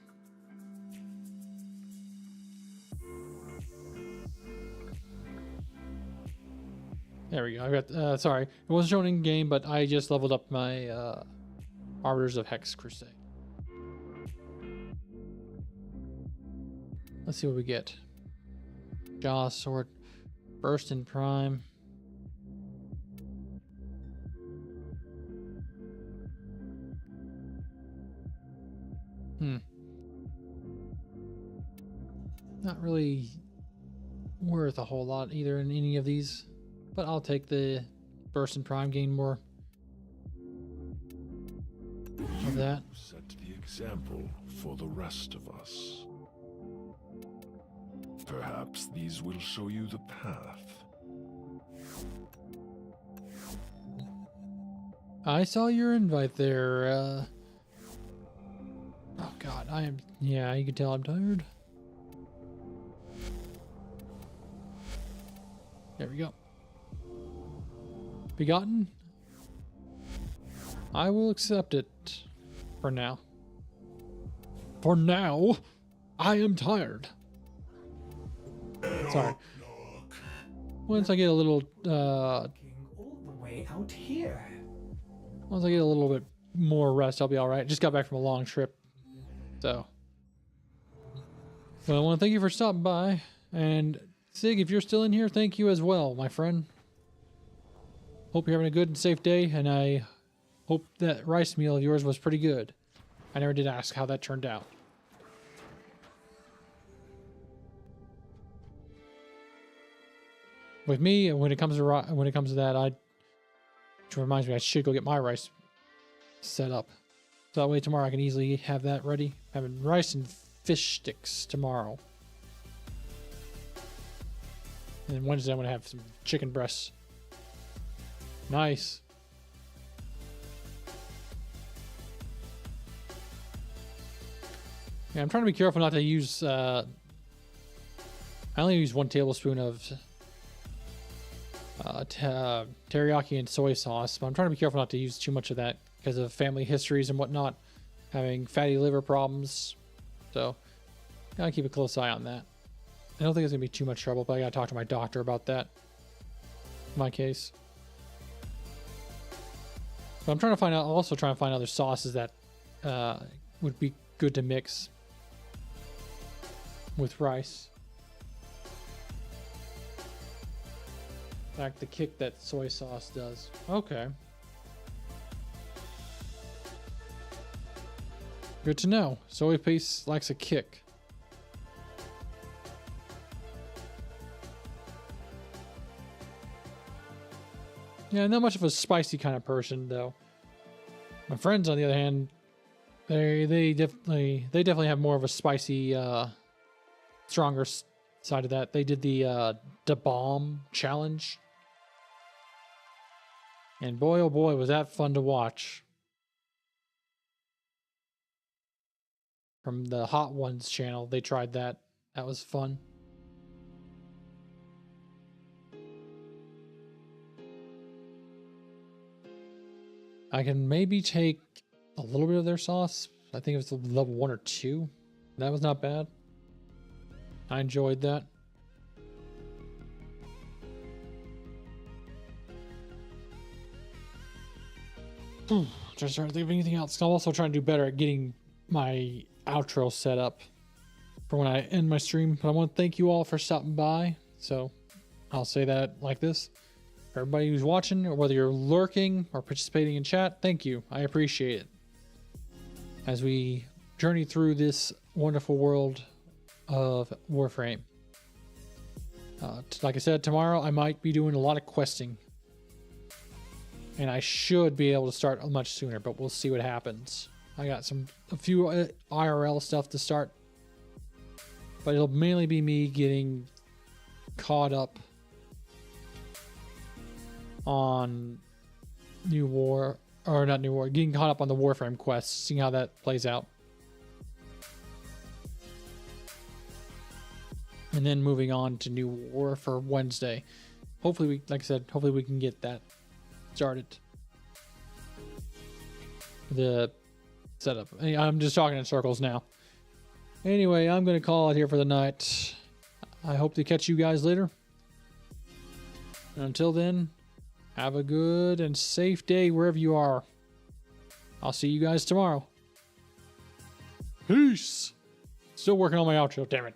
There we go. I got sorry, it wasn't shown in game, but I just leveled up my Arbiters of Hex Crusade. Let's see what we get. Jaw Sword. Burst in Prime. Not really worth a whole lot either in any of these, but I'll take the Burst in Prime, gain more of that. Set the example for the rest of us. Perhaps these will show you the path. I saw your invite there. Oh god, I am. Yeah, you can tell I'm tired. There we go. Begotten? I will accept it for now. For now, I am tired. Sorry. Once I get a little, all the way out here. Once I get a little bit more rest, I'll be all right. Just got back from a long trip, so. Well, I want to thank you for stopping by, and Sig, if you're still in here, thank you as well, my friend. Hope you're having a good and safe day, and I hope that rice meal of yours was pretty good. I never did ask how that turned out. With me, when it comes to that, which reminds me, I should go get my rice set up. So that way tomorrow I can easily have that ready. Having rice and fish sticks tomorrow. And then Wednesday I'm going to have some chicken breasts. Nice. Yeah, I'm trying to be careful not to use... I only use 1 tablespoon of teriyaki and soy sauce, but I'm trying to be careful not to use too much of that because of family histories and whatnot. Having fatty liver problems. So, gotta keep a close eye on that. I don't think it's gonna be too much trouble, but I gotta talk to my doctor about that. In my case. But I'm trying to find out, also trying to find other sauces that would be good to mix with rice. Like the kick that soy sauce does. Okay. Good to know. Soy paste likes a kick. Yeah, not much of a spicy kind of person though. My friends, on the other hand, they definitely have more of a spicy, stronger side of that. They did the bomb challenge, and boy, oh boy, was that fun to watch. From the Hot Ones channel, they tried that. That was fun. I can maybe take a little bit of their sauce. I think it was level 1 or 2. That was not bad. I enjoyed that. Just trying to think of anything else. I'm also trying to do better at getting my outro set up for when I end my stream. But I want to thank you all for stopping by. So I'll say that like this. For everybody who's watching, or whether you're lurking or participating in chat, thank you. I appreciate it. As we journey through this wonderful world of Warframe. Like I said, tomorrow I might be doing a lot of questing. And I should be able to start much sooner, but we'll see what happens. I got a few IRL stuff to start. But it'll mainly be me getting caught up on getting caught up on the Warframe quests, seeing how that plays out. And then moving on to New War for Wednesday. Hopefully hopefully we can get that started. The setup. I'm just talking in circles now. Anyway, I'm going to call it here for the night. I hope to catch you guys later. And until then, have a good and safe day wherever you are. I'll see you guys tomorrow. Peace. Still working on my outro, damn it.